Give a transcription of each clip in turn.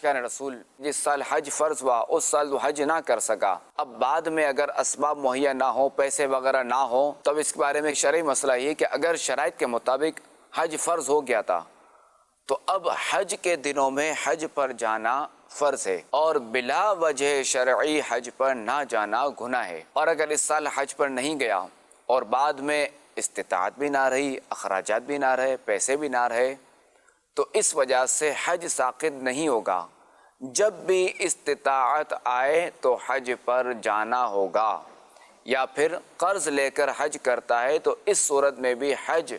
کیا رسول جس سال حج فرض ہوا اس سال وہ حج نہ کر سکا، اب بعد میں اگر اسباب مہیا نہ ہو، پیسے وغیرہ نہ ہو، تب اس کے بارے میں ایک شرعی مسئلہ یہ کہ اگر شرائط کے مطابق حج فرض ہو گیا تھا تو اب حج کے دنوں میں حج پر جانا فرض ہے، اور بلا وجہ شرعی حج پر نہ جانا گناہ ہے۔ اور اگر اس سال حج پر نہیں گیا اور بعد میں استطاعت بھی نہ رہی، اخراجات بھی نہ رہے، پیسے بھی نہ رہے، تو اس وجہ سے حج ساقط نہیں ہوگا۔ جب بھی استطاعت آئے تو حج پر جانا ہوگا، یا پھر قرض لے کر حج کرتا ہے تو اس صورت میں بھی حج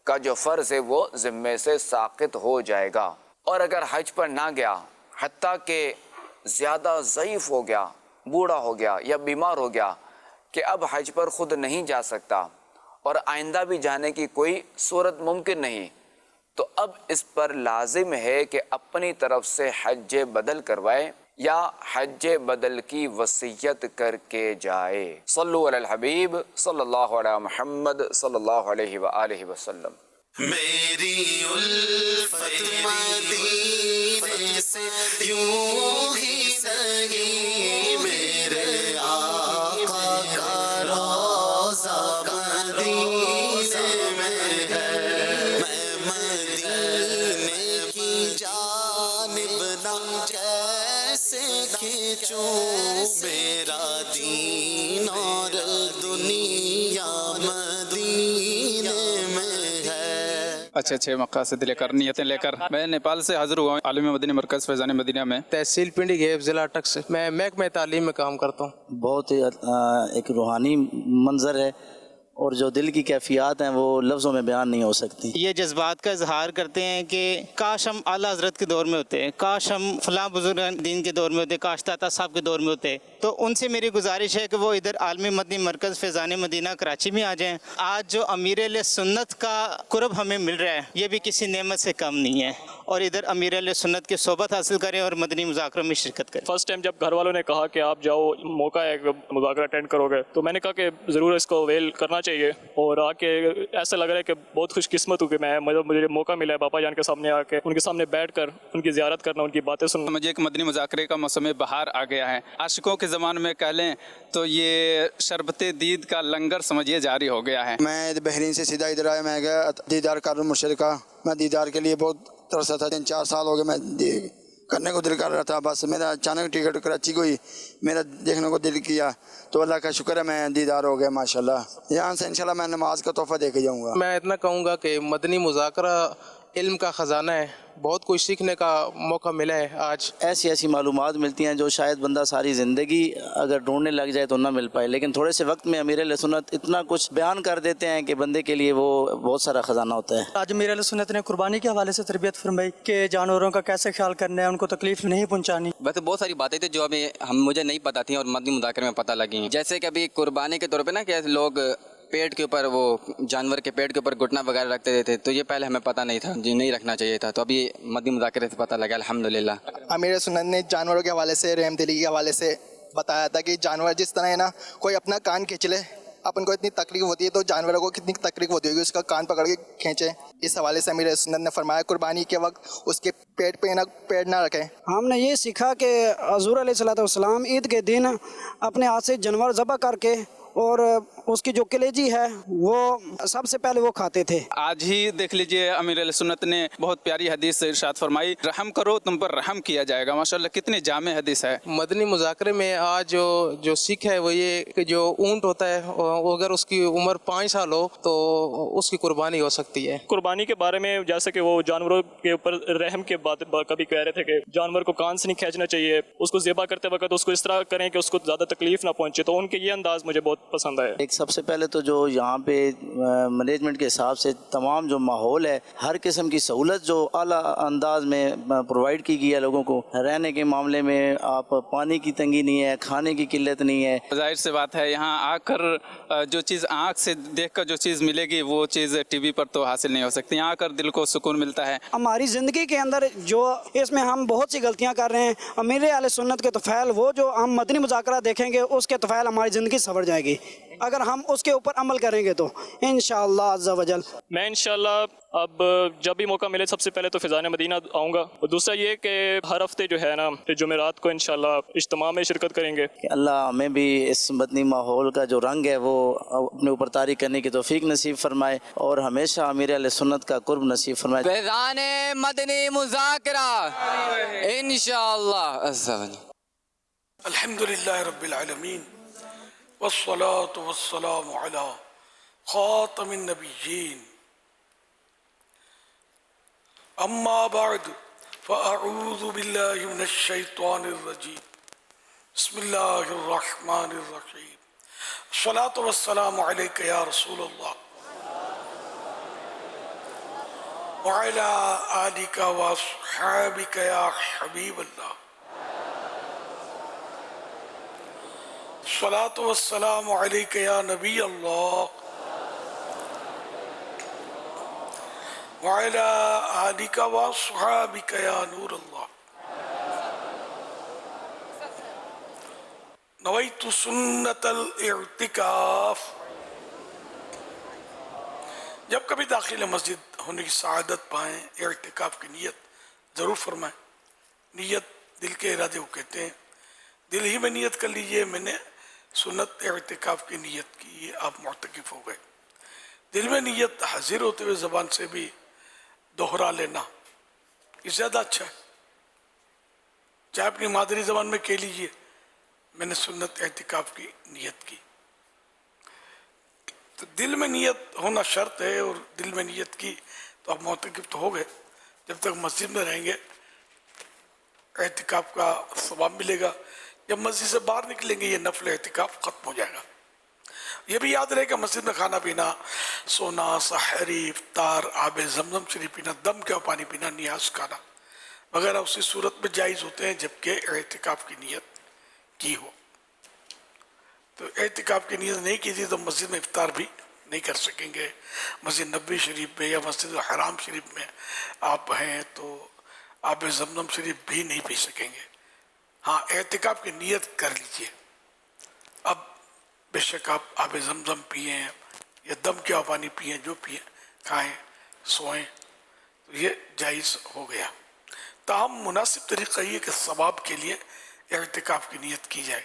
کا جو فرض ہے وہ ذمے سے ساقط ہو جائے گا۔ اور اگر حج پر نہ گیا، حتیٰ کہ زیادہ ضعیف ہو گیا، بوڑھا ہو گیا یا بیمار ہو گیا کہ اب حج پر خود نہیں جا سکتا اور آئندہ بھی جانے کی کوئی صورت ممکن نہیں، تو اب اس پر لازم ہے کہ اپنی طرف سے حج بدل کروائے یا حج بدل کی وصیت کر کے جائے۔ صلو علی الحبیب صلی اللہ علیہ محمد صلی اللہ علیہ وآلہ وسلم۔ میری الفت مدینے سے یوں ہی سہی، میرے آقا کا روضہ مدینے میں ہے، میں مدینے کی جانب نہ جیسے کھینچوں، میرا دین اور دنیا مدینے میں ہے۔ اچھے مقاصد لے کر، نیتیں لے کر میں نیپال سے حاضر ہوا ہوں عالمی مدنی مرکز فیضان مدینہ میں، تحصیل پنڈی گیب ضلع اٹک سے۔ میں محکمہ تعلیم میں کام کرتا ہوں۔ بہت ایک روحانی منظر ہے، اور جو دل کی کیفیات ہیں وہ لفظوں میں بیان نہیں ہو سکتی۔ یہ جذبات کا اظہار کرتے ہیں کہ کاش ہم اعلیٰ حضرت کے دور میں ہوتے، کاش ہم فلاں بزرگ دین کے دور میں ہوتے، کاش داتا صاحب کے دور میں ہوتے۔ تو ان سے میری گزارش ہے کہ وہ ادھر عالمی مدنی مرکز فیضان مدینہ کراچی میں آ جائیں۔ آج جو امیر علیہ سنت کا قرب ہمیں مل رہا ہے یہ بھی کسی نعمت سے کم نہیں ہے، اور ادھر امیر علیہ سنت کی صحبت حاصل کریں اور مدنی مذاکروں میں شرکت کریں۔ فرسٹ ٹائم جب گھر والوں نے کہا کہ آپ جاؤ، موقع ہے مذاکرہ اٹینڈ کرو گے، تو میں نے کہا کہ ضرور اس کو ویل کرنا چاہیے، اور آ کے ایسا لگ رہا ہے کہ بہت خوش قسمت ہوں کہ مجھے موقع ملا ہے باپا جان کے سامنے آ کے ان کے سامنے بیٹھ کر ان کی زیارت کرنا، ان کی باتیں سننا۔ مجھے ایک مدنی مذاکرے کا موسم بہار آ گیا ہے، عاشقوں کے زمان میں کہہ لیں تو یہ شربت دید کا لنگر سمجھیے جاری ہو گیا ہے۔ میں بحرین سے سیدھا ادھر آیا، میں گیا دیدار کارون مرشد کا، میں دیدار کے لیے بہت ترسا تھا، 3-4 سال ہو گئے میں کرنے کو دل کر رہا تھا، بس میرا اچانک ٹکٹ کراچی کو ہی میرا دیکھنے کو دل کیا، تو اللہ کا شکر ہے میں دیدار ہو گیا ماشاءاللہ۔ یہاں سے انشاءاللہ میں نماز کا تحفہ دے کے جاؤں گا۔ میں اتنا کہوں گا کہ مدنی مذاکرہ علم کا خزانہ ہے، بہت کچھ سیکھنے کا موقع ملا ہے۔ آج ایسی معلومات ملتی ہیں جو شاید بندہ ساری زندگی اگر ڈھونڈنے لگ جائے تو نہ مل پائے، لیکن تھوڑے سے وقت میں امیر علیہ سنت اتنا کچھ بیان کر دیتے ہیں کہ بندے کے لیے وہ بہت سارا خزانہ ہوتا ہے۔ آج امیر علیہ سنت نے قربانی کے حوالے سے تربیت فرمائی کہ جانوروں کا کیسے خیال کرنا ہے، ان کو تکلیف نہیں پہنچانی۔ ویسے بہت ساری باتیں تھیں جو ابھی مجھے نہیں پتہ تھیں اور مدنی مذاکرے میں پتہ لگی ہیں، جیسے کہ ابھی قربانی کے طور پہ نا کہ لوگ پیٹ کے اوپر، وہ جانور کے پیٹ کے اوپر گھٹنا وغیرہ رکھتے تھے، تو یہ پہلے ہمیں پتہ نہیں تھا، جی نہیں رکھنا چاہیے تھا، تو ابھی مدنی مذاکرے سے پتہ لگا الحمدللہ۔ امیر سنت نے جانوروں کے حوالے سے، رحم دلی کے حوالے سے بتایا تھا کہ جانور جس طرح ہے نا، کوئی اپنا کان کھینچ لے، اپن کو اتنی تکلیف ہوتی ہے تو جانوروں کو کتنی تکلیف ہوتی ہوگی، اس کا کان پکڑ کے کھینچے۔ اس حوالے سے امیر سنت نے فرمایا قربانی کے وقت اس کے پیٹ پہ پیڑ نہ رکھیں۔ ہم نے یہ سیکھا کہ حضور علیہ الصلوۃ والسلام عید کے دن اپنے ہاتھ سے جانور ذبح کر کے اور اس کی جو کلیجی ہے وہ سب سے پہلے وہ کھاتے تھے۔ آج ہی دیکھ لیجئے امیر علیہ سنت نے بہت پیاری حدیث سے ارشاد فرمائی، رحم کرو تم پر رحم کیا جائے گا۔ ماشاءاللہ کتنی جامع حدیث ہے۔ مدنی مذاکرے میں آج جو سیکھ ہے وہ یہ کہ جو اونٹ ہوتا ہے اگر اس کی عمر 5 سال ہو تو اس کی قربانی ہو سکتی ہے۔ قربانی کے بارے میں جیسے کہ وہ جانوروں کے اوپر رحم کے بات کبھی کہہ رہے تھے کہ جانور کو کان سے نہیں کھینچنا چاہیے، اس کو ذبح کرتے وقت اس کو اس طرح کریں کہ اس کو زیادہ تکلیف نہ پہنچے، تو ان کے یہ انداز مجھے بہت پسند ہے۔ ایک سب سے پہلے تو جو یہاں پہ مینجمنٹ کے حساب سے تمام جو ماحول ہے، ہر قسم کی سہولت جو اعلیٰ انداز میں پرووائڈ کی گئی ہے لوگوں کو، رہنے کے معاملے میں آپ پانی کی تنگی نہیں ہے، کھانے کی قلت نہیں ہے۔ ظاہر سی بات ہے یہاں آ کر جو چیز آنکھ سے دیکھ کر جو چیز ملے گی وہ چیز ٹی وی پر تو حاصل نہیں ہو سکتی، یہاں آ کر دل کو سکون ملتا ہے۔ ہماری زندگی کے اندر جو اس میں ہم بہت سی غلطیاں کر رہے ہیں، امیر علیہ سنت کے طفیل وہ جو ہم مدنی مذاکرہ دیکھیں گے اس کے طفیل ہماری زندگی سنور جائے گی۔ اگر ہم اس کے اوپر عمل کریں گے تو انشاءاللہ عز و جل. میں انشاءاللہ اب جب بھی موقع ملے سب سے پہلے تو فیضان مدینہ آؤں گا، اور دوسرا یہ کہ ہر ہفتے جو ہے نا جمعرات کو انشاءاللہ اجتماع میں شرکت کریں گے. کہ اللہ ہمیں بھی اس مدنی ماحول کا جو رنگ ہے وہ اپنے اوپر طاری کرنے کی توفیق نصیب فرمائے اور ہمیشہ امیر اہل سنت کا قرب نصیب فرمائے. فیضان مدنی مذاکرہ انشاءاللہ. الحمدللہ رب العالمین والصلاة والسلام علی خاتم النبیین. اما بعد فاعوذ باللہ من الشیطان الرجیم. بسم اللہ الرحمن الرحیم. الصلاة والسلام علیک یا رسول اللہ وعلی آلک واصحابک یا حبیب اللہ. الصلاة والسلام علیک یا نبی اللہ وعلی آلک واصحابک یا نور اللہ. نویت سنت الاعتکاف. جب کبھی داخل مسجد ہونے کی سعادت پائیں اعتکاف کی نیت ضرور فرمائیں. نیت دل کے ارادے کو کہتے ہیں. دل ہی میں نیت کر لیجئے میں نے سنت اعتکاف کی نیت کی، یہ آپ معتکف ہو گئے. دل میں نیت حاضر ہوتے ہوئے زبان سے بھی دوہرا لینا یہ زیادہ اچھا ہے. چاہے اپنی مادری زبان میں کہہ لیجئے میں نے سنت اعتکاف کی نیت کی. تو دل میں نیت ہونا شرط ہے، اور دل میں نیت کی تو آپ معتکف تو ہو گئے. جب تک مسجد میں رہیں گے اعتکاف کا ثواب ملے گا. جب مسجد سے باہر نکلیں گے یہ نفل اعتکاف ختم ہو جائے گا. یہ بھی یاد رہے کہ مسجد میں کھانا پینا، سونا، سحری، افطار، آب زمزم شریف پینا، دم کا پانی پینا، نیاز کھانا وغیرہ اسی صورت میں جائز ہوتے ہیں جبکہ اعتکاف کی نیت کی ہو. تو اعتکاف کی نیت نہیں کی تھی تو مسجد میں افطار بھی نہیں کر سکیں گے. مسجد نبوی شریف میں یا مسجد الحرام شریف میں آپ ہیں تو آب زمزم شریف بھی نہیں پی سکیں گے. ہاں اعتکاف کی نیت کر لیجئے. اب بے شک آپ آب زمزم پئیں یا دم کیا پانی پئیں، جو پئیں، کھائیں، سوئیں، تو یہ جائز ہو گیا. تاہم مناسب طریقہ یہ کہ ثواب کے لیے اعتکاف کی نیت کی جائے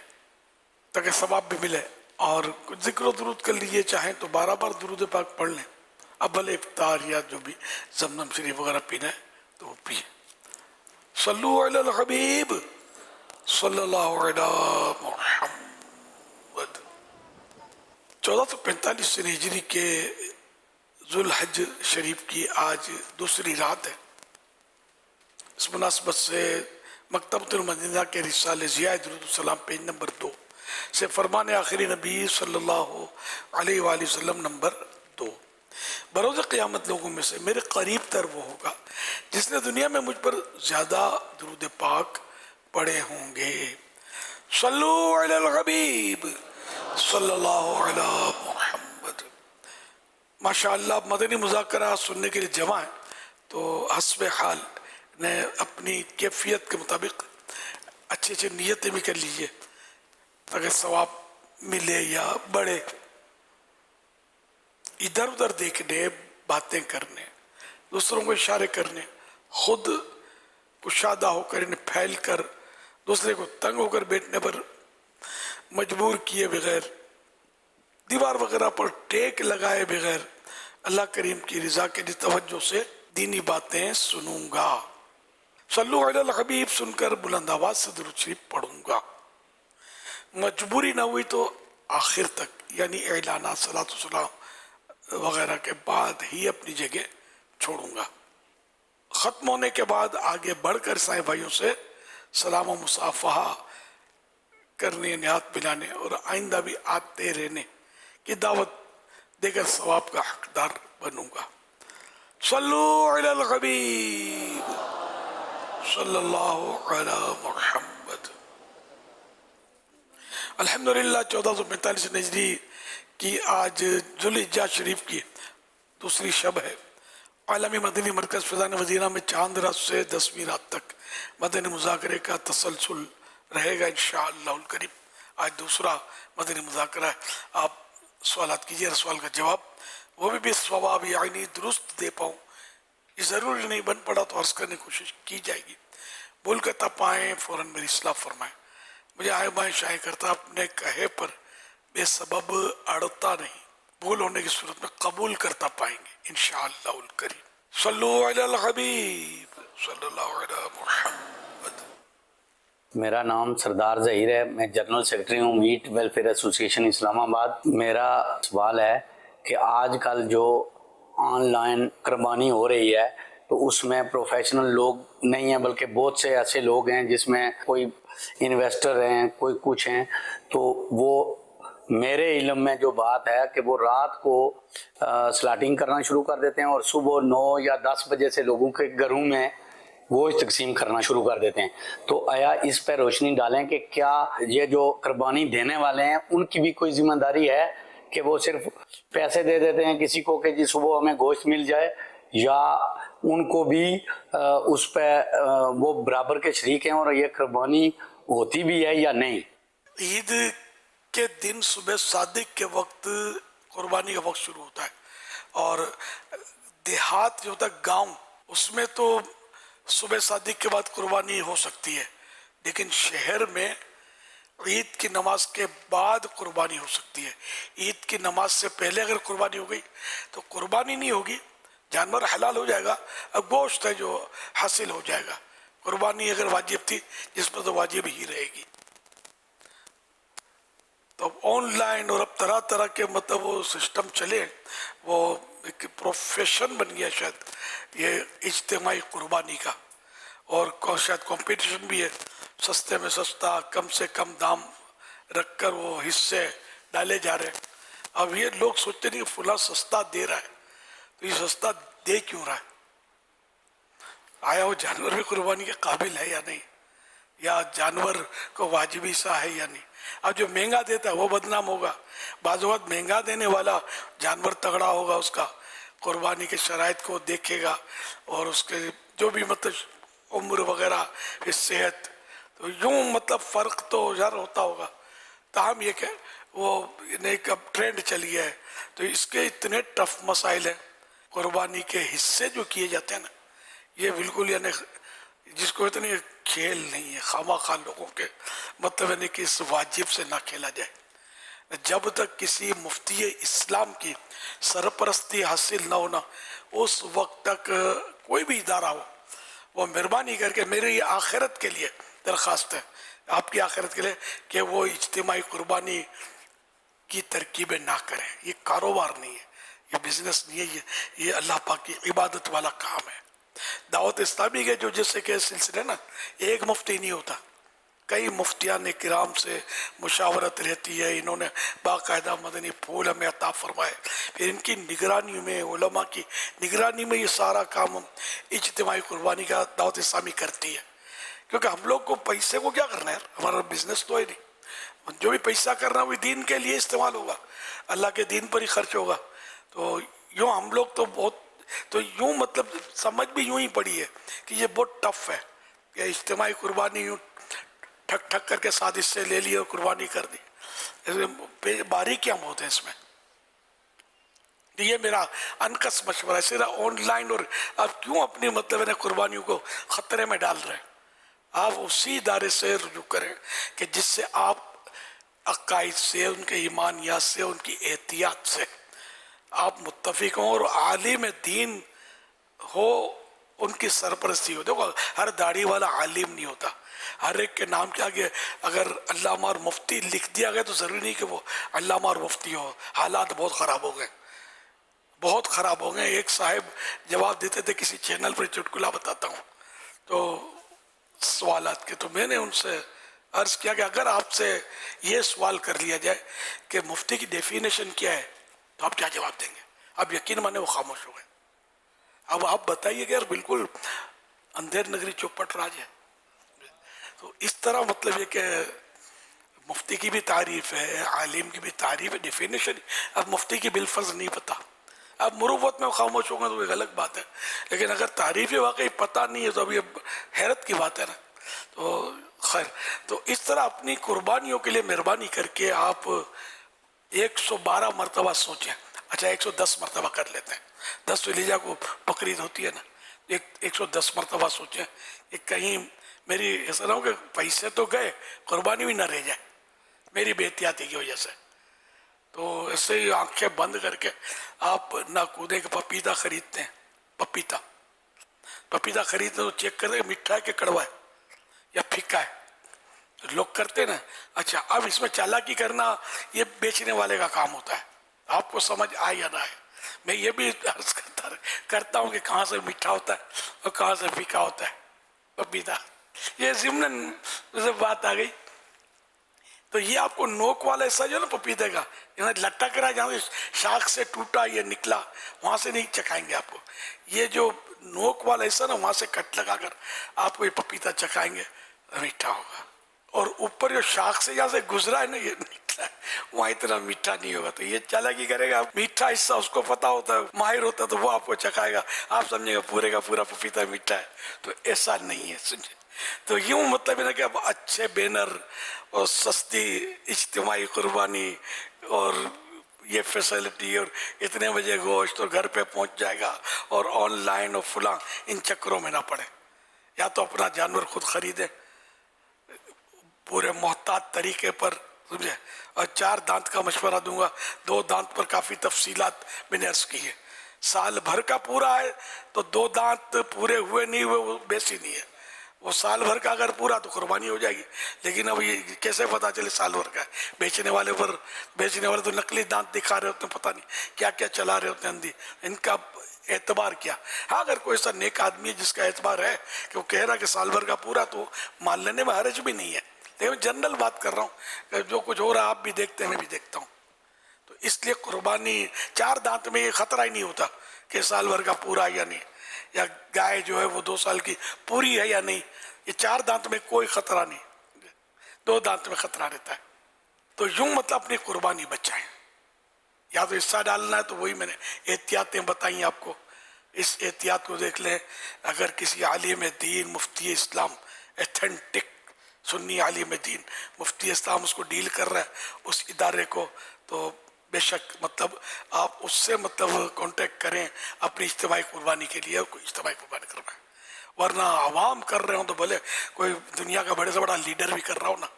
تاکہ ثواب بھی ملے. اور کچھ ذکر و درود کر لیجئے، چاہیں تو 12 بار درود پاک پڑھ لیں. اب بھلے افطار یا جو بھی زمزم شریف وغیرہ پینا ہے تو وہ پئیں. صلو علی الحبیب صلی اللہ علی محمد. 1445 ہجری کے ذوالحج شریف کی آج دوسری رات ہے. اس مناسبت سے مکتبۃ المدینہ کے رسالے ضیاء درود السلام پیج نمبر 2 سے فرمان آخری نبی صلی اللہ علیہ وآلہ وسلم نمبر 2. بروز قیامت لوگوں میں سے میرے قریب تر وہ ہوگا جس نے دنیا میں مجھ پر زیادہ درود پاک پڑھے ہوں گے. صلو علی الحبیب صلی اللہ علی محمد. ماشاءاللہ مدنی مذاکرہ سننے کے لیے جمع ہے تو حسب حال نے اپنی کیفیت کے مطابق اچھی اچھی نیتیں بھی کر لیجئے تاکہ ثواب ملے یا بڑھے. ادھر ادھر دیکھنے، باتیں کرنے، دوسروں کو اشارے کرنے، خود کشادہ ہو کر انہیں پھیل کر دوسرے کو تنگ ہو کر بیٹھنے پر مجبور کیے بغیر، دیوار وغیرہ پر ٹیک لگائے بغیر اللہ کریم کی رضا کے لیے توجہ سے دینی باتیں سنوں گا. صلو علی الحبیب سن کر بلند آواز سے درود شریف پڑھوں گا. مجبوری نہ ہوئی تو آخر تک یعنی اعلانات صلاۃ والسلام وغیرہ کے بعد ہی اپنی جگہ چھوڑوں گا. ختم ہونے کے بعد آگے بڑھ کر سائیں بھائیوں سے سلام و مصافحہ کرنے، نہات ملانے اور آئندہ بھی آتے رہنے کی دعوت دے کر ثواب کا حقدار بنوں گا. صلو علی الحبیب صلی اللہ علی محمد. الحمدللہ 1445 ہجری کی آج ذوالحجہ شریف کی دوسری شب ہے. عالمی مدنی مرکز فیضان مدینہ میں چاند رات سے 10ویں رات تک مدنی مذاکرے کا تسلسل رہے گا انشاءاللہ الکریم. آج دوسرا مدنی مذاکرہ ہے. آپ सवालात कीजिए, हर सवाल का जवाब वो भी सवाब यानी दुरुस्त दे पाऊँ, ये ज़रूरी नहीं, बन पड़ा तो अर्ज़ करने की कोशिश की जाएगी। भूल करता पाएँ फ़ौरन मेरी इस्लाह फरमाएँ। मुझे आए बाएँ शाये करता अपने कहे पर बेसबब अड़ता नहीं, भूल होने की सूरत में कबूल करता पाएंगे इंशाअल्लाहुल करीम। सल्लु अलल हबीब सल्लल्लाहु अलैहि मुहम्मद। मेरा नाम सरदार ज़हीर है, मैं जनरल सेक्रेटरी हूँ मीट वेलफेयर एसोसिएशन इस्लामाबाद। मेरा सवाल है कि आजकल जो ऑनलाइन कुर्बानी हो रही है तो उसमें प्रोफेशनल लोग नहीं हैं, बल्कि बहुत से ऐसे लोग हैं जिसमें कोई इन्वेस्टर हैं, कोई कुछ हैं, तो वो मेरे इल्म में जो बात है कि वो रात को स्लाटिंग करना शुरू कर देते हैं और सुबह 9 या 10 बजे से लोगों के घरों में गोश्त तकसीम करना शुरू कर देते हैं। तो आया इस पर रोशनी डालें कि क्या ये जो कुर्बानी देने वाले हैं उनकी भी कोई जिम्मेदारी है कि वो सिर्फ पैसे दे देते हैं किसी को कि जी सुबह हमें गोश्त मिल जाए, या उनको भी उस पर वो बराबर के शरीक हैं और ये कुर्बानी होती भी है या नहीं? ईद के दिन सुबह सादिक के वक्त कुर्बानी का वक्त शुरू होता है, और देहात जो होता है गांव, उसमें तो सुबह सादिक के बाद कुर्बानी हो सकती है, लेकिन शहर में ईद की नमाज के बाद कुर्बानी हो सकती है। ईद की नमाज से पहले अगर कुर्बानी हो गई तो कुर्बानी नहीं होगी, जानवर हलाल हो जाएगा, अब गोश्त है जो हासिल हो जाएगा। कुर्बानी अगर वाजिब थी जिसमें तो वाजिब ही रहेगी। तो ऑनलाइन और अब तरह तरह के मतलब वो सिस्टम चले, वो एक प्रोफेशन बन गया शायद ये इज्तिमाई कुर्बानी का, और शायद कंपटीशन भी है, सस्ते में सस्ता कम से कम दाम रखकर वो हिस्से डाले जा रहे हैं। अब ये लोग सोचते नहीं कि फुला सस्ता दे रहा है तो ये सस्ता दे क्यों रहा है, आया वो जानवर भी कुर्बानी के काबिल है या नहीं, या जानवर को वाजिबी सा है या नहीं। अब जो महंगा देता है वो बदनाम होगा, बाज़ वक़्त महंगा देने वाला जानवर तगड़ा होगा, उसका कुर्बानी के शराइत को देखेगा और उसके जो भी मतलब उम्र वगैरह फिर सेहत, तो यूँ मतलब फ़र्क तो यार होता होगा। ताहम ये कि वो नई कब ट्रेंड चली है, तो इसके इतने टफ मसाइल हैं। कुर्बानी के हिस्से जो किए जाते हैं ना, ये बिल्कुल यानी जिसको इतनी खेल नहीं है, खामा लोगों के मतलब यानी कि इस वाजिब से ना खेला जाए। जब तक किसी मुफ्ती इस्लाम की सरपरस्ती हासिल ना होना, उस वक्त तक कोई भी इदारा हो वो मेहरबानी करके मेरी आखिरत के लिए दरख्वास्त है, आपकी आखिरत के लिए, कि वो इज्तिमाई कुर्बानी की तरकीबें ना करें। ये कारोबार नहीं है, ये बिजनेस नहीं है, ये अल्लाह पाक की इबादत वाला काम है। दावत इस्लामी के जो जैसे के सिलसिले ना, एक मुफ्ती नहीं होता, कई मुफ्तियान किराम से मुशावरत रहती है, इन्होंने बाकायदा मदनी फूल हमें अता फरमाए, फिर इनकी निगरानी में, उलमा की निगरानी में ये सारा काम इज्तिमाई कुर्बानी का दावत इस्लामी करती है। क्योंकि हम लोग को पैसे को क्या करना है, हमारा बिजनेस तो है नहीं, जो भी पैसा करना है वो दीन के लिए इस्तेमाल होगा, अल्लाह के दीन पर ही खर्च होगा। तो यूँ हम लोग तो बहुत, तो यूँ मतलब समझ भी यूँ ही पड़ी है कि ये बहुत टफ है कि इज्तिमाई कुर्बानी यूँ ठक ठक करके साथ इससे ले ली और कुर्बानी कर दी, बारीकियाँ बहुत हैं इसमें। ये मेरा अनकस मशवरा है, सिर्फ ऑनलाइन और आप क्यों अपनी मतलब है कुर्बानियों को ख़तरे में डाल रहे हैं। आप उसी दायरे से रुजू करें कि जिससे आप अकाइद से, उनके ईमानियात से, उनकी एहतियात से आप मुत्तफिक हों और आलिम दीन हो, उनकी सरपरस्ती हो। देखो हर दाढ़ी वाला आलिम नहीं होता, हर एक के नाम के आगे अगर अल्लामा और मुफ्ती लिख दिया गया तो ज़रूरी नहीं कि वो अल्लामा और मुफ्ती हो। हालात बहुत ख़राब हो गए, बहुत ख़राब हो गए। एक साहब जवाब देते थे किसी चैनल पर, चुटकुला बताता हूँ तो सवालात के, तो मैंने उनसे अर्ज़ किया कि अगर आपसे ये सवाल कर लिया जाए कि मुफ्ती की डेफिनेशन क्या है तो आप क्या जवाब देंगे? अब यकीन माने वो खामोश हो गए। अब आप बताइए कि यार बिल्कुल अंधेर नगरी चौपट राज है। तो इस तरह मतलब ये कि मुफ्ती की भी तारीफ़ है, आलिम की भी तारीफ़ है, डेफिनेशन अब मुफ्ती की बिलफर्ज नहीं पता, अब मुरुवत में खामोश होंगे तो एक अलग बात है, लेकिन अगर तारीफ़ वाकई पता नहीं है तो अभी हैरत की बात है ना। तो खैर, तो इस तरह अपनी कुर्बानियों के लिए मेहरबानी करके आप 112 मरतबा सोचें, अच्छा 110 मरतबा कर लेते हैं, 10 ज़ुल्हिज्जा को बकरीद होती है ना, 110 मरतबा सोचें कि कहीं मेरी ऐसा ना हो कि पैसे तो गए, कुर्बानी भी ना रह जाए मेरी बेहतियाती की वजह से। तो ऐसे ही आंखें बंद करके आप ना कूदे के पपीता खरीदते हैं, पपीता खरीदते तो चेक करते मीठा है कि कड़वा है या फीका है, तो लोग करते ना। अच्छा, अब इसमें चालाकी करना ये बेचने वाले का काम होता है, आपको समझ आए या ना आए। मैं ये भी अर्ज करता हूँ कि कहाँ से मीठा होता है और कहाँ से फीका होता है पपीता, ये ज़िम्नन जब बात आ गई। तो ये आपको नोक वाला हिस्सा जो ना पपीते का, यहाँ लटक रहा है, जहाँ से शाख से टूटा ये निकला, वहाँ से नहीं चखाएंगे आपको। ये जो नोक वाला हिस्सा ना, वहाँ से कट लगाकर आपको ये पपीता चखाएंगे, मीठा होगा। और ऊपर जो शाख से जहाँ से गुजरा है ना, ये निकला है, वहाँ इतना मीठा नहीं होगा। तो ये चालाकी करेगा, मीठा हिस्सा उसको पता होता है, माहिर होता है, तो वो आपको चखाएगा, आप समझेगा पूरे का पूरा पपीता मीठा है। तो ऐसा नहीं है, समझे। तो यूं मतलब है ना कि अब अच्छे बैनर और सस्ती इज्तिमाई कुर्बानी और ये फैसिलिटी और इतने बजे गोश्त और घर पे पहुंच जाएगा और ऑनलाइन और फुला, इन चक्करों में ना पड़े। या तो अपना जानवर खुद खरीदे पूरे मोहतात तरीके पर, समझे। और 4 दांत का मशवरा दूंगा, 2 दांत पर काफ़ी तफसीलात मैंने अर्ज की है। साल भर का पूरा है तो 2 दांत पूरे हुए नहीं हुए वो बेसी नहीं है, वो साल भर का अगर पूरा तो कुर्बानी हो जाएगी। लेकिन अब ये कैसे पता चले साल भर का है? बेचने वाले तो नकली दांत दिखा रहे होते हैं, पता नहीं क्या क्या चला रहे होते हैं अंधी, इनका एतबार क्या। हाँ, अगर कोई ऐसा नेक आदमी है जिसका एतबार है कि वो कह रहा है कि साल भर का पूरा, तो मान लेने में हर्ज भी नहीं है। लेकिन जनरल बात कर रहा हूँ, जो कुछ हो रहा है आप भी देखते हैं, मैं भी देखता हूँ। तो इसलिए कुर्बानी 4 दांत में ये खतरा ही नहीं होता कि साल भर का पूरा या नहीं, या गाय जो है वो 2 साल की पूरी है या नहीं। ये 4 दांत में कोई खतरा नहीं, 2 दांत में खतरा रहता है। तो यूं मतलब अपनी कुर्बानी बचाएं। या तो हिस्सा डालना है तो वही मैंने एहतियातें बताई आपको, इस एहतियात को देख लें। अगर किसी आलिम दीन, मुफ्ती इस्लाम, एथेंटिक सुन्नी आलिम दीन, मुफ्ती इस्लाम उसको डील कर रहा है उस इदारे को, तो बेशक मतलब आप उससे मतलब कांटेक्ट करें अपनी इज्तिमाई कुर्बानी के लिए, कोई इज्तिमाई कुर्बानी करवाएं। वरना आवाम कर रहे हो तो भले कोई दुनिया का बड़े से बड़ा लीडर भी कर रहा हो ना,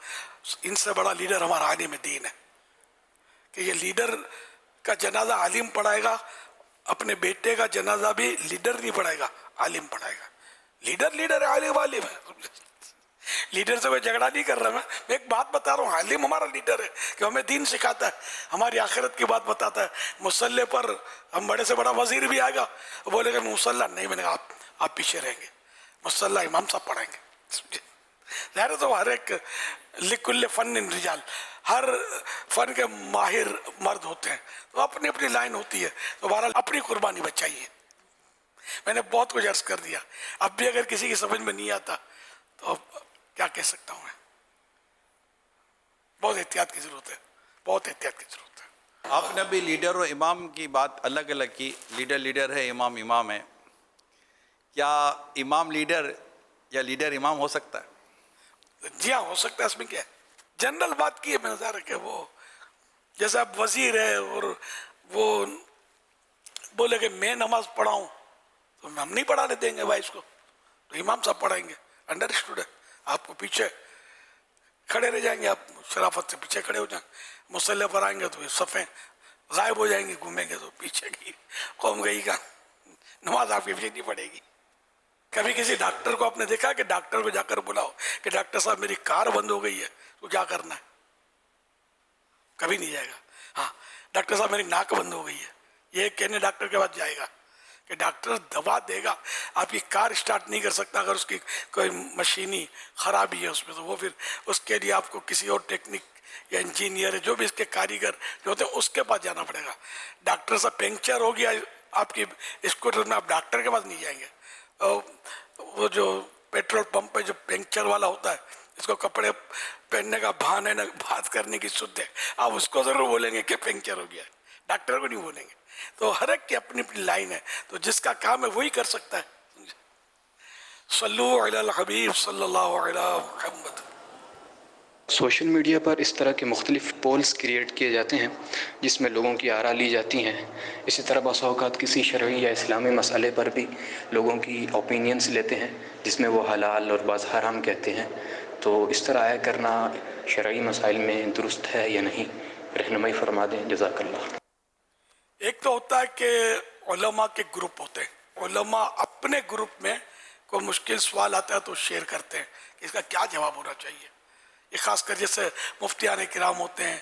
इनसे बड़ा लीडर हमारा आलिम दीन है कि ये लीडर का जनाजा आलिम पढ़ाएगा, अपने बेटे का जनाजा भी लीडर नहीं पढ़ाएगा, आलिम पढ़ाएगा। लीडर है, आलिम है। लीडर से कोई झगड़ा नहीं कर रहा मैं एक बात बता रहा हूँ, आलिम हमारा लीडर है कि हमें दीन सिखाता है, हमारी आखिरत की बात बताता है। मुसल्ले पर हम बड़े से बड़ा वजीर भी आएगा, बोलेगा मुसल्ला नहीं, मैंने कहा आप पीछे रहेंगे, मुसल्ला इमाम साहब पढ़ाएंगे। ज़ाहिर तो हर एक लिकुल्ले फन रिजाल, हर फन के माहिर मर्द होते हैं, तो अपनी अपनी लाइन होती है। तो बहरहाल अपनी कुर्बानी बचाइए। मैंने बहुत कुछ अर्ज कर दिया, अब भी अगर किसी की समझ में नहीं आता तो क्या कह सकता हूँ मैं। बहुत एहतियात की जरूरत है, बहुत एहतियात की जरूरत है। आपने अभी लीडर और इमाम की बात अलग अलग की, लीडर है, इमाम है। क्या इमाम लीडर या लीडर इमाम हो सकता है? जी हाँ, हो सकता है। इसमें क्या है, जनरल बात की है मैंने कि वो जैसे अब वजीर है और वो बोले कि मैं नमाज पढ़ाऊँ तो हम नहीं पढ़ाने देंगे भाई इसको, तो इमाम साहब पढ़ाएंगे। अंडरस्टूड है? आपको पीछे खड़े रह जाएंगे, आप शराफत से पीछे खड़े हो जाएंगे। मुसल्ले पर आएंगे तो सफ़े गायब हो जाएंगे, घूमेंगे तो पीछे की कौम गई का, नमाज आपके पीछे नहीं पड़ेगी। कभी किसी डॉक्टर को आपने देखा कि डॉक्टर को जाकर बुलाओ कि डॉक्टर साहब मेरी कार बंद हो गई है, तो क्या करना है? कभी नहीं जाएगा। हाँ, डॉक्टर साहब मेरी नाक बंद हो गई है, ये कहने डॉक्टर के पास जाएगा कि डॉक्टर दवा देगा, आपकी कार स्टार्ट नहीं कर सकता अगर उसकी कोई मशीनी खराबी है उसमें, तो वो फिर उसके लिए आपको किसी और टेक्निक या इंजीनियर है जो भी इसके कारीगर जो होते हैं उसके पास जाना पड़ेगा। डॉक्टर साहब पंक्चर हो गया आपकी स्कूटर में, आप डॉक्टर के पास नहीं जाएंगे। वो जो पेट्रोल पंप पे जो पंक्चर वाला होता है, इसको कपड़े पहनने का भान है ना, बात करने की शुद्ध है, आप उसको जरूर बोलेंगे कि पंक्चर हो गया, डॉक्टर को नहीं बोलेंगे। तो हर एक की अपनी अपनी लाइन है, तो जिसका काम है वही कर सकता है। सल्लु अला हबीब सल्लल्लाहु अलैहि मुहम्मद। سوشل میڈیا پر اس طرح کے مختلف پولز کریٹ کیے جاتے ہیں جس میں لوگوں کی آراء لی جاتی ہیں. اسی طرح بعض اوقات کسی شرعی یا اسلامی مسئلے پر بھی لوگوں کی اوپینینز لیتے ہیں جس میں وہ حلال اور بعض حرام کہتے ہیں. تو اس طرح آیا کرنا شرعی مسائل میں درست ہے یا نہیں؟ رہنمائی فرما دیں، جزاک اللہ. ایک تو ہوتا ہے کہ علماء کے گروپ ہوتے ہیں، علماء اپنے گروپ میں کوئی مشکل سوال آتا ہے تو شیئر کرتے ہیں کہ اس کا کیا جواب ہونا چاہیے. یہ خاص کر جیسے مفتیان کرام ہوتے ہیں،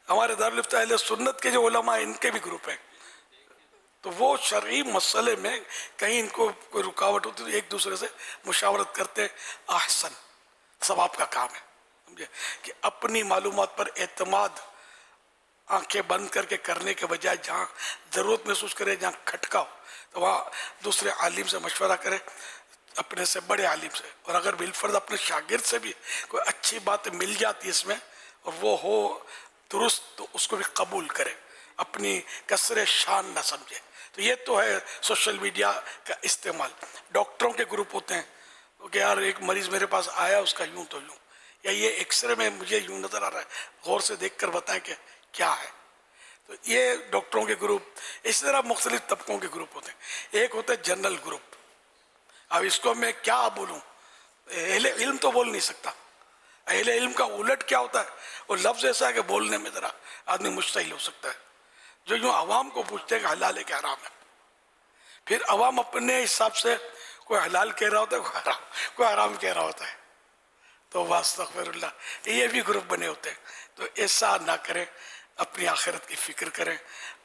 ہمارے دارالفتہ اہل سنت کے جو علماء ہیں ان کے بھی گروپ ہیں، تو وہ شرعی مسئلے میں کہیں ان کو کوئی رکاوٹ ہوتی ہے تو ایک دوسرے سے مشاورت کرتے ہیں. احسن، ثواب کا کام ہے، سمجھے کہ اپنی معلومات پر اعتماد آنکھیں بند کر کے کرنے کے بجائے جہاں ضرورت محسوس کرے، جہاں کھٹکا ہو تو وہاں دوسرے عالم سے مشورہ کرے، اپنے سے بڑے عالم سے. اور اگر بالفرض اپنے شاگرد سے بھی کوئی اچھی بات مل جاتی ہے اس میں اور وہ ہو درست تو اس کو بھی قبول کرے، اپنی کثر شان نہ سمجھے. تو یہ تو ہے سوشل میڈیا کا استعمال. ڈاکٹروں کے گروپ ہوتے ہیں کہ یار ایک مریض میرے پاس آیا اس کا یوں تو یوں، یا یہ ایکس رے میں مجھے یوں نظر آ رہا ہے، غور سے دیکھ کر بتائیں کہ کیا ہے. تو یہ ڈاکٹروں کے گروپ. اسی طرح مختلف طبقوں کے گروپ ہوتے ہیں. ایک ہوتا ہے جنرل گروپ. اب اس کو میں کیا بولوں، اہل علم تو بول نہیں سکتا. اہل علم کا الٹ کیا ہوتا ہے، وہ لفظ ایسا ہے کہ بولنے میں ذرا آدمی مشتعل ہو سکتا ہے، جو یوں عوام کو پوچھتے ہیں کہ حلال ہے کہ حرام ہے. پھر عوام اپنے حساب سے کوئی حلال کہہ رہا ہوتا ہے، کوئی حرام کہہ رہا ہوتا ہے. تو واستغفر اللہ، یہ بھی گروپ بنے ہوتے ہیں. تو ایسا نہ کریں، اپنی آخرت کی فکر کریں.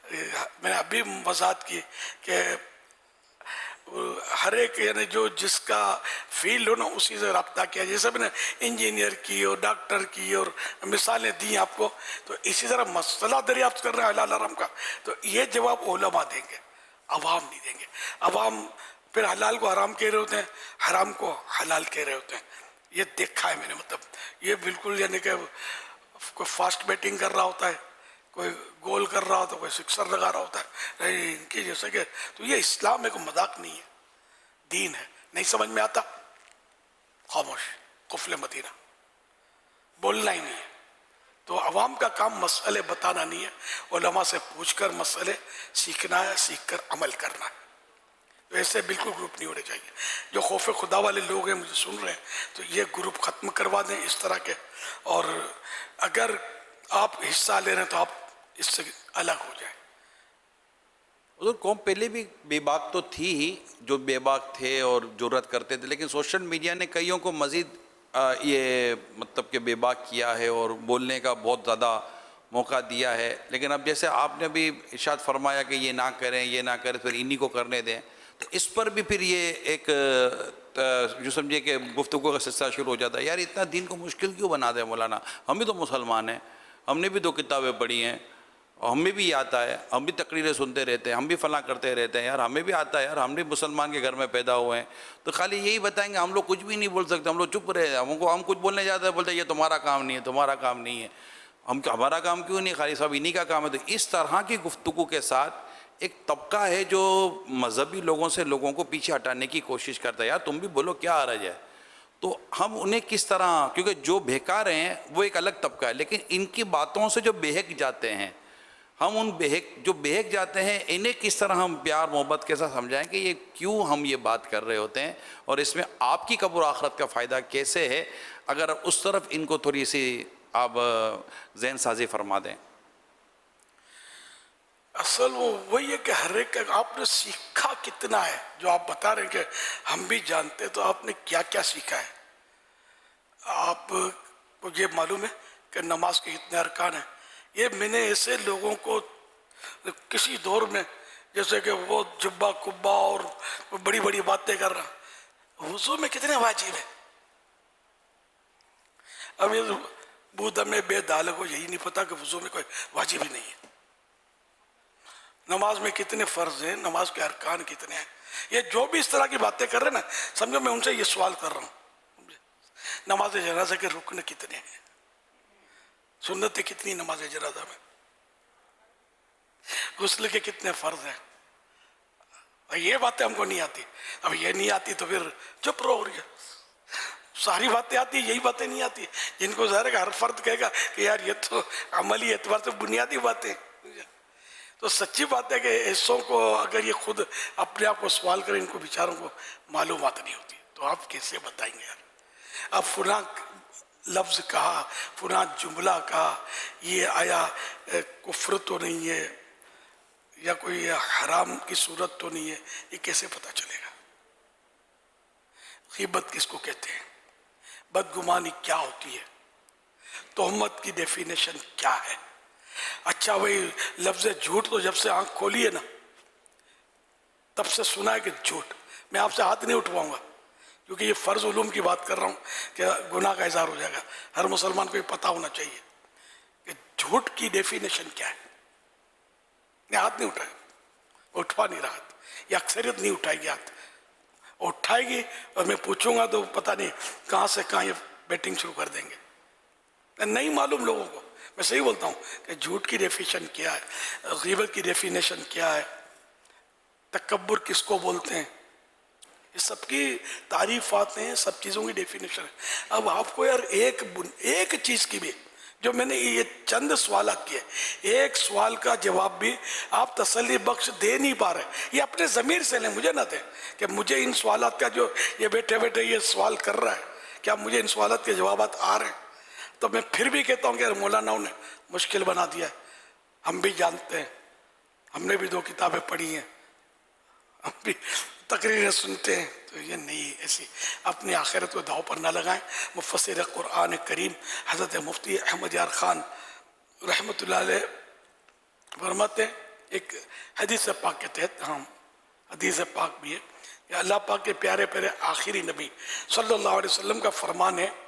میں نے ابھی وضاحت کی کہ ہر ایک یعنی جو جس کا فیلڈ ہو نا اسی سے رابطہ کیا. جیسے میں نے انجینئر کی اور ڈاکٹر کی اور مثالیں دی آپ کو، تو اسی طرح مسئلہ دریافت کر رہے ہیں حلال حرام کا، تو یہ جواب علماء دیں گے، عوام نہیں دیں گے. عوام پھر حلال کو حرام کہہ رہے ہوتے ہیں، حرام کو حلال کہہ رہے ہوتے ہیں. یہ دیکھا ہے میں نے، مطلب یہ بالکل یعنی کہ کوئی فاسٹ بیٹنگ کر رہا ہوتا ہے، کوئی گول کر رہا ہوتا ہے، کوئی سکسر لگا رہا ہوتا ہے ان کی جیسے کہ. تو یہ اسلام ایک مذاق نہیں ہے، دین ہے. نہیں سمجھ میں آتا خاموش، قفل مدینہ، بولنا ہی نہیں ہے. تو عوام کا کام مسئلے بتانا نہیں ہے، علماء سے پوچھ کر مسئلے سیکھنا ہے، سیکھ کر عمل کرنا ہے. تو ایسے بالکل گروپ نہیں ہونے چاہیے. جو خوف خدا والے لوگ ہیں مجھے سن رہے ہیں تو یہ گروپ ختم کروا دیں اس طرح کے. اور اگر آپ حصہ لے رہے ہیں تو آپ اس سے الگ ہو جائیں. حضور قوم پہلے بھی بے باک تو تھی ہی، جو بے باک تھے اور جرأت کرتے تھے، لیکن سوشل میڈیا نے کئیوں کو مزید یہ مطلب کہ بے باک کیا ہے اور بولنے کا بہت زیادہ موقع دیا ہے. لیکن اب جیسے آپ نے بھی ارشاد فرمایا کہ یہ نہ کریں، یہ نہ کریں، پھر انہی کو کرنے دیں، تو اس پر بھی پھر یہ ایک جو سمجھے کہ گفتگو کا سلسلہ شروع ہو جاتا ہے. یار اتنا دین کو مشکل کیوں بنا دیں مولانا؟ ہم بھی تو مسلمان ہیں، ہم نے بھی 2 کتابیں پڑھی ہیں، اور ہمیں بھی آتا ہے، ہم بھی تقریریں سنتے رہتے ہیں، ہم بھی فلاں کرتے رہتے ہیں. یار ہمیں بھی آتا ہے، یار ہم بھی مسلمان کے گھر میں پیدا ہوئے ہیں. تو خالی یہی بتائیں گے، ہم لوگ کچھ بھی نہیں بول سکتے، ہم لوگ چپ رہے. ہم کچھ بولنے جاتے ہیں بولتے ہیں یہ تمہارا کام نہیں ہے، تمہارا کام نہیں ہے. ہمارا کام کیوں نہیں؟ خالی صاحب انہی کا کام ہے. تو اس طرح کی گفتگو کے ساتھ ایک طبقہ ہے جو مذہبی لوگوں سے لوگوں کو پیچھے ہٹانے کی کوشش کرتا ہے. یار تم بھی بولو، کیا حرج ہے؟ تو ہم انہیں کس طرح، کیونکہ جو بہکا رہے ہیں وہ ایک الگ طبقہ ہے، لیکن ان کی باتوں سے جو بہک جاتے ہیں، ہم ان جو بہک جاتے ہیں انہیں کس طرح ہم پیار محبت کے ساتھ سمجھائیں کہ یہ کیوں ہم یہ بات کر رہے ہوتے ہیں اور اس میں آپ کی قبر و آخرت کا فائدہ کیسے ہے. اگر اس طرف ان کو تھوڑی سی آپ ذہن سازی فرما دیں. اصل وہی ہے کہ ہر ایک آپ نے سیکھا کتنا ہے. جو آپ بتا رہے ہیں کہ ہم بھی جانتے ہیں، تو آپ نے کیا کیا سیکھا ہے؟ آپ کو یہ معلوم ہے کہ نماز کے کتنے ارکان ہیں؟ یہ میں نے ایسے لوگوں کو کسی دور میں جیسے کہ وہ جبہ کبا اور بڑی بڑی باتیں کر رہا، وضو میں کتنے واجب ہیں؟ اب یہ بودھ میں بے دال کو یہی نہیں پتا کہ وضو میں کوئی واجب ہی نہیں ہے. نماز میں کتنے فرض ہیں، نماز کے ارکان کتنے ہیں؟ یہ جو بھی اس طرح کی باتیں کر رہے ہیں نا، سمجھو میں ان سے یہ سوال کر رہا ہوں، نماز جنازہ کے رکن کتنے ہیں، سنتیں کتنی نماز جنازہ میں، غسل کے کتنے فرض ہیں؟ یہ باتیں ہم کو نہیں آتی. اب یہ نہیں آتی تو پھر چپ رہو. सारी बातें आती है, यही बातें नहीं आती जिनको ज़ाहिर है कि हर फर्द कहेगा कि यार ये तो अमली एतबार से बुनियादी बातें। तो सच्ची बात है कि ऐसों को अगर ये खुद अपने आप को सवाल करें, इनको बेचारों को मालूमात नहीं होती, तो आप कैसे बताएंगे यार। अब फुला लफ्ज़ कहा, फुला जुमला कहा, ये आया कुफ्र तो नहीं है या कोई हराम की सूरत तो नहीं है, ये कैसे पता चलेगा। ग़ीबत किसको कहते हैं, बदगुमानी क्या होती है, तोहमत की डेफिनेशन क्या है। अच्छा वही लफ्ज़ झूठ तो जब से आंख खोली है ना तब से सुना है कि झूठ। मैं आपसे हाथ नहीं उठवाऊंगा क्योंकि ये फ़र्ज़ उलूम की बात कर रहा हूँ कि गुनाह का इज़हार हो जाएगा। हर मुसलमान को ये पता होना चाहिए कि झूठ की डेफिनेशन क्या है। मैं हाथ नहीं उठाया, उठवा नहीं रहा, ये अक्सरियत नहीं उठाएगी हाथ, उठाएगी और मैं पूछूंगा तो पता नहीं कहाँ से कहाँ ये बैटिंग शुरू कर देंगे। नहीं मालूम लोगों को, मैं सही बोलता हूँ कि झूठ की डेफिनेशन क्या है, ग़ीबत की डेफिनेशन क्या है, तकब्बुर किसको बोलते हैं, ये सबकी तारीफ़ात हैं, सब चीज़ों की डेफिनेशन है। अब आपको यार एक चीज़ की भी, जो मैंने ये चंद सवाल किए, एक सवाल का जवाब भी आप तसल्ली बख्श दे नहीं पा रहे। ये अपने ज़मीर से लें, मुझे ना दें कि मुझे इन सवालात का जो ये बैठे बैठे ये सवाल कर रहा है क्या मुझे इन सवालात के जवाबात आ रहे हैं। तो मैं फिर भी कहता हूँ कि यार मौलानाओं ने मुश्किल बना दिया है। हम भी जानते हैं, हमने भी 2 किताबें पढ़ी हैं, हम भी तकरीरें सुनते हैं, तो ये नहीं ऐसी अपनी आखिरत को दाव पर ना लगाएं। मुफस्सिर कुरान करीम हज़रत मुफ्ती अहमद यार ख़ान रहमतुल्लाह अलैह फरमाते हैं, एक हदीस पाक के तहत, हम हदीस पाक भी है, या अल्लाह पाक के प्यारे प्यारे आखिरी नबी सल्लल्लाहु अलैहि वसल्लम का फरमान है,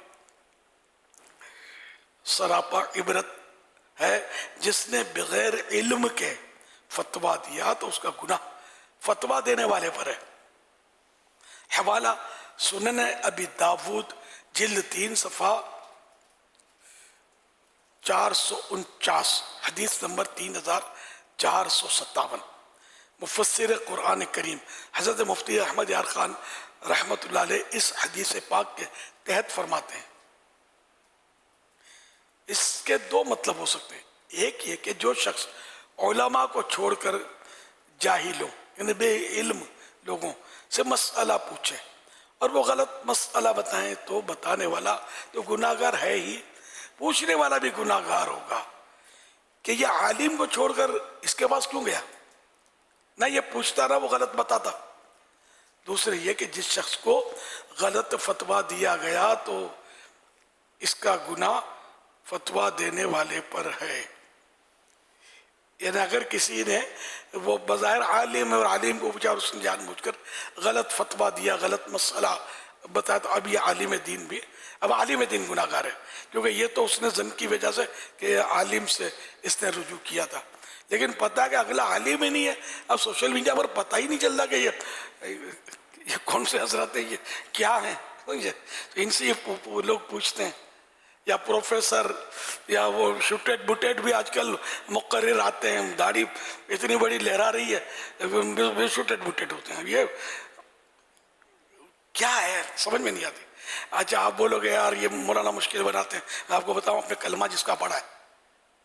सरापा इबरत है जिसने बगैर इल्म के फतवा दिया तो उसका गुनाह फतवा देने वाले पर है। हवाला सुनन अबी दाऊद जिल्द 3 सफ़ा 449, हदीस नंबर 3457। मुफस्सिर कुरान करीम हज़रत मुफ्ती अहमद यार ख़ान रहमतुल्लाह अलैह इस हदीस पाक के तहत फरमाते हैं, इसके 2 मतलब हो सकते हैं। एक ये कि जो शख्स उलमा को छोड़कर जाहिलों यानी बे इल्म लोगों से मसला पूछे और वो गलत मसला बताएं तो बताने वाला तो गुनाहगार है ही, पूछने वाला भी गुनाहगार होगा कि ये आलिम को छोड़कर इसके पास क्यों गया, ना ये पूछता ना वो गलत बताता। दूसरे ये कि जिस शख्स को गलत फतवा दिया गया तो इसका गुनाह फतवा देने वाले पर है। यानी अगर किसी ने वो बज़ाहिर आलिम है और आलिम को पूछा और उसने जानबूझकर गलत फतवा दिया, गलत मसला बताया, तो अब ये आलिम दीन भी, अब आलिम दीन गुनाहगार है क्योंकि ये तो उसने ज़न की वजह से कि आलिम से इसने रुजू किया था, लेकिन पता है कि अगला आलिम ही नहीं है। अब सोशल मीडिया पर पता ही नहीं चलता कि ये कौन से हजरत है, ये क्या है, तो इनसे ये लोग पूछते हैं। या प्रोफेसर या वो शूटेड बुटेड भी आजकल मुकर्रिर आते हैं, दाढ़ी इतनी बड़ी लहरा रही है, वे शूटेड बुटेड होते हैं। ये क्या है समझ में नहीं आती। अच्छा आप बोलोगे यार ये मौलाना मुश्किल बनाते हैं, मैं आपको बताऊं अपने कलमा जिसका पढ़ा है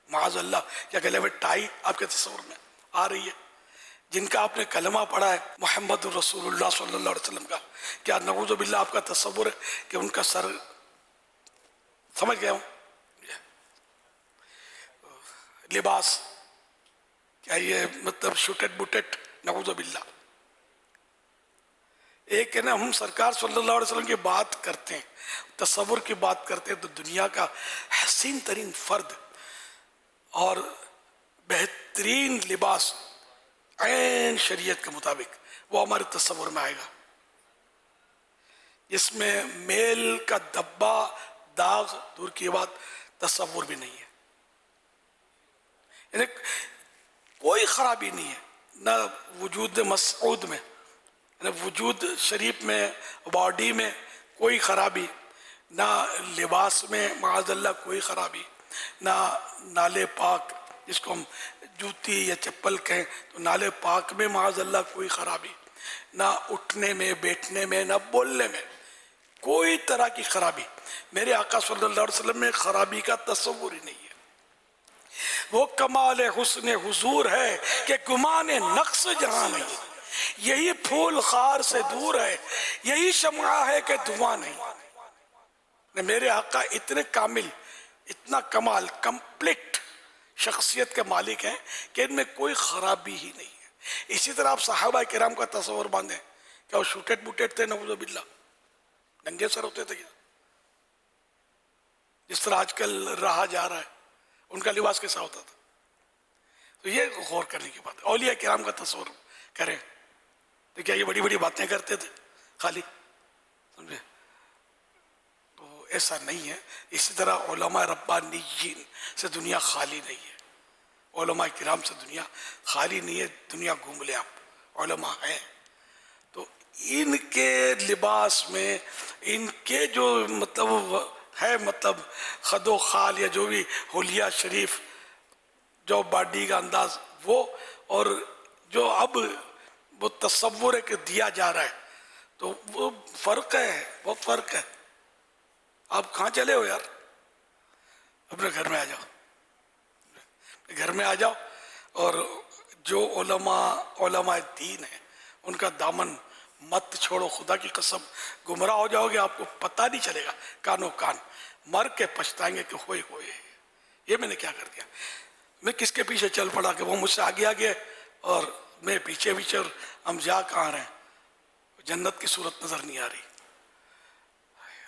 माज़अल्लाह क्या गले में टाई आपके तस्वुर में आ रही है, जिनका आपने कलमा पढ़ा है मुहम्मद रसूलुल्लाह सल्लल्लाहु अलैहि वसल्लम का, क्या नऊज़ु बिल्लाह आपका तस्वुर है कि उनका सर, समझ गया हूँ, लिबास क्या ये मतलब शूटेड बुटेड नऊज़ु बिल्लाह। एक है ना हम सरकार सल्लल्लाहु अलैहि वसल्लम की बात करते हैं, तस्वुर की बात करते हैं, तो दुनिया का हसीन तरीन फर्द और बेहतरीन लिबास ऐन शरीयत के मुताबिक वो हमारे तस्वुर में आएगा, जिसमें मेल का धब्बा दाग दूर की बात तस्वुर भी नहीं है, यानी कोई खराबी नहीं है, ना वजूद मसऊद में, वजूद शरीफ में, बॉडी में कोई खराबी, ना लिबास में माज़अल्लाह कोई खराबी, ना नाले पाक जिसको हम जूती या चप्पल कहें तो नाले पाक में माज़अल्लाह कोई खराबी, ना उठने में, बैठने में, ना बोलने में کوئی طرح کی خرابی میرے آقا صلی اللہ علیہ وسلم میں خرابی کا تصور ہی نہیں ہے. وہ کمال حسن حضور ہے کہ گمان نقص جہاں نہیں. یہی پھول خار سے دور ہے, یہی شمع ہے کہ دھواں نہیں. میرے آقا اتنے کامل, اتنا کمال, کمپلیٹ شخصیت کے مالک ہیں کہ ان میں کوئی خرابی ہی نہیں ہے. اسی طرح آپ صحابہ کرام کا تصور باندھیں, کیا وہ شوٹیٹ بوٹیٹ تھے؟ نعوذ باللہ. ننگے سر ہوتے تھے کیا؟ جس طرح آج کل رہا جا رہا ہے, ان کا لباس کیسا ہوتا تھا؟ تو یہ غور کرنے کی بات ہے. اولیاء کرام کا تصور کریں تو کیا یہ بڑی بڑی باتیں کرتے تھے خالی؟ سمجھے؟ تو ایسا نہیں ہے. اسی طرح علماء ربانیین سے دنیا خالی نہیں ہے. علماء کرام سے دنیا خالی نہیں ہے. دنیا گھوم لیں آپ, علماء ہیں. تو ان کے لباس میں, ان کے جو مطلب ہے, مطلب خد و خال یا جو بھی حلیہ شریف, جو باڈی کا انداز, وہ اور جو اب وہ تصور ہے کہ دیا جا رہا ہے, تو وہ فرق ہے, بہت فرق ہے. آپ کہاں چلے ہو یار؟ اپنے گھر میں آ جاؤ, گھر میں آ جاؤ. اور جو علماء دین ہیں ان کا دامن مت چھوڑو. خدا کی قسم گمراہ ہو جاؤ گے, آپ کو پتہ نہیں چلے گا. کانوں کان مر کے پچھتائیں گے کہ ہوئے یہ میں نے کیا کر دیا, میں کس کے پیچھے چل پڑا کہ وہ مجھ سے آگے اور میں پیچھے, اور ہم جا کہاں رہے ہیں. جنت کی صورت نظر نہیں آ رہی.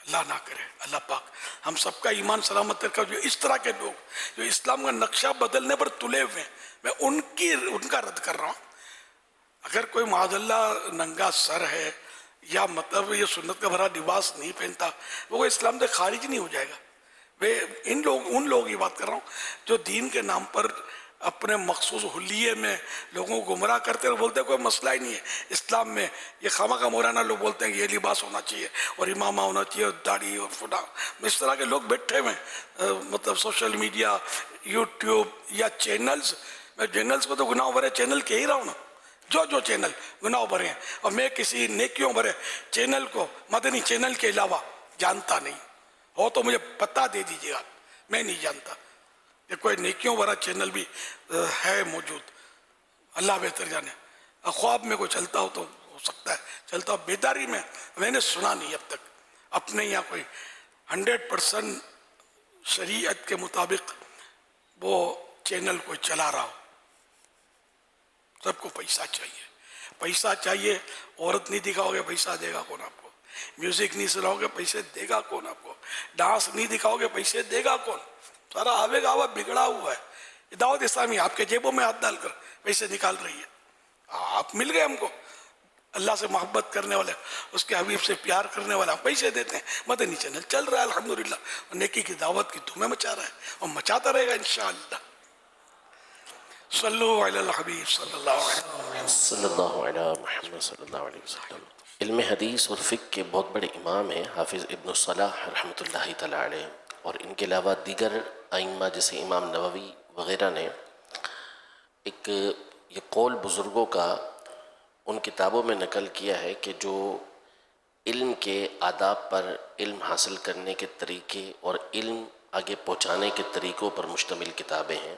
اللہ نہ کرے, اللہ پاک ہم سب کا ایمان سلامت کر. جو اس طرح کے لوگ جو اسلام کا نقشہ بدلنے پر تلے ہوئے ہیں, میں ان کا رد کر رہا ہوں. اگر کوئی معاذ اللہ ننگا سر ہے یا مطلب یہ سنت کا بھرا لباس نہیں پہنتا, وہ اسلام سے خارج نہیں ہو جائے گا. میں ان لوگوں کی بات کر رہا ہوں جو دین کے نام پر اپنے مخصوص حلیے میں لوگوں کو گمراہ کرتے اور بولتے ہیں کوئی مسئلہ ہی نہیں ہے اسلام میں. یہ خواہ کا مولانا لوگ بولتے ہیں کہ یہ لباس ہونا چاہیے اور امامہ ہونا چاہیے اور داڑھی اور فلاں. اس طرح کے لوگ بیٹھے ہوئے ہیں مطلب سوشل میڈیا, یوٹیوب یا چینلز. میں چینلز کو تو گناہ بھرے چینل کہہ ہی رہا ہوں نا, جو چینل گناہ بھرے ہیں. اور میں کسی نیکیوں بھرے چینل کو مدنی چینل کے علاوہ جانتا نہیں. ہو تو مجھے پتہ دے دیجیے گا, میں نہیں جانتا کہ کوئی نیکیوں بھرا چینل بھی ہے موجود. اللہ بہتر جانے. خواب میں کوئی چلتا ہو تو ہو سکتا ہے چلتا ہو, بیداری میں نے سنا نہیں اب تک اپنے یہاں کوئی 100% شریعت کے مطابق وہ چینل کوئی چلا رہا ہو. سب کو پیسہ چاہیے, پیسہ چاہیے. عورت نہیں دکھاؤ گے پیسہ دے گا کون آپ کو؟ میوزک نہیں سناؤ گے پیسے دے گا کون آپ کو؟ ڈانس نہیں دکھاؤ گے پیسے دے گا کون؟ سارا آوے گا بگڑا ہوا ہے. دعوت اسلامی آپ کے جیبوں میں ہاتھ ڈال کر پیسے نکال رہی ہے. آپ مل گئے ہم کو, اللہ سے محبت کرنے والے, اس کے حبیب سے پیار کرنے والا, پیسے دیتے ہیں. مدنی چینل چل رہا ہے الحمدللہ, اور نیکی کی دعوت کی دھومیں مچا رہا ہے اور مچاتا رہے گا انشاءاللہ. صلو علی الحبیب صلی اللہ علیہ محمد صلی اللہ علیہ وسلم. علم حدیث اور فقہ کے بہت بڑے امام ہیں حافظ ابن صلاح رحمۃ اللہ تعالیٰ علیہ, اور ان کے علاوہ دیگر ائمہ جیسے امام نووی وغیرہ نے ایک یہ قول بزرگوں کا ان کتابوں میں نقل کیا ہے کہ جو علم کے آداب پر, علم حاصل کرنے کے طریقے اور علم آگے پہنچانے کے طریقوں پر مشتمل کتابیں ہیں,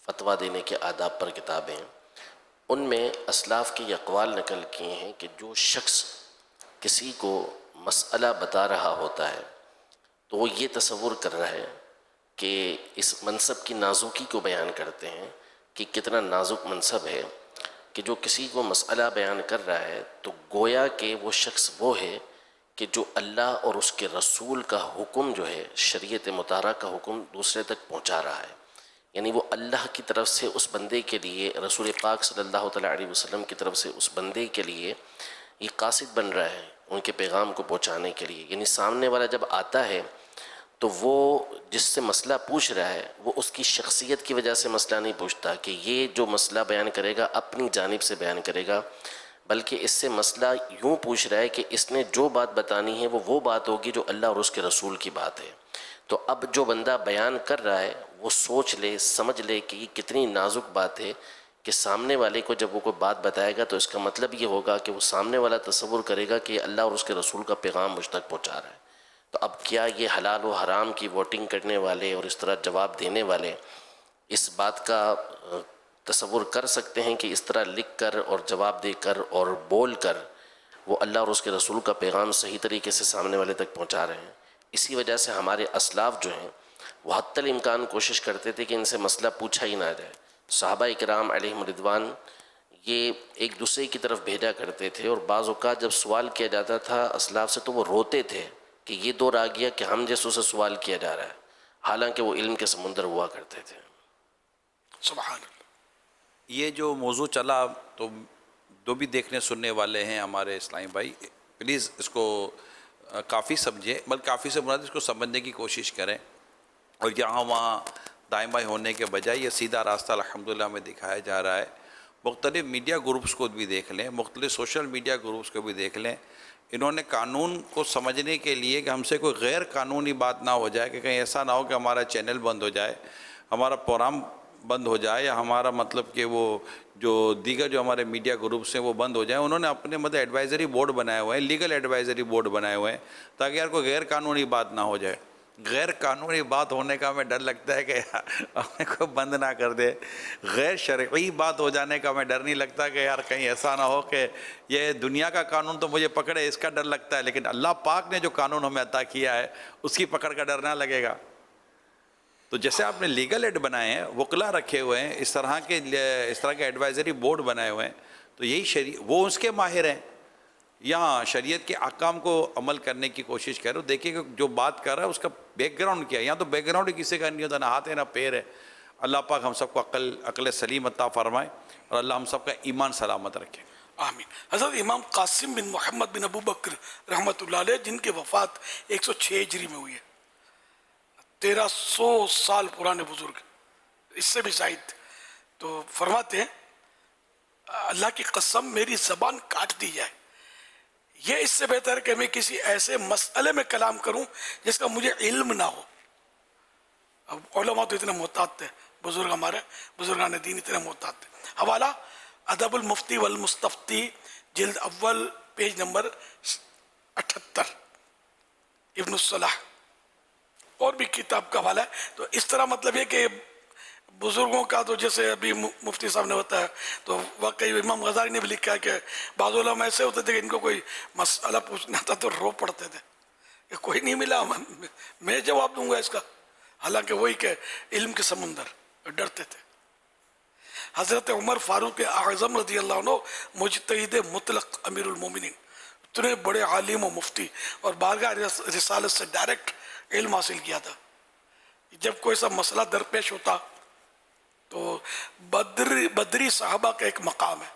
فتویٰ دینے کے آداب پر کتابیں ہیں. ان میں اسلاف کے یہ اقوال نقل کیے ہیں کہ جو شخص کسی کو مسئلہ بتا رہا ہوتا ہے تو وہ یہ تصور کر رہا ہے کہ اس منصب کی نازکی کو بیان کرتے ہیں کہ کتنا نازک منصب ہے کہ جو کسی کو مسئلہ بیان کر رہا ہے تو گویا کہ وہ شخص وہ ہے کہ جو اللہ اور اس کے رسول کا حکم جو ہے, شریعت مطہرہ کا حکم دوسرے تک پہنچا رہا ہے. یعنی وہ اللہ کی طرف سے اس بندے کے لیے, رسول پاک صلی اللہ تعالیٰ علیہ وسلم کی طرف سے اس بندے کے لیے یہ قاصد بن رہا ہے ان کے پیغام کو پہنچانے کے لیے. یعنی سامنے والا جب آتا ہے تو وہ جس سے مسئلہ پوچھ رہا ہے وہ اس کی شخصیت کی وجہ سے مسئلہ نہیں پوچھتا کہ یہ جو مسئلہ بیان کرے گا اپنی جانب سے بیان کرے گا, بلکہ اس سے مسئلہ یوں پوچھ رہا ہے کہ اس نے جو بات بتانی ہے وہ بات ہوگی جو اللہ اور اس کے رسول کی بات ہے. تو اب جو بندہ بیان کر رہا ہے وہ سوچ لے, سمجھ لے کہ یہ کتنی نازک بات ہے کہ سامنے والے کو جب وہ کوئی بات بتائے گا تو اس کا مطلب یہ ہوگا کہ وہ سامنے والا تصور کرے گا کہ اللہ اور اس کے رسول کا پیغام مجھ تک پہنچا رہا ہے. تو اب کیا یہ حلال و حرام کی ووٹنگ کرنے والے اور اس طرح جواب دینے والے اس بات کا تصور کر سکتے ہیں کہ اس طرح لکھ کر اور جواب دے کر اور بول کر وہ اللہ اور اس کے رسول کا پیغام صحیح طریقے سے سامنے والے تک پہنچا رہے ہیں؟ اسی وجہ سے ہمارے اسلاف جو ہیں وہ حتی الامکان کوشش کرتے تھے کہ ان سے مسئلہ پوچھا ہی نہ جائے. صحابہ اکرام علیہم رضوان یہ ایک دوسرے کی طرف بھیجا کرتے تھے، اور بعض اوقات جب سوال کیا جاتا تھا اسلاف سے تو وہ روتے تھے کہ یہ دور آ گیا کہ ہم جیسوں سے سوال کیا جا رہا ہے، حالانکہ وہ علم کے سمندر ہوا کرتے تھے. سبحان اللہ. یہ جو موضوع چلا تو جو بھی دیکھنے سننے والے ہیں ہمارے اسلامی بھائی پلیز اس کو کافی سمجھیں، بلکہ کافی سے مراد اس کو سمجھنے کی کوشش کریں، اور یہاں وہاں دائیں بائیں ہونے کے بجائے یہ سیدھا راستہ الحمدللہ میں دکھایا جا رہا ہے. مختلف میڈیا گروپس کو بھی دیکھ لیں، مختلف سوشل میڈیا گروپس کو بھی دیکھ لیں. انہوں نے قانون کو سمجھنے کے لیے کہ ہم سے کوئی غیر قانونی بات نہ ہو جائے، کہ کہیں ایسا نہ ہو کہ ہمارا چینل بند ہو جائے، ہمارا پروگرام بند ہو جائے، یا ہمارا مطلب کہ وہ جو دیگر جو ہمارے میڈیا گروپس ہیں وہ بند ہو جائیں. انہوں نے اپنے مطلب ایڈوائزری بورڈ بنائے ہوئے ہیں، لیگل ایڈوائزری بورڈ بنائے ہوئے ہیں، تاکہ یار کوئی غیر قانونی بات نہ ہو جائے. غیر قانونی بات ہونے کا ہمیں ڈر لگتا ہے کہ ہمیں کوئی بند نہ کر دے. غیر شرعی بات ہو جانے کا ہمیں ڈر نہیں لگتا کہ یار کہیں ایسا نہ ہو کہ یہ دنیا کا قانون تو مجھے پکڑے، اس کا ڈر لگتا ہے، لیکن اللہ پاک نے جو قانون ہمیں عطا کیا ہے اس کی پکڑ کا ڈر نہ لگے گا. تو جیسے آپ نے لیگل ایڈ بنائے ہیں، وکلا رکھے ہوئے ہیں، اس طرح کے ایڈوائزری بورڈ بنائے ہوئے ہیں، تو یہی وہ اس کے ماہر ہیں. یہاں شریعت کے احکام کو عمل کرنے کی کوشش کر رہے ہو. دیکھیں کہ جو بات کر رہا ہے اس کا بیک گراؤنڈ کیا ہے. یہاں تو بیک گراؤنڈ کسی کا نہیں ہوتا، نہ ہاتھ ہے نہ پیر ہے. اللہ پاک ہم سب کو عقل سلیم عطا فرمائے، اور اللہ ہم سب کا ایمان سلامت رکھے. آمین. حضرت امام قاسم بن محمد بن ابو بکر رحمۃ اللہ علیہ، جن کی وفات 106 ہجری میں ہوئی ہے، 1300 سال پرانے بزرگ، اس سے بھی زائد. تو فرماتے ہیں اللہ کی قسم میری زبان کاٹ دی جائے، یہ اس سے بہتر ہے کہ میں کسی ایسے مسئلے میں کلام کروں جس کا مجھے علم نہ ہو. اب علماء تو اتنے محتاط تھے، بزرگ ہمارے بزرگان دین اتنے محتاط تھے. حوالہ ادب المفتی والمستفتی، جلد اول، پیج نمبر 78، ابن الصلاح. اور بھی کتاب کا حوالہ ہے. تو اس طرح مطلب یہ کہ بزرگوں کا تو جیسے ابھی مفتی صاحب نے بتایا، تو واقعی امام غزالی نے بھی لکھا ہے کہ بعض علماء ایسے ہوتے تھے کہ ان کو کوئی مسئلہ پوچھنا تھا تو رو پڑتے تھے کہ کوئی نہیں ملا، میں جواب دوں گا اس کا، حالانکہ وہی کہ علم کے سمندر ڈرتے تھے. حضرت عمر فاروق اعظم رضی اللہ عنہ مجتہد مطلق امیر المومنین، اتنے بڑے عالم و مفتی، اور بارگاہ رسالت سے ڈائریکٹ علم حاصل کیا تھا. جب کوئی سا مسئلہ درپیش ہوتا تو بدری صحابہ کا ایک مقام ہے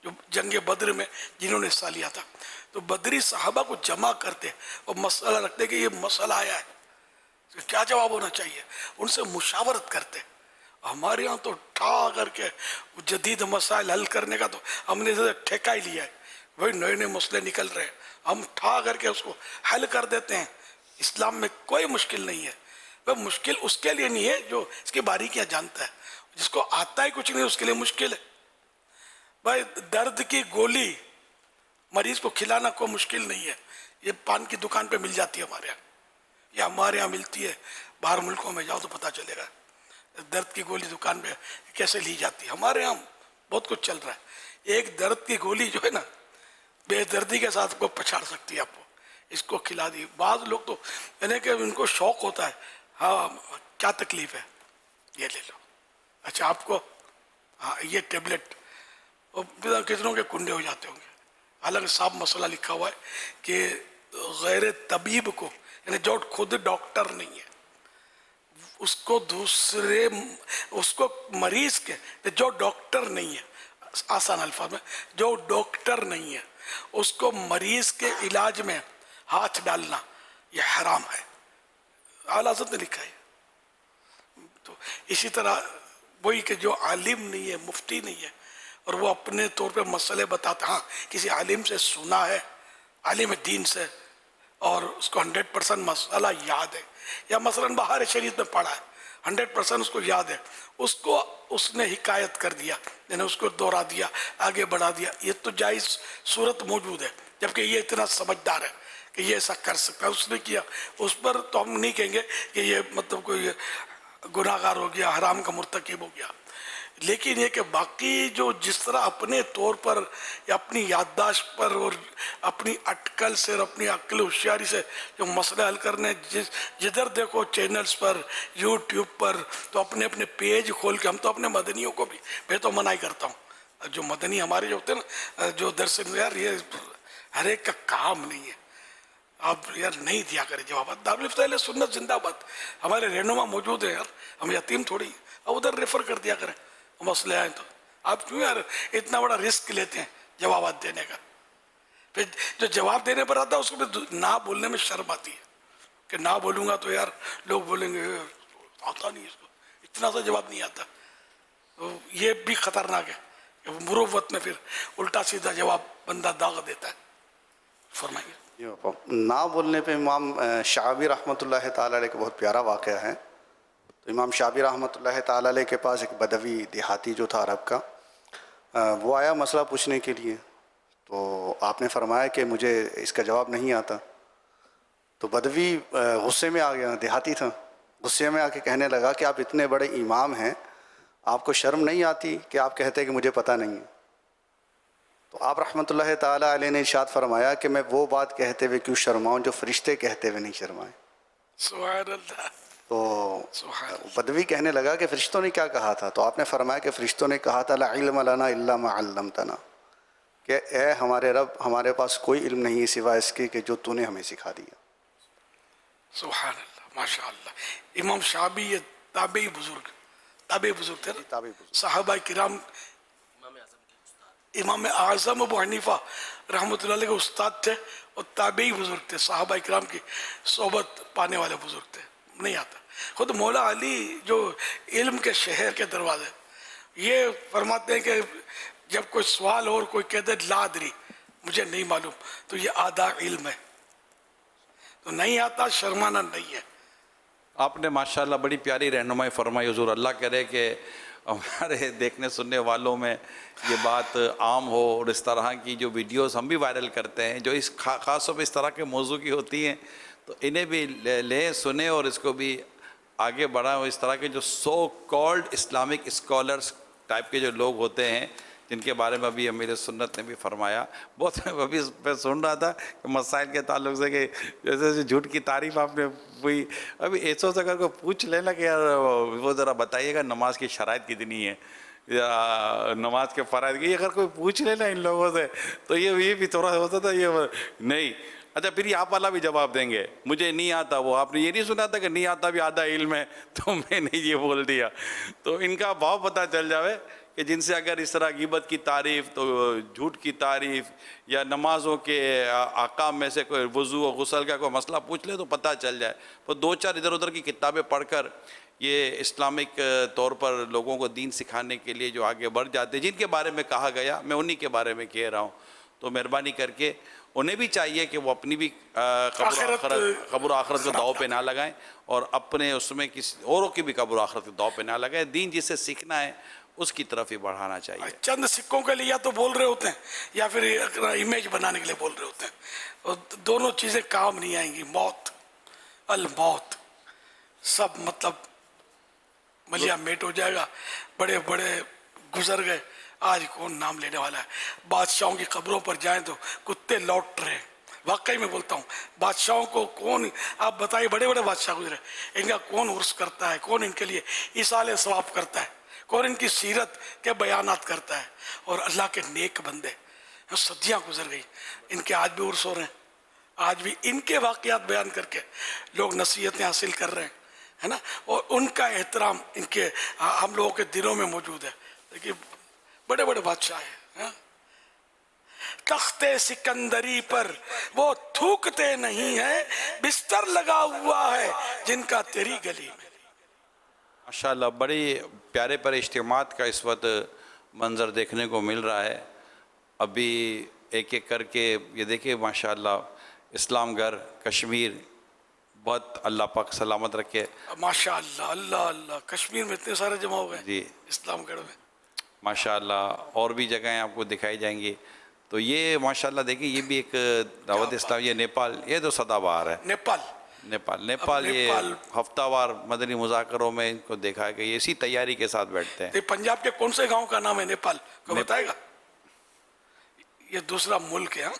جو جنگ بدر میں جنہوں نے حصہ لیا تھا، تو بدری صحابہ کو جمع کرتے اور مسئلہ رکھتے کہ یہ مسئلہ آیا ہے، کیا جواب ہونا چاہیے، ان سے مشاورت کرتے. ہمارے یہاں تو ٹھا کر کے جدید مسائل حل کرنے کا تو ہم نے ٹھیکہ ہی لیا ہے، وہی نئے نئے مسئلے نکل رہے ہیں، ہم ٹھا کر کے اس کو حل کر دیتے ہیں. اسلام میں کوئی مشکل نہیں ہے. وہ مشکل اس کے لیے نہیں ہے جو اس کی باریکیاں جانتا ہے، جس کو آتا ہے کچھ نہیں اس کے لیے مشکل ہے. بھائی درد کی گولی مریض کو کھلانا کوئی مشکل نہیں ہے، یہ پان کی دکان پہ مل جاتی ہے ہمارے یہاں، یہ ہمارے یہاں ملتی ہے، باہر ملکوں میں جاؤ تو پتہ چلے گا درد کی گولی دکان پہ کیسے لی جاتی ہے. ہمارے یہاں بہت کچھ چل رہا ہے. ایک درد کی گولی جو ہے نا بے دردی کے ساتھ کو پچھاڑ سکتی ہے آپ کو، اس کو کھلا دی. بعض لوگ تو یعنی کہ ان کو شوق ہوتا ہے، ہاں کیا تکلیف ہے یہ لے لو، اچھا آپ کو ہاں یہ ٹیبلٹ، کتنوں کے کنڈے ہو جاتے ہوں گے. حالانکہ صاحب مسئلہ لکھا ہوا ہے کہ غیر طبیب کو، یعنی جو خود ڈاکٹر نہیں ہے، اس کو مریض کے جو ڈاکٹر نہیں ہے، آسان الفاظ میں جو ڈاکٹر نہیں ہے اس کو مریض کے علاج میں ہاتھ ڈالنا یہ حرام ہے. اعلیٰ حضرت نے لکھا ہے. تو اسی طرح وہی کہ جو عالم نہیں ہے، مفتی نہیں ہے، اور وہ اپنے طور پہ مسئلے بتاتا، ہاں کسی عالم سے سنا ہے، عالم دین سے، اور اس کو 100% مسئلہ یاد ہے، یا مثلا بہار شریعت میں پڑھا ہے، 100% उसको याद है, उसको उसने हिकायत कर दिया, यानी उसको दोहरा दिया, आगे बढ़ा दिया, ये तो जायज़ सूरत मौजूद है, जबकि ये इतना समझदार है कि ये ऐसा कर सकता है, उसने किया, उस पर तो हम नहीं कहेंगे कि ये मतलब कोई गुनाहगार हो गया, हराम का मुर्तकिब हो गया। लेकिन ये कि बाकी जो जिस तरह अपने तौर पर या अपनी याददाश्त पर और अपनी अटकल से और अपनी अक्ल होशियारी से जो मसले हल करने, जिधर देखो चैनल्स पर, यूट्यूब पर, तो अपने अपने पेज खोल के, हम तो अपने मदनियों को भी, मैं तो मना ही करता हूँ, जो मदनी हमारे जो होते हैं ना, जो दरस यार ये हर एक का काम नहीं है, आप यार नहीं दिया करें जवाब। दारुल इफ्ता सुन्नत जिंदाबाद, हमारे रहनुमा मौजूद है यार, हम यतीम थोड़ी, अब उधर रेफर कर दिया करें मसले आए तो। आप क्यों यार इतना बड़ा रिस्क लेते हैं जवाब देने का? फिर जो जवाब देने पर आता है उसको भी ना बोलने में शर्म आती है कि ना बोलूँगा तो यार लोग बोलेंगे आता नहीं इसको, इतना सा जवाब नहीं आता, तो ये भी खतरनाक है कि मुरुव्वत में फिर उल्टा सीधा जवाब बंदा दाग देता है। फरमाइए। ना बोलने पे इमाम शाबी रहमतुल्लाह ताला अलैह का बहुत प्यारा वाक़या है। तो इमाम शाबी रहमतुल्लाह ताला अलैह के पास एक बदवी देहाती जो था अरब का, वो आया मसला पूछने के लिए, तो आपने फरमाया कि मुझे इसका जवाब नहीं आता। तो बदवी गुस्से में आ गया, देहाती था, गुस्से में आके कहने लगा कि आप इतने बड़े इमाम हैं, आपको शर्म नहीं आती कि आप कहते हैं कि मुझे पता नहीं है? तो आप रहमतुल्लाह ताला अलैह ने इरशाद फरमाया कि मैं वो बात कहते हुए क्यों शर्माऊँ जो फरिश्ते कहते हुए नहीं शर्माए। सुभान अल्लाह। तो बदवी कहने लगा कि फरिश्तों ने क्या कहा था? तो आपने फरमाया कि फरिश्तों ने कहा था ला इल्म लना इल्ला मा अल्लमतना, कि ए हमारे रब, हमारे पास कोई इल्म नहीं है सिवाय इसके कि जो तूने हमें सिखा दिया। सुभान अल्लाह, माशाअल्लाह। इमाम शाबी ये ताबई बुजुर्ग थे ना, सहाबा किराम, इमाम आज़म अबू हनीफा रहमतुल्लाह अलैह के उस्ताद थे और ताबई बुजुर्ग थे, सहाबा किराम की सोबत पाने वाले बुजुर्ग थे। नहीं आता। खुद मौला अली जो इल्म के शहर के दरवाजे, ये फरमाते हैं कि जब कोई सवाल और कोई कह दे लादरी, मुझे नहीं मालूम, तो ये आधा इल्म है, तो नहीं आता, शर्माना नहीं है। आपने माशाल्लाह बड़ी प्यारी रहनुमाई फरमाई हुजूर। अल्लाह करे कि हमारे देखने सुनने वालों में ये बात आम हो और इस तरह की जो वीडियोस हम भी वायरल करते हैं जो इस खास तौर पर इस तरह के मौजू की होती हैं, तो इन्हें भी लें, सुने और इसको भी आगे बढ़ाएं। इस तरह के जो so called Islamic scholars type के जो लोग होते हैं, जिनके बारे में अभी अमीर सुन्नत ने भी फरमाया, बहुत अभी मैं सुन रहा था कि मसाइल के ताल्लुक से कि जैसे झूठ की तारीफ आपने हुई, अभी ऐसो से अगर को पूछ लेना कि यार वो ज़रा बताइएगा नमाज की शराइत कितनी है या नमाज के फ़राइज़ की, अगर कोई पूछ लेना इन लोगों से तो ये भी थोड़ा होता था ये नहीं। अच्छा, फिर आप वाला भी जवाब देंगे मुझे नहीं आता, वो आपने ये नहीं सुना था कि नहीं आता भी आधा इल्म है, तो मैंने ये बोल दिया। तो इनका भाव पता चल जावे कि जिनसे अगर इस तरह गिबत की तारीफ़, तो झूठ की तारीफ़ या नमाज़ों के आकाम में से कोई वज़ू और गुस्ल का कोई मसला पूछ ले तो पता चल जाए। तो दो चार इधर उधर की किताबें पढ़कर ये इस्लामिक तौर पर लोगों को दीन सिखाने के लिए जो आगे बढ़ जाते, जिनके बारे में कहा गया, मैं उन्हीं के बारे में कह रहा हूँ। तो मेहरबानी करके उन्हें भी चाहिए कि वो अपनी भी कब्र आखरत को दाव पे ना लगाएं और अपने उसमें किसी औरों की भी कब्र आखरत को दाव पे ना लगाएं। दीन जिसे सीखना है उसकी तरफ ही बढ़ाना चाहिए। चंद सिक्कों के लिए या तो बोल रहे होते हैं या फिर इमेज बनाने के लिए बोल रहे होते हैं, और दोनों चीज़ें काम नहीं आएंगी। मौत अल मौत सब मतलब मलिया मेट हो जाएगा, बड़े बड़े गुजर गए, आज कौन नाम लेने वाला है। बादशाहों की कब्रों पर जाएं तो कुत्ते लौट रहे, वाकई में बोलता हूँ। बादशाहों को कौन, आप बताइए, बड़े बड़े बादशाह गुजरे, इनका कौन उर्स करता है, कौन इनके लिए इसाले सवाब करता है, कौन इनकी सीरत के बयानात करता है। और अल्लाह के नेक बंदे, सदियाँ गुजर गई, इनके आज भी उर्स हो रहे हैं, आज भी इनके वाक़यात बयान करके लोग नसीहतें हासिल कर रहे हैं, है ना। और उनका एहतराम इनके हम लोगों के दिलों में मौजूद है। देखिए बड़े बड़े बादशाह हैं, तख्ते सिकंदरी पर वो थूकते नहीं है, बिस्तर लगा हुआ है जिनका तेरी गली में। माशाल्लाह बड़ी प्यारे पर इज्तिमात का इस वक्त मंज़र देखने को मिल रहा है। अभी एक एक करके ये देखिए माशाल्लाह इस्लाम घर कश्मीर बहुत अल्लाह पाक सलामत रखे। माशाअल्लाह, अल्लाह अल्लाह, कश्मीर में इतने सारे जमा हो गए जी इस्लामगढ़ में। माशाअल्लाह, और भी जगहें आपको दिखाई जाएंगी। तो ये माशाअल्लाह देखिए, ये भी एक दावत इस्लाम, ये नेपाल, ये तो सदाबहार है। नेपाल ये हफ्तावार मदनी मुज़ाकरों में इनको देखा है कि ये इसी तैयारी के साथ बैठते हैं। ये पंजाब के कौन से गांव का नाम है नेपाल, को बताएगा? ये दूसरा मुल्क है। हाँ?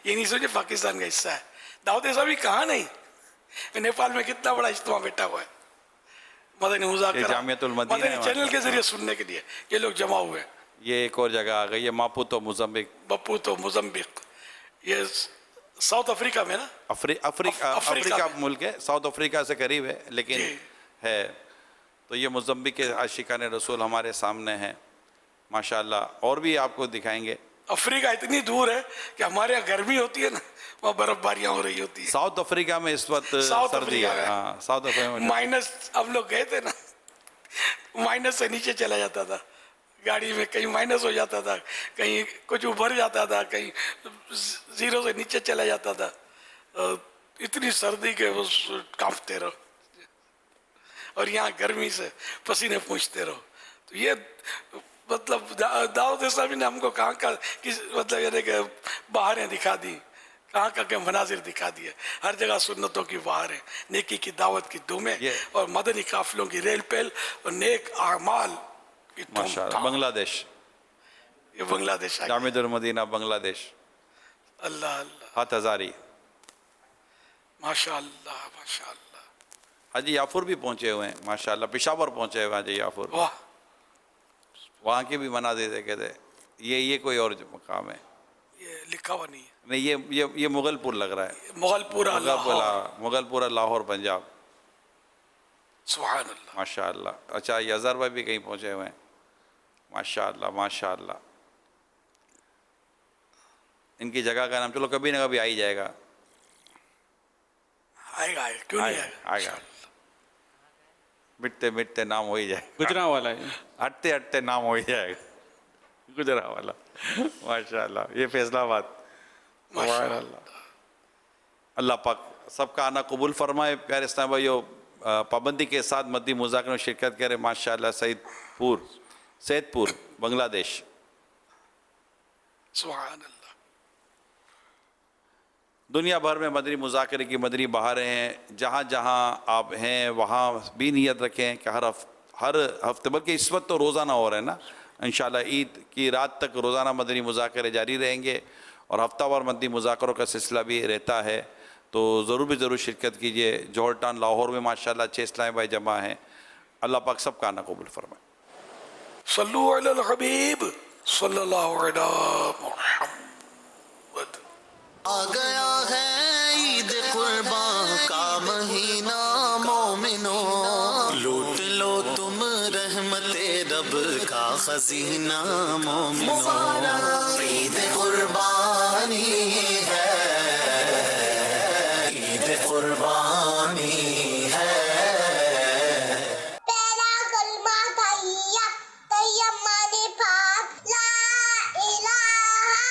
ये नहीं सोचे पाकिस्तान का हिस्सा है। दाऊद इस्लामी कहाँ नहीं, नेपाल में कितना बड़ा इज्तिमा बैठा हुआ है मदनी मुज़ाकरा, जामियतुल मदीना मदनी चैनल के जरिए सुनने के लिए ये लोग जमा हुए हैं। ये एक और जगह आ गई है, मापुतो मोज़म्बिक, ये साउथ अफ्रीका में ना, अफ्रीका मुल्क है, साउथ अफ्रीका से करीब है लेकिन है। तो ये मोज़म्बिक के आशिकान रसूल हमारे सामने हैं माशाअल्लाह। और भी आपको दिखाएंगे। अफ्रीका इतनी दूर है कि हमारे यहाँ गर्मी होती है ना, वहाँ बर्फबारियाँ हो रही होती है। साउथ अफ्रीका में इस वक्त सर्दी है। हाँ, साउथ अफ्रीका में माइनस, हम लोग गए थे ना, माइनस से नीचे चला जाता था गाड़ी में, कहीं माइनस हो जाता था, कहीं कुछ उभर जाता था, कहीं जीरो से नीचे चला जाता था। इतनी सर्दी के वो कांपते रहो, और यहाँ गर्मी से पसीने पूछते रहो। तो ये मतलब दाऊद इस्लामी ने हमको कहाँ का किस मतलब यानी कि बहारें दिखा दी, कहाँ का के मनाजिर दिखा दिए। हर जगह सुन्नतों की बहारें, नेकी की दावत की दुमें, और मदनी काफिलों की रेल पेल, और नेक आमाल की माशाअल्लाह। बांग्लादेश, ये बांग्लादेश, जामियतुल मदीना बांग्लादेश, अल्लाह अल्लाह, हाथ हजारी, माशाअल्लाह माशाअल्लाह। हाजी याफुर भी पहुंचे हुए हैं माशाअल्लाह, पेशावर पहुंचे हुए हाजी याफुर, वहाँ के भी मना देते, कहते ये कोई और मकाम है, ये लिखा हुआ नहीं है। नहीं, ये मुगलपुर लग रहा है, मुगलपुरा लाहौर पंजाब। सुभान अल्लाह, माशाअल्लाह। अच्छा, ये अजहर भाई भी कहीं पहुँचे हुए हैं माशाअल्लाह माशाअल्लाह। इनकी जगह का नाम चलो कभी ना कभी आ ही जाएगा, आएगा, क्यों नहीं आएगा। मिटते मिटते नाम हो ही जाएगा, गुजरांवाला है, हटते हटते नाम हो ही जाएगा, गुजरांवाला माशाअल्लाह। ये फैसलाबाद, अल्लाह पाक सबका आना कबूल फरमाए। प्यारे इस्लाम भाइयों, पाबंदी के साथ मदनी मुज़ाकरे में शिरकत करें माशाअल्लाह। सैदपुर बांग्लादेश, सुभान अल्लाह। दुनिया भर में मदनी मुज़ाकरे की मदनी बहारें हैं। जहाँ जहाँ आप हैं वहाँ भी नियत रखें कि हर हफ्ते, बल्कि इस वक्त तो रोज़ाना हो रहे हैं ना, इंशाअल्लाह ईद की रात तक रोज़ाना मदनी मुज़ाकरे जारी रहेंगे, और हफ्तावार मदनी मुज़ाकरों का सिलसिला भी रहता है। तो ज़रूर शिरकत कीजिए। जौहर टाउन लाहौर में माशाअल्लाह 6 इस्लामी भाई जमा हैं। अल्लाह पाक सबका आना कबूल फरमाए। सल्लु अलल हबीब सल्लल्लाहु अलैहि मुहम्मद। आ गया है ईद कुर्बान का महीना, मोमिनो लूट लो तुम रहमते रब का खजीना, मोमिनो ईद कुर्बानी है, ईद कुर्बानी है। तेरा कलमा तैयब पाक, ला इलाहा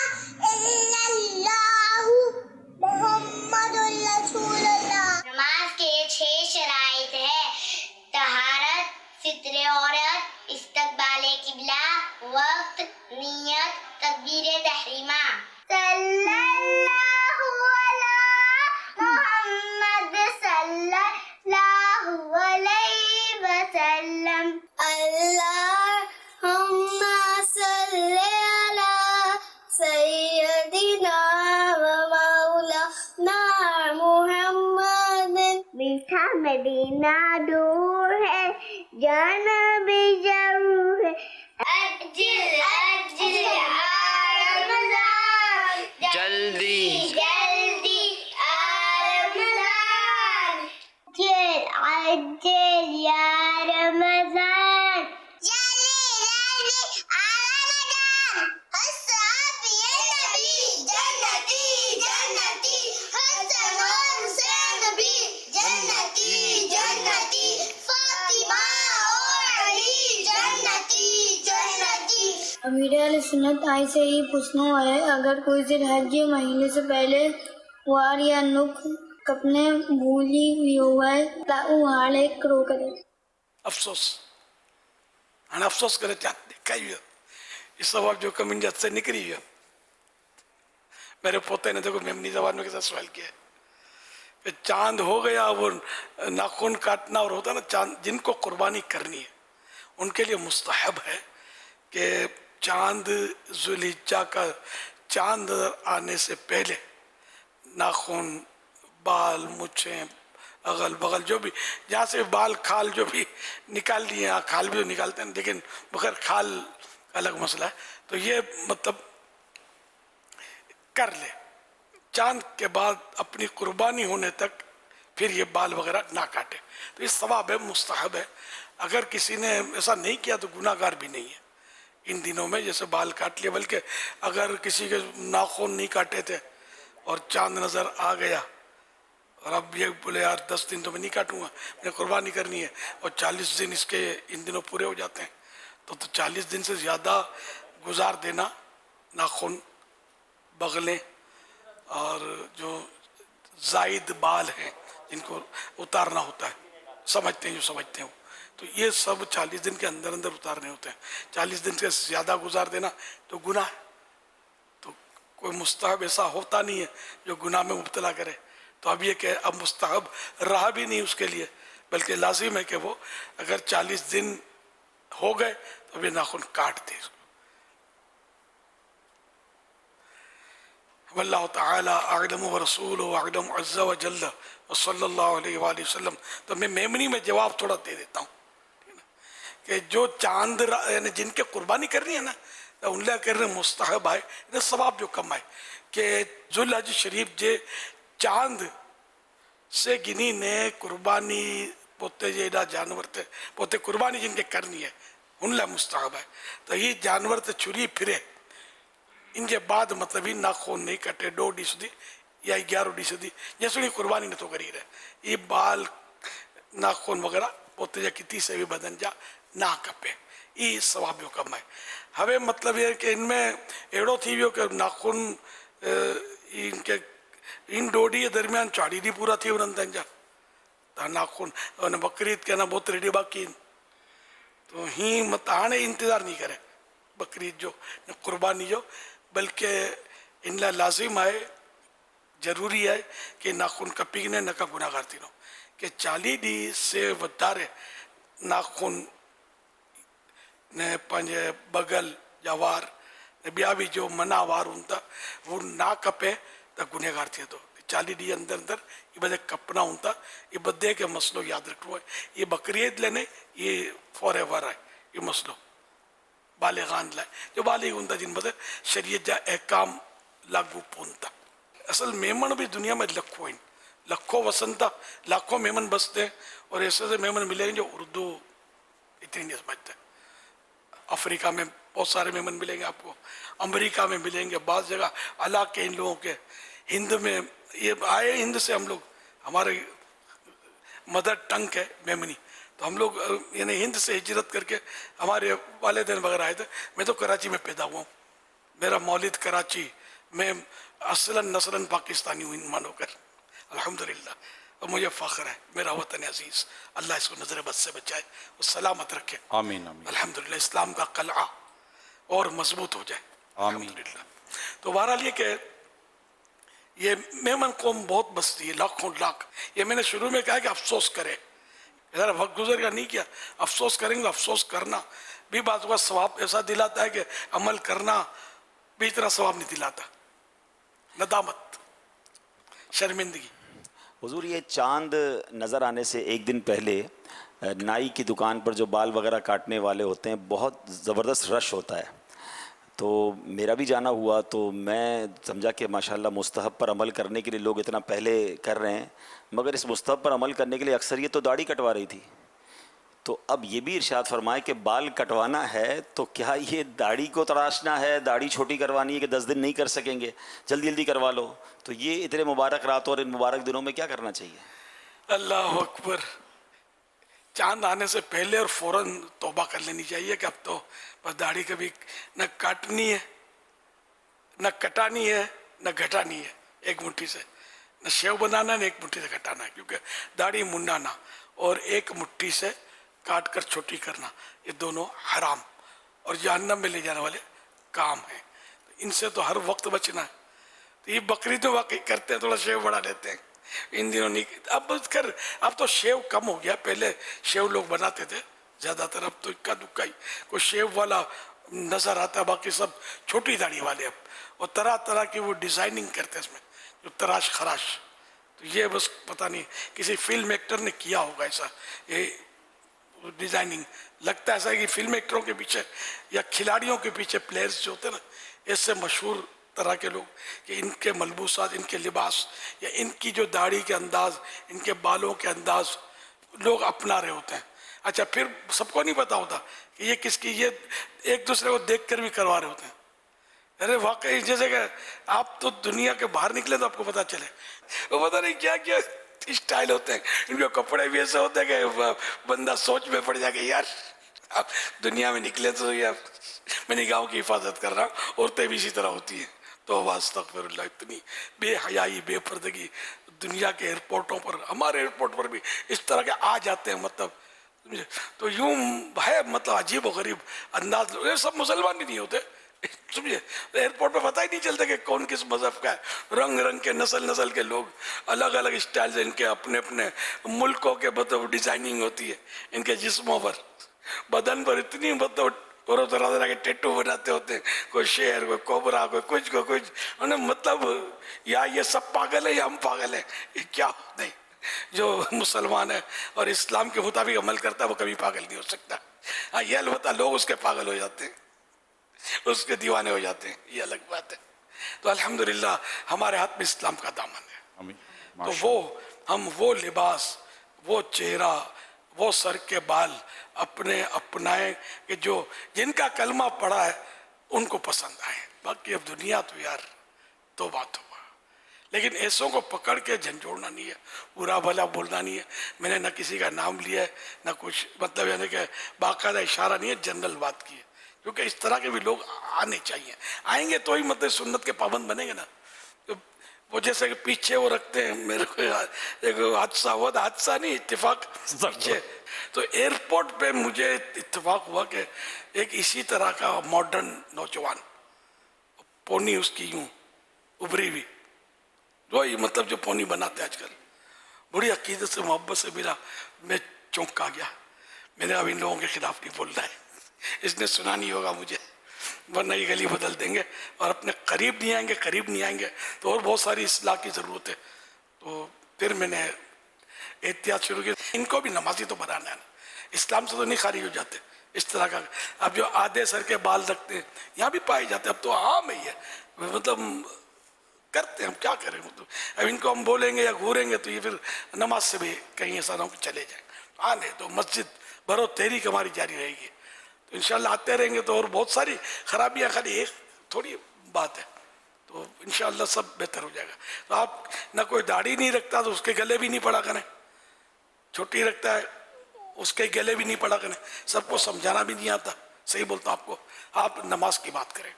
इल्लल्लाहु मुहम्मदुर रसूलुल्लाह। नमाज के 6 शराइत है: तहारत, सित्रे औरत, इस्तकबाले किबला, वक्त, नियत, तकबीर तहरीमा। सल्लल्लाहु अला मुहम्मद सल्लल्लाहु अलैहि वसल्लम। अल्लाहुम्मा सल्ली अला सय्यदिना व मौलाना मुहम्मद। मीठा मदीना दूर है, जाना भी जरूर है। अज्जिल अज्जिल आ रमज़ान, जल्दी जल्दी आ रमज़ान। अज्जिल या रमज़ान, जल्दी आ रमज़ान। हस्साब या नबी जन्नती जन्नती, हसन हुसैन नबी जन्नती जन्नती, फातिमा और अली जन्नती जन्नती। अमीर सुन्नत आई से ही पूछना है, अगर कोई जिलहज महीने से पहले वार या नुक कपने भूली हुआ है वाले करो करे अफसोस आणि अफसोस करे चांद देखा ही है इस सवाल जो कमिंग जात से निकली है मेरे पोते ने देखो मेमनी जवानों के साथ सवाल किया कि चांद हो गया वो नाखून काटना और होता ना चांद जिनको कुर्बानी करनी है उनके लिए मुस्तहब है कि चांद जुल्हिज्जा का चांद आने से पहले नाखून बाल मुछें अगल बगल जो भी जहाँ से बाल खाल जो भी निकाल दिए यहाँ खाल भी निकालते हैं लेकिन बगैर खाल अलग मसला है तो ये मतलब कर ले चांद के बाद अपनी कुर्बानी होने तक फिर ये बाल वगैरह ना काटे तो ये सवाब है मुस्तहब है अगर किसी ने ऐसा नहीं किया तो गुनाहगार भी नहीं है इन दिनों में जैसे बाल काट लिए बल्कि अगर किसी के नाखून नहीं काटे थे और चांद नज़र आ गया और अब ये बोले यार 10 दिन तो मैं नहीं काटूंगा मैंने कुर्बानी करनी है और 40 दिन इसके इन दिनों पूरे हो जाते हैं तो 40 दिन से ज़्यादा गुजार देना नाखून बगलें और जो जायद बाल हैं जिनको उतारना होता है समझते हैं जो समझते हो तो ये सब 40 दिन के अंदर अंदर उतारने होते हैं 40 दिन से ज़्यादा गुजार देना तो गुनाह है तो कोई मुस्तहब ऐसा होता नहीं है जो गुनाह में मुब्तला करे तो अब ये कि अब मुस्तहब रहा भी नहीं उसके लिए बल्कि लाजिम है कि वो अगर 40 दिन हो गए तो ये नाखून काट दे इसको वल्लाह ताला अअलम व रसूलुहु अअलम अज़्ज़ा व जल्ल व सल्लल्लाहु अलैहि वसल्लम तो मैं मेमनी में जवाब थोड़ा दे देता हूँ कि जो चांद यानी जिनके कुर्बानी करनी है ना तो उनले करने मुस्तहब है इधर सवाब जो कम है कि जुल्हज शरीफ जे चांद से गिनी ने कुर्बानी पोते जेड़ा जानवर थे पोते कुर्बानी जिनके करनी है उनला मुस्तहब है तो ये जानवर तो छुरी फिरे इनके बाद मतलब ही नाखून नहीं कटे 2 डी सुधी या 11 डी सुधी जैसे कुर्बानी न तो करी रहे ये बाल नाखून वगैरह पोते जा किती से भी बदन जा ना कपे ये सवाब जो कम है हवे मतलब ये कि इनमें एड़ो थी वियो कि नाखून इनके इन 2 डी दरमियान 4 डी पूरा थी उन्हनि जा त नाखून और बकरीद के ना बहुत रेडी बाकी तो ही मत हाणे इंतज़ार नहीं करे बकरीद जो न कुर्बानी जो बल्कि इन ला लाजिम है ज़रूरी है कि नाखून कपी ने न का गुनाहगार थी नो कि 40 डी से वधारे नाखून ने पंहिंजे बगल या वार ने ॿिया बि जो मना वार हूंदा वो ना कपे त गुनहगार थिए थो 40 ॾींहं अंदर अंदर ये बदे कपना हूंदा ये बदे के मसलो याद रखो है ये बकरीद लेने ये फॉर एवर है ये मसलो बालिगान लाए जो बालिग हूंदा जिन बदे शरीयत जा अहकाम लागू पवंदा असल मेमन भी दुनिया में लखों आहिनि लखों वसन था लाखों मेमन बसते हैं और ऐसे से मेमन मिलेंगे जो उर्दू इतनी नहीं समझते अफ्रीका में बहुत सारे मेमन मिलेंगे आपको अमेरिका में मिलेंगे बाज़ जगह अलग के इन लोगों के हिंद में ये आए हिंद से हम लोग हमारे मदर टंग है मेमनी तो हम लोग यानी हिंद से हिजरत करके हमारे वालिदैन वगैरह आए थे मैं तो कराची में पैदा हुआ हूँ मेरा मौलिद कराची मैं असलन नस्लन पाकिस्तानी हूँ मानो कर अल्हम्दुलिल्लाह और मुझे फ़ख्र है मेरा वतन अजीज़ अल्लाह इसको नज़र बद से बचाए और सलामत रखे आमीन आमीन अल्हम्दुलिल्लाह इस्लाम का कलआ और मजबूत हो जाए अल्हम्दुलिल्लाह तो बहरहाल ये कि ये मेमन कौम बहुत बसती है लाखों लाख ये मैंने शुरू में कहा कि अफसोस करे इधर वक्त गुजर का नहीं किया अफसोस करेंगे अफसोस करना भी बात का सवाब ऐसा दिलाता है कि अमल करना भी इतना सवाब नहीं दिलाता नदामत शर्मिंदगी हुजूर ये चांद नज़र आने से एक दिन पहले नाई की दुकान पर जो बाल वगैरह काटने वाले होते हैं बहुत ज़बरदस्त रश होता है तो मेरा भी जाना हुआ तो मैं समझा कि माशाल्लाह मुस्तहब पर अमल करने के लिए लोग इतना पहले कर रहे हैं मगर इस मुस्तहब पर अमल करने के लिए अक्सरियत तो दाढ़ी कटवा रही थी तो अब ये भी इरशाद फरमाए कि बाल कटवाना है तो क्या ये दाढ़ी को तराशना है दाढ़ी छोटी करवानी है कि 10 दिन नहीं कर सकेंगे जल्दी जल्दी करवा लो तो ये इतने मुबारक रातों और इन मुबारक दिनों में क्या करना चाहिए अल्लाह अकबर चांद आने से पहले और फ़ौरन तौबा कर लेनी चाहिए कि अब तो बस दाढ़ी कभी न काटनी है न कटानी है न घटानी है एक मुट्ठी से न शेव बनाना न एक मुट्ठी से कटाना है, क्योंकि दाढ़ी मुंडाना और एक मुट्ठी से काट कर छोटी करना ये दोनों हराम और जहन्नम में ले जाने वाले काम हैं। इनसे तो हर वक्त बचना है। तो ये बकरीद में वाकई करते हैं, थोड़ा शेव बढ़ा लेते हैं इन दिनों नहीं। अब तो शेव कम हो गया, पहले शेव लोग बनाते थे ज़्यादातर, अब तो इक्का दुक्का ही कोई शेव वाला नजर आता है, बाकी सब छोटी दाढ़ी वाले अब, और तरह तरह की वो डिजाइनिंग करते हैं इसमें, जो तराश खराश। तो ये बस पता नहीं किसी फिल्म एक्टर ने किया होगा ऐसा, ये डिजाइनिंग लगता है ऐसा है कि फिल्म एक्टरों के पीछे या खिलाड़ियों के पीछे प्लेयर्स जो होते हैं ना, ऐसे मशहूर तरह के लोग कि इनके मलबूसात, इनके लिबास या इनकी जो दाढ़ी के अंदाज, इनके बालों के अंदाज लोग अपना रहे होते हैं। अच्छा, फिर सबको नहीं पता होता कि ये किसकी, ये एक दूसरे को देख कर भी करवा रहे होते हैं। अरे वाकई जैसे कि आप तो दुनिया के बाहर निकले तो आपको पता चले, वो पता नहीं क्या क्या स्टाइल होते हैं, इनके कपड़े भी ऐसे होते हैं कि बंदा सोच में पड़ जाएगा, यार आप दुनिया में निकले तो यार मैं निगाहों की हिफाजत कर रहा हूँ, औरतें भी इसी तरह होती हैं। तो अस्तगफिरुल्लाह, इतनी बेहयाई बेपर्दगी दुनिया के एयरपोर्टों पर, हमारे एयरपोर्ट पर भी इस तरह के आ जाते हैं, मतलब तो यूं है, मतलब अजीब व गरीब अंदाज। ये सब मुसलमान ही नहीं होते, समझे, एयरपोर्ट पे पता ही नहीं चलता कि कौन किस मजहब का है। रंग रंग के, नस्ल नस्ल के लोग, अलग अलग स्टाइल से, इनके अपने अपने मुल्कों के मतलब डिजाइनिंग होती है इनके जिस्मों पर, बदन पर इतनी मतलब और तरह तरह के टैटू बनाते होते हैं, कोई शेर, कोई कोबरा, कोई कुछ मतलब या ये सब पागल है या हम पागल हैं, ये क्या नहीं। जो मुसलमान है और इस्लाम के मुताबिक अमल करता है वो कभी पागल नहीं हो सकता। हाँ, ये अलबत्ता लोग उसके पागल हो जाते हैं, उसके दीवाने हो जाते हैं, ये अलग बात है। तो अल्हम्दुलिल्लाह हमारे हाथ में इस्लाम का दामन है, तो हम वो लिबास, वो चेहरा, वो सर के बाल अपने अपनाए कि जो जिनका कलमा पड़ा है उनको पसंद आए। बाकी अब दुनिया तो यार तो बात हुआ, लेकिन ऐसों को पकड़ के झंझोड़ना नहीं है, बुरा भला बोलना नहीं है। मैंने न किसी का नाम लिया है न कुछ, मतलब यानी कि बाकायदा इशारा नहीं है, जनरल बात की है, क्योंकि इस तरह के भी लोग आने चाहिए। आएंगे तो ही मतलब सुन्नत के पाबंद बनेंगे ना। तो वो जैसे कि पीछे वो रखते हैं, मेरे को एक हादसा हुआ था, हादसा नहीं इत्तेफाक पीछे, तो एयरपोर्ट पे मुझे इत्तेफाक हुआ कि एक इसी तरह का मॉडर्न नौजवान, पोनी उसकी यूं उभरी हुई, वही मतलब जो पोनी बनाते हैं आजकल, बड़ी अकीदत से मोहब्बत से मिला, मैं चौंका गया। मैंने अब इन लोगों के खिलाफ नहीं बोलना है, इसने सुना नहीं होगा मुझे, वरना ये गली बदल देंगे और अपने करीब नहीं आएंगे तो और बहुत सारी इस्लाह की ज़रूरत है। तो फिर मैंने एहतियात शुरू की, इनको भी नमाजी तो बनाना है ना, इस्लाम से तो नहीं खारिज हो जाते इस तरह का। अब जो आधे सर के बाल रखते हैं यहाँ भी पाए जाते हैं, अब तो आम ही है, मतलब करते हैं, हम क्या करें। मतलब अब इनको हम बोलेंगे या घूरेंगे तो ये फिर नमाज से भी कहीं ऐसा ना हो कि चले जाए। आने तो मस्जिद भरो तेरी हमारी जारी रहेगी, तो इंशाल्लाह आते रहेंगे। तो और बहुत सारी खराबियाँ, खाली एक थोड़ी बात है, तो इंशाल्लाह सब बेहतर हो जाएगा। तो आप ना कोई दाढ़ी नहीं रखता तो उसके गले भी नहीं पड़ा करें, छोटी रखता है उसके गले भी नहीं पड़ा करें, सबको समझाना भी नहीं आता, सही बोलता हूँ आपको। आप नमाज की बात करें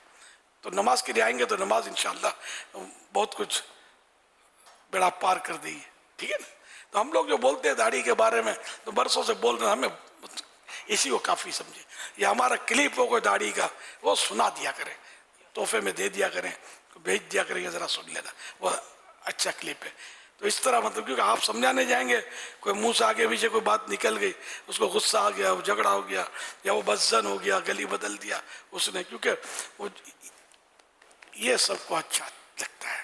तो नमाज के लिए आएंगे तो नमाज इंशाल्लाह बहुत कुछ बेड़ा पार कर देगी, ठीक है ना। तो हम लोग जो बोलते हैं दाढ़ी के बारे में तो बरसों से बोल रहे हैं, हमें इसी को काफ़ी समझे। ये हमारा क्लिप हो कोई दाढ़ी का, वो सुना दिया करें, तोहफे में दे दिया करें, भेज दिया करेंगे, ज़रा सुन लेना, वो अच्छा क्लिप है। तो इस तरह मतलब क्योंकि आप समझाने जाएंगे, कोई मुंह से आगे पीछे कोई बात निकल गई, उसको गुस्सा आ गया, वो झगड़ा हो गया, या वो बदजन हो गया, गली बदल दिया उसने, क्योंकि वो ये सबको अच्छा लगता है,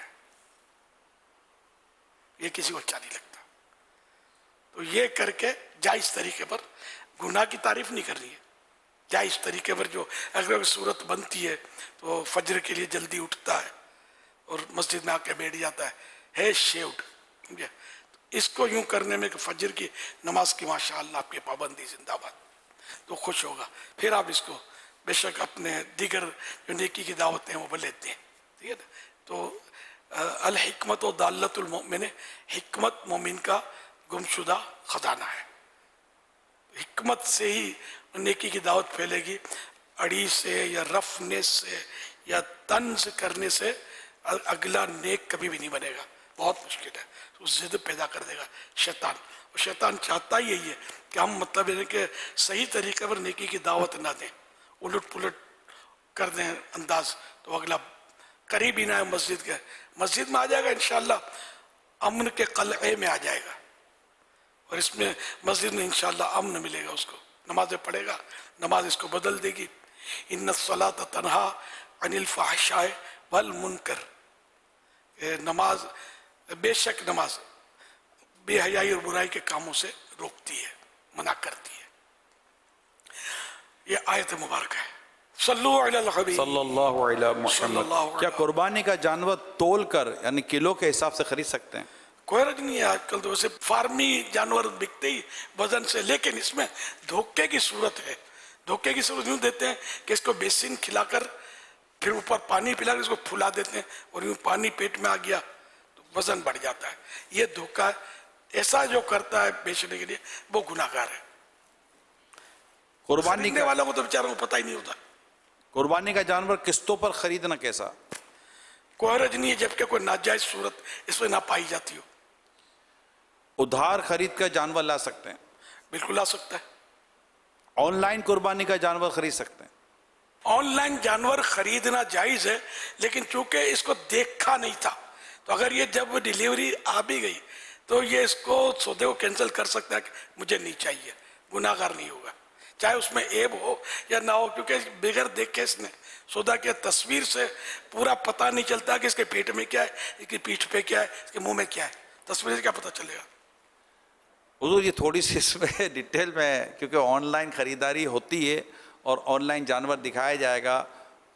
ये किसी को अच्छा नहीं लगता। तो ये करके जायज़ तरीके पर, गुनाह की तारीफ नहीं कर रही है, जायज़ तरीके पर जो अगर सूरत बनती है तो फजर के लिए जल्दी उठता है और मस्जिद में आके बैठ जाता है शेव्ड, समझे। इसको यूं करने में कि फजर की नमाज की माशाअल्लाह आपकी पाबंदी जिंदाबाद, तो खुश होगा। फिर आप इसको बेशक अपने दीगर जो नेकी की दावतें हैं वो बल लेते हैं, ठीक है ना। तो अल हिकमत व दालतुल मोमिन, हिकमत मोमिन का गुमशुदा खजाना है। हिकमत से ही नेकी की दावत फैलेगी, अड़ी से या रफनेस से या तंज करने से अगला नेक कभी भी नहीं बनेगा। बहुत मुश्किल है। तो जिद पैदा कर देगा शैतान, और शैतान चाहता ही यही है कि हम मतलब है कि सही तरीके पर नेकी की दावत ना दें, उलट पुलट कर दें अंदाज, तो अगला करीब ही ना है मस्जिद के। मस्जिद में आ जाएगा इंशाअल्लाह, अमन के कलए में आ जाएगा, और इसमें मस्जिद में इंशाअल्लाह अमन मिलेगा उसको। नमाज़ें पढ़ेगा, नमाज इसको बदल देगी। इन्ना सलात तनहा अनिल फ़ाहिशाए वल मुनकर, नमाज बेशक नमाज बेहयाई और बुराई के कामों से रोकती है, मना करती है। ये आयत मुबारक है। सल्लल्लाहु अलैहि मुहम्मद। क्या कुर्बानी का जानवर तोल कर यानी किलो के हिसाब से खरीद सकते हैं? कोई रज नहीं है आजकल, तो वैसे फार्मी जानवर बिकते ही वजन से, लेकिन इसमें धोखे की सूरत है। धोखे की सूरत यूँ देते हैं कि इसको बेसिन खिलाकर फिर ऊपर पानी पिलाकर इसको फुला देते हैं, और यूँ पानी पेट में आ गया तो वजन बढ़ जाता है। ये धोखा है। ऐसा जो करता है बेचने के लिए वो गुनाहगार है। कुर्बानी खरीदने वालों को तो बेचारों को पता ही नहीं होता। कुर्बानी का जानवर किस्तों पर खरीदना कैसा? कोई हरज नहीं है जबकि कोई नाजायज सूरत इसमें ना पाई जाती हो। उधार खरीद कर जानवर ला सकते हैं? बिल्कुल ला सकता है। ऑनलाइन कुर्बानी का जानवर खरीद सकते हैं? ऑनलाइन जानवर खरीदना जायज है, लेकिन चूंकि इसको देखा नहीं था, तो अगर ये जब डिलीवरी आ भी गई तो ये इसको सौदे को कैंसिल कर सकता है कि मुझे नहीं चाहिए, गुनाहगार नहीं होगा, चाहे उसमें ऐब हो या ना हो, क्योंकि बगैर देखे इसने सौदा किया। तस्वीर से पूरा पता नहीं चलता कि इसके पेट में क्या है, इसकी पीठ पे क्या है, इसके मुंह में क्या है, तस्वीर से क्या पता चलेगा? हुजूर ये थोड़ी सी इसमें डिटेल में, क्योंकि ऑनलाइन खरीदारी होती है और ऑनलाइन जानवर दिखाया जाएगा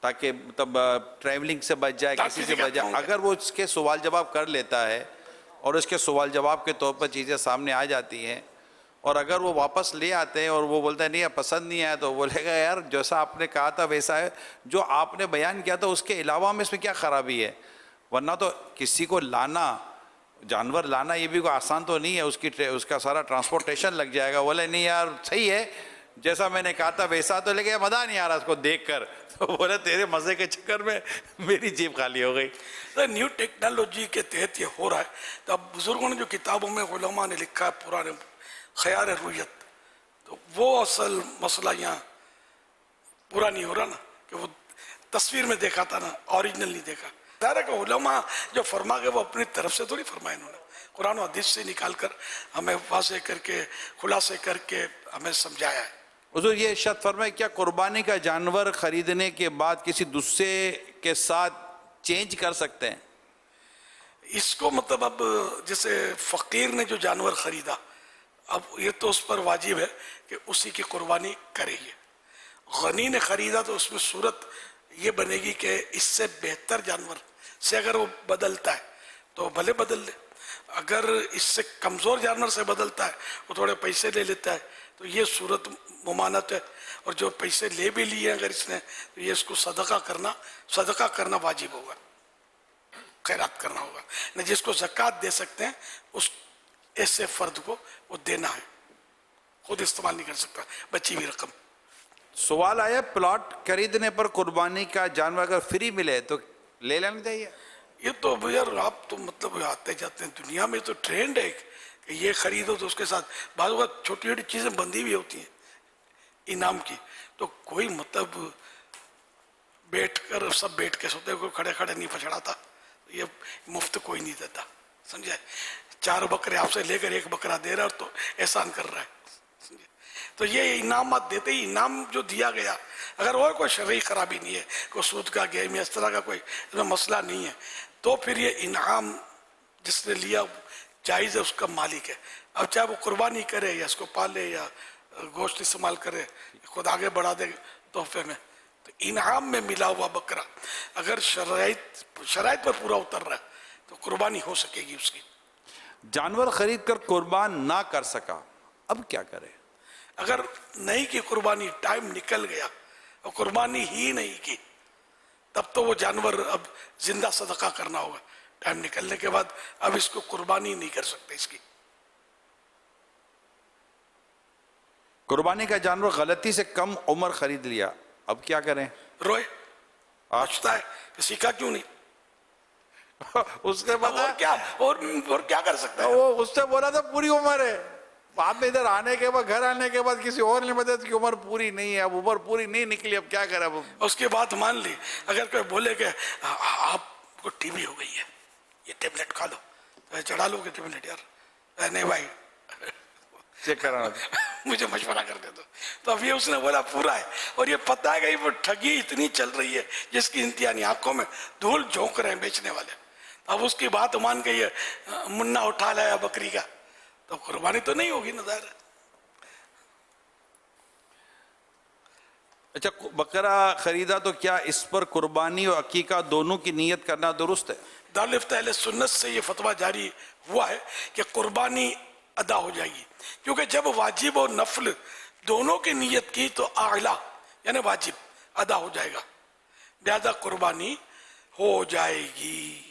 ताकि मतलब ट्रैवलिंग से बच जाए, किसी से बच जाए। अगर वो इसके सवाल जवाब कर लेता है और इसके सवाल जवाब के तौर पर चीज़ें सामने आ जाती हैं, और अगर वो वापस ले आते हैं और वो बोलता है नहीं पसंद नहीं आया, तो बोलेगा यार जैसा आपने कहा था वैसा है, जो आपने बयान किया था उसके अलावा में इसमें क्या खराबी है? वरना तो किसी को लाना, जानवर लाना ये भी कोई आसान तो नहीं है, उसका सारा ट्रांसपोर्टेशन लग जाएगा। बोले नहीं यार सही है, जैसा मैंने कहा था वैसा, तो लेकिन मज़ा नहीं आ रहा उसको देख कर, तो बोले तेरे मज़े के चक्कर में मेरी जेब खाली हो गई। तो न्यू टेक्नोलॉजी के तहत ये हो रहा है। तो अब बुजुर्गों ने जो किताबों में उलमा ने लिखा है पुराने ख़याल रुयत, तो वो असल मसला यहाँ पूरा नहीं हो रहा ना, कि वो तस्वीर में देखा था ना, ओरिजिनल नहीं देखा। ज़ाहिर है कि उलमा जो फरमा गए वो अपनी तरफ से थोड़ी फरमाए, इन्होंने कुरान और हदीस से निकाल कर हमें वाज़े करके खुलासे करके हमें समझाया है। हुजूर ये इरशाद फरमाए, क्या कुर्बानी का जानवर खरीदने के बाद किसी दूसरे के साथ चेंज कर सकते हैं? इसको मतलब अब जैसे फ़कीर ने जो जानवर ख़रीदा, अब ये तो उस पर वाजिब है कि उसी की कुर्बानी करेगी। गनी ने ख़रीदा तो उसमें सूरत ये बनेगी कि इससे बेहतर जानवर से अगर वो बदलता है तो भले बदल ले, अगर इससे कमज़ोर जानवर से बदलता है, वो थोड़े पैसे ले लेता है, तो ये सूरत मुमानत है। और जो पैसे ले भी लिए अगर इसने, तो ये इसको सदका करना वाजिब होगा, खैरात करना होगा। न जिसको ज़कात दे सकते हैं उस ऐसे फ़र्द को वो देना है, खुद इस्तेमाल नहीं कर सकता बची हुई रकम। सवाल आया, प्लॉट खरीदने पर कुर्बानी का जानवर अगर फ्री मिले तो ले लेना चाहिए? ये तो यार आप तो मतलब आते जाते हैं, दुनिया में तो ट्रेंड है कि ये खरीदो तो उसके साथ बाद छोटी छोटी चीज़ें बंधी भी होती हैं इनाम की। तो कोई मतलब बैठकर सब बैठ के सोते, कोई खड़े खड़े नहीं पछड़ाता, ये मुफ्त कोई नहीं देता, समझे? 4 बकरे आपसे लेकर 1 बकरा दे रहा है तो एहसान कर रहा है, समझे? तो ये इनाम देते ही, इनाम जो दिया गया, अगर और कोई शरई खराबी नहीं है, कोई सूद का गेम या इस तरह का कोई इसमें मसला नहीं है, तो फिर ये इनाम जिसने लिया जायज़ है, उसका मालिक है। अब चाहे वो कुर्बानी करे या इसको पाले या गोश्त इस्तेमाल करे, खुद आगे बढ़ा दे तोहफे में, तो इनाम में मिला हुआ बकरा अगर शराइत पर पूरा उतर रहा है तो कुर्बानी हो सकेगी उसकी। जानवर खरीद कर कुर्बान ना कर सका, अब क्या करे? अगर नहीं की कुर्बानी, टाइम निकल गया और कुर्बानी ही नहीं की, तब तो वो जानवर अब जिंदा सदका करना होगा। टाइम निकलने के बाद अब इसको कुर्बानी नहीं कर सकते इसकी। कुर्बानी का जानवर गलती से कम उम्र खरीद लिया, अब क्या करें? रोए, सोचता है कि सीखा क्यों नहीं, اس نے پتا اور کیا کر سکتا ہے؟ وہ اس نے بولا تھا پوری عمر ہے. بعد میں ادھر آنے کے بعد گھر آنے کے بعد کسی اور نے بتایا کہ عمر پوری نہیں ہے. اب عمر پوری نہیں نکلی, اب کیا کرے. اس کے بعد مان لی اگر کوئی بولے کہ آپ کو ٹی بی ہو گئی ہے, یہ ٹیبلٹ کھا لو, تو چڑھا لو گے ٹیبلٹ؟ یار نہیں بھائی, چیک کرانا مجھے مشورہ کر دے دو. تو ابھی اس نے بولا پورا ہے. اور یہ پتہ ہے کہ وہ ٹھگی اتنی چل رہی ہے جس کی انتہا نہیں, آنکھوں میں دھول جھونک رہے ہیں بیچنے والے. اب اس کی بات مان کے یہ منا اٹھا لایا بکری کا, تو قربانی تو نہیں ہوگی نا ظاہر ہے. اچھا, بقرہ خریدا تو کیا اس پر قربانی اور عقیقہ دونوں کی نیت کرنا درست ہے؟ دارالفتہ اہل سنت سے یہ فتویٰ جاری ہوا ہے کہ قربانی ادا ہو جائے گی, کیونکہ جب واجب اور نفل دونوں کی نیت کی تو اعلیٰ یعنی واجب ادا ہو جائے گا, لہذا قربانی ہو جائے گی.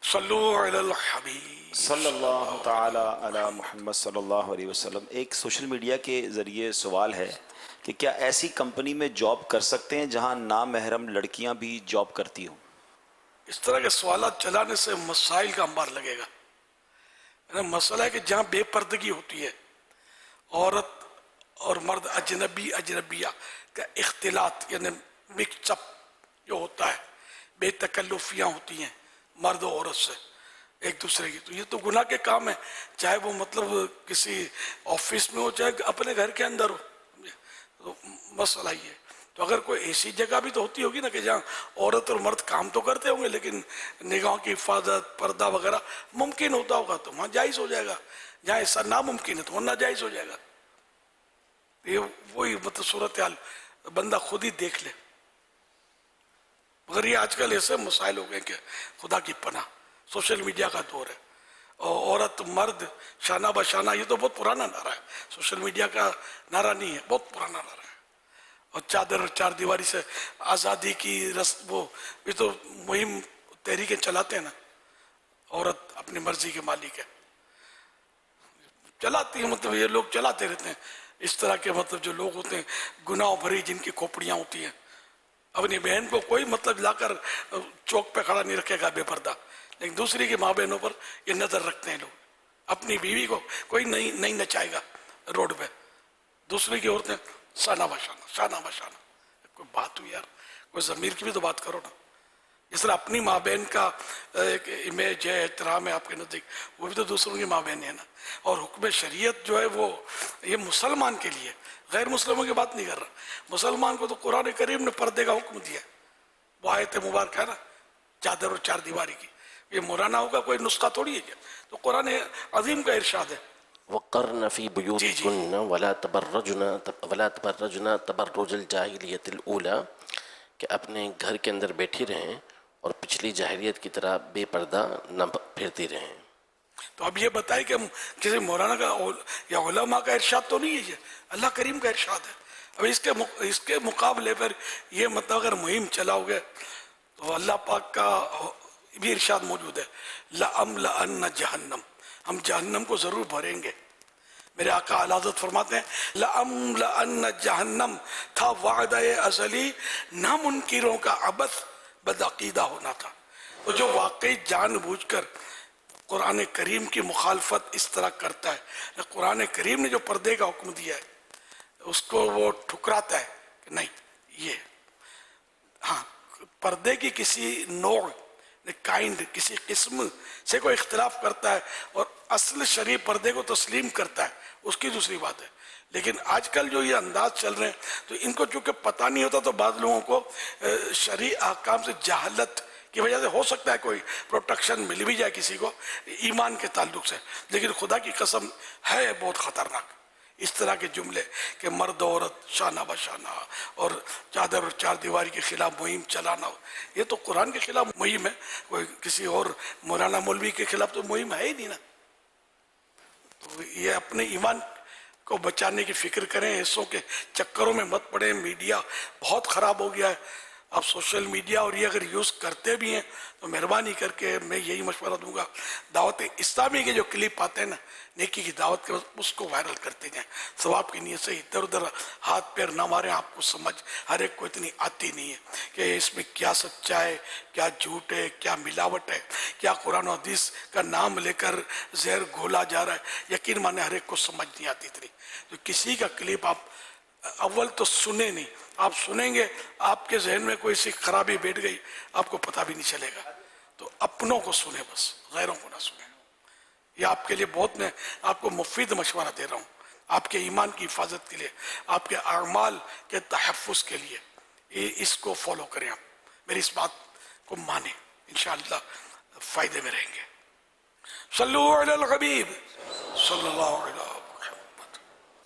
صلو علی الحبیب صلی اللہ تعالی علی محمد صلی اللہ علیہ وسلم. ایک سوشل میڈیا کے ذریعے سوال ہے کہ کیا ایسی کمپنی میں جاب کر سکتے ہیں جہاں نامحرم لڑکیاں بھی جاب کرتی ہوں؟ اس طرح کے سوالات چلانے سے مسائل کا انبار لگے گا. مسئلہ ہے کہ جہاں بے پردگی ہوتی ہے, عورت اور مرد اجنبی اجنبیہ کا اختلاط یعنی مکس اپ جو ہوتا ہے, بے تکلفیاں ہوتی ہیں مرد و عورت سے ایک دوسرے کی, تو یہ تو گناہ کے کام ہے, چاہے وہ مطلب کسی آفس میں ہو چاہے اپنے گھر کے اندر ہو. تو مسئلہ یہ ہے. تو اگر کوئی ایسی جگہ بھی تو ہوتی ہوگی نا کہ جہاں عورت اور مرد کام تو کرتے ہوں گے لیکن نگاہوں کی حفاظت پردہ وغیرہ ممکن ہوتا ہوگا, تو وہاں جائز ہو جائے گا. جہاں ایسا ناممکن ہے تو وہاں ناجائز ہو جائے گا. یہ وہی مطلب صورتحال بندہ خود ہی دیکھ لے. مگر یہ آج کل ایسے مسائل ہو گئے کہ خدا کی پناہ, سوشل میڈیا کا دور ہے, اور عورت مرد شانہ بشانہ, یہ تو بہت پرانا نعرہ ہے, سوشل میڈیا کا نعرہ نہیں ہے, بہت پرانا نعرہ ہے. اور چادر اور چار دیواری سے آزادی کی وہ یہ تو مہم تحریکیں چلاتے ہیں نا, عورت اپنی مرضی کے مالک ہے, چلاتی ہیں, مطلب یہ لوگ چلاتے رہتے ہیں. اس طرح کے مطلب جو لوگ ہوتے ہیں گناہ بھری جن کی کھوپڑیاں ہوتی ہیں, اپنی بہن کو کوئی مطلب لا کر چوک پہ کھڑا نہیں رکھے گا بے پردہ, لیکن دوسری کی ماں بہنوں پر یہ نظر رکھتے ہیں لوگ. اپنی بیوی کو کوئی نہیں نچائے گا روڈ پہ, دوسری کی عورتیں شانہ بشانہ. کوئی بات ہوئی یار, کوئی ضمیر کی بھی تو بات کرو نا. اس طرح اپنی ماں بہن کا ایک امیج ہے, احترام ہے آپ کے نزدیک, وہ بھی تو دوسروں کی ماں بہن ہے نا. اور حکم شریعت جو ہے وہ یہ مسلمان کے لیے, غیر مسلموں کی بات نہیں کر رہا. مسلمان کو تو قرآن کریم نے پردے کا حکم دیا ہے, وہ آیت مبارکہ ہے نا چادر اور چار دیواری کی. یہ مولانا ہوگا کوئی نسخہ تھوڑی ہے کیا, تو قرآن عظیم کا ارشاد ہے وقرن فی بیوتکن ولا تبرجن تبرج الجاہلیت الاولی, کہ اپنے گھر کے اندر بیٹھی رہیں اور پچھلی جاہلیت کی طرح بے پردہ نہ پھرتی رہیں. تو اب یہ بتائے کہ کسی مولانا کا یا علماء کا ارشاد تو نہیں ہے, یہ اللہ کریم کا ارشاد ہے. اب اس کے مقابلے پر یہ مطلب اگر مہم چلاؤ گے تو اللہ پاک کا بھی ارشاد موجود ہے لَأَمْلَأَنَّ جہنم, ہم جہنم کو ضرور بھریں گے. میرے آقا اعلی حضرت فرماتے ہیں لَأَمْلَأَنَّ جہنم تھا وعدہ ازلی, نامنکروں کا عبث بدعقیدہ ہونا تھا. تو جو واقعی جان بوجھ کر قرآن کریم کی مخالفت اس طرح کرتا ہے, قرآن کریم نے جو پردے کا حکم دیا ہے اس کو وہ ٹھکراتا ہے کہ نہیں, یہ ہاں پردے کی کسی نوع کائنڈ کسی قسم سے کوئی اختلاف کرتا ہے اور اصل شرعی پردے کو تسلیم کرتا ہے, اس کی دوسری بات ہے. لیکن آج کل جو یہ انداز چل رہے ہیں تو ان کو چونکہ پتہ نہیں ہوتا تو بعض لوگوں کو شرعی احکام سے جہالت کی وجہ سے ہو سکتا ہے کوئی پروٹیکشن مل بھی جائے کسی کو ایمان کے تعلق سے, لیکن خدا کی قسم ہے بہت خطرناک اس طرح کے جملے کہ مرد عورت شانہ بشانہ اور چادر اور چار دیواری کے خلاف مہم چلانا ہو. یہ تو قرآن کے خلاف مہم ہے, کوئی کسی اور مولانا مولوی کے خلاف تو مہم ہے ہی نہیں نا. تو یہ اپنے ایمان کو بچانے کی فکر کریں, حصوں کے چکروں میں مت پڑیں. میڈیا بہت خراب ہو گیا ہے, आप सोशल मीडिया और ये अगर यूज़ करते भी हैं तो मेहरबानी करके मैं यही मशवरा दूंगा, दावत इस्लामी के जो क्लिप आते हैं ना नेकी की दावत के, उसको वायरल करते जाएं। सवाब की नीयत से इधर उधर हाथ पैर ना मारें। आपको समझ हर एक को इतनी आती नहीं है कि इसमें क्या सच्चा है, क्या झूठ है, क्या मिलावट है, क्या कुरान और हदीस का नाम लेकर जहर घोला जा रहा है। यकीन माने हर एक को समझ नहीं आती इतनी। तो किसी का क्लिप आप अव्वल तो सुने नहीं, आप सुनेंगे आपके जहन में कोई सी खराबी बैठ गई, आपको पता भी नहीं चलेगा। तो अपनों को सुने बस, गैरों को ना सुने। ये आपके लिए बहुत, मैं आपको मुफीद मशवरा दे रहा हूँ, आपके ईमान की हिफाजत के लिए, आपके अमाल के तहफ़्फ़ुज़ के लिए। इसको फॉलो करें, आप मेरी इस बात को माने, इंशाअल्लाह फ़ायदे में रहेंगे। सल्लु अलल हबीब सल्लल्लाहु अलैहि वसल्लम।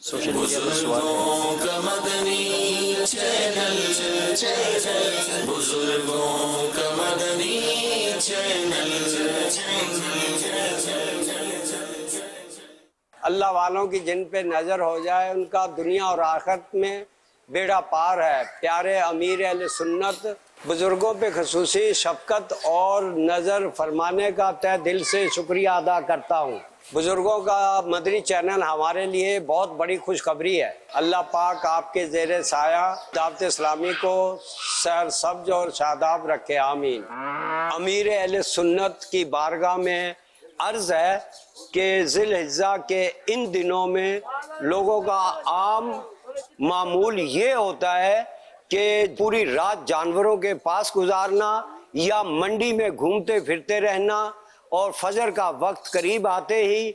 सोशल मीडिया पर सवाल का मदनी चैनल, बुजुर्गों का मदनी चैनल। अल्लाह वालों की जिन पे नज़र हो जाए उनका दुनिया और आखिरत में बेड़ा पार है। प्यारे अमीर अहले सुन्नत बुज़ुर्गों पे खसूसी शफ़क़त और नज़र फरमाने का तहे दिल से शुक्रिया अदा करता हूँ। बुज़ुर्गों का मदनी चैनल हमारे लिए बहुत बड़ी खुशखबरी है। अल्लाह पाक आपके ज़ेरे साया दावत इस्लामी को सर सब्ज और शादाब रखे, आमीन। अमीर अहले सुन्नत की बारगाह में अर्ज़ है कि ज़िल-हिज्जा के इन दिनों में लोगों का आम मामूल ये होता है कि पूरी रात जानवरों के पास गुजारना या मंडी में घूमते फिरते रहना और फजर का वक्त करीब आते ही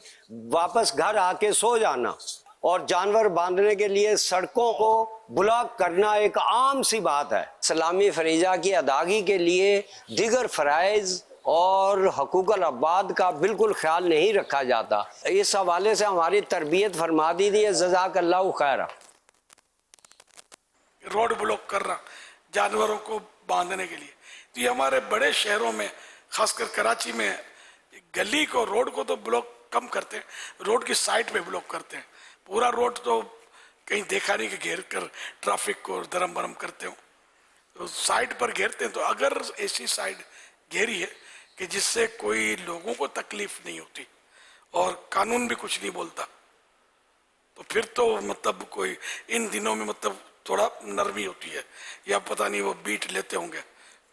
वापस घर आके सो जाना और जानवर बांधने के लिए सड़कों को ब्लॉक करना एक आम सी बात है। सलामी फरीजा की अदागी के लिए दीगर फ़राइज़ और हकूक़ुल अब्बाद का बिल्कुल ख्याल नहीं रखा जाता। इस हवाले से हमारी तरबियत फरमा दी थी, जज़ाकल्लाहु खैरा। रोड ब्लॉक करना जानवरों को बांधने के लिए, तो ये हमारे बड़े शहरों में, खासकर कराची में, गली को, रोड को तो ब्लॉक कम करते हैं, रोड की साइड पे ब्लॉक करते हैं। पूरा रोड तो कहीं देखा नहीं कि घेर कर ट्रैफिक को दरम बरम करते हो, तो साइड पर घेरते हैं। तो अगर ऐसी साइड घेरी है कि जिससे कोई लोगों को तकलीफ नहीं होती और कानून भी कुछ नहीं बोलता, तो फिर तो मतलब कोई इन दिनों में मतलब थोड़ा नरमी होती है, या पता नहीं वो बीट लेते होंगे,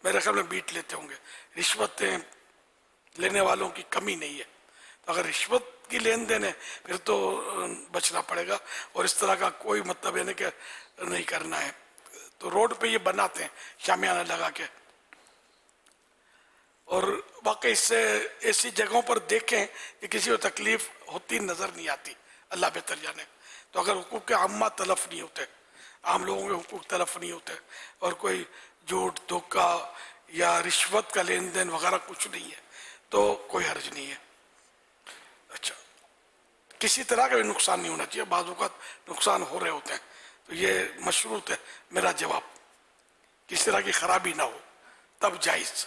मेरे ख्याल में बीट लेते होंगे। रिश्वतें लेने वालों की कमी नहीं है, तो अगर रिश्वत की लेन देन है फिर तो बचना पड़ेगा, और इस तरह का कोई मतलब यानी कि नहीं करना है। तो रोड पे ये बनाते हैं शामियाना लगा के, और वाकई इससे ऐसी जगहों पर देखें कि किसी को तकलीफ होती नज़र नहीं आती, अल्लाह बेहतर जाने। तो अगर हुकूक के आम्मा तलफ नहीं होते, आम लोगों के हुकूक तलफ नहीं होते, और कोई झूठ धोखा या रिश्वत का लेन देन वगैरह कुछ नहीं है, तो कोई हर्ज नहीं है। अच्छा, किसी तरह का भी नुकसान नहीं होना चाहिए। बाज़ औक़ात नुकसान हो रहे होते हैं, तो ये मशरूत है मेरा जवाब, किसी तरह की खराबी ना हो तब जायज़।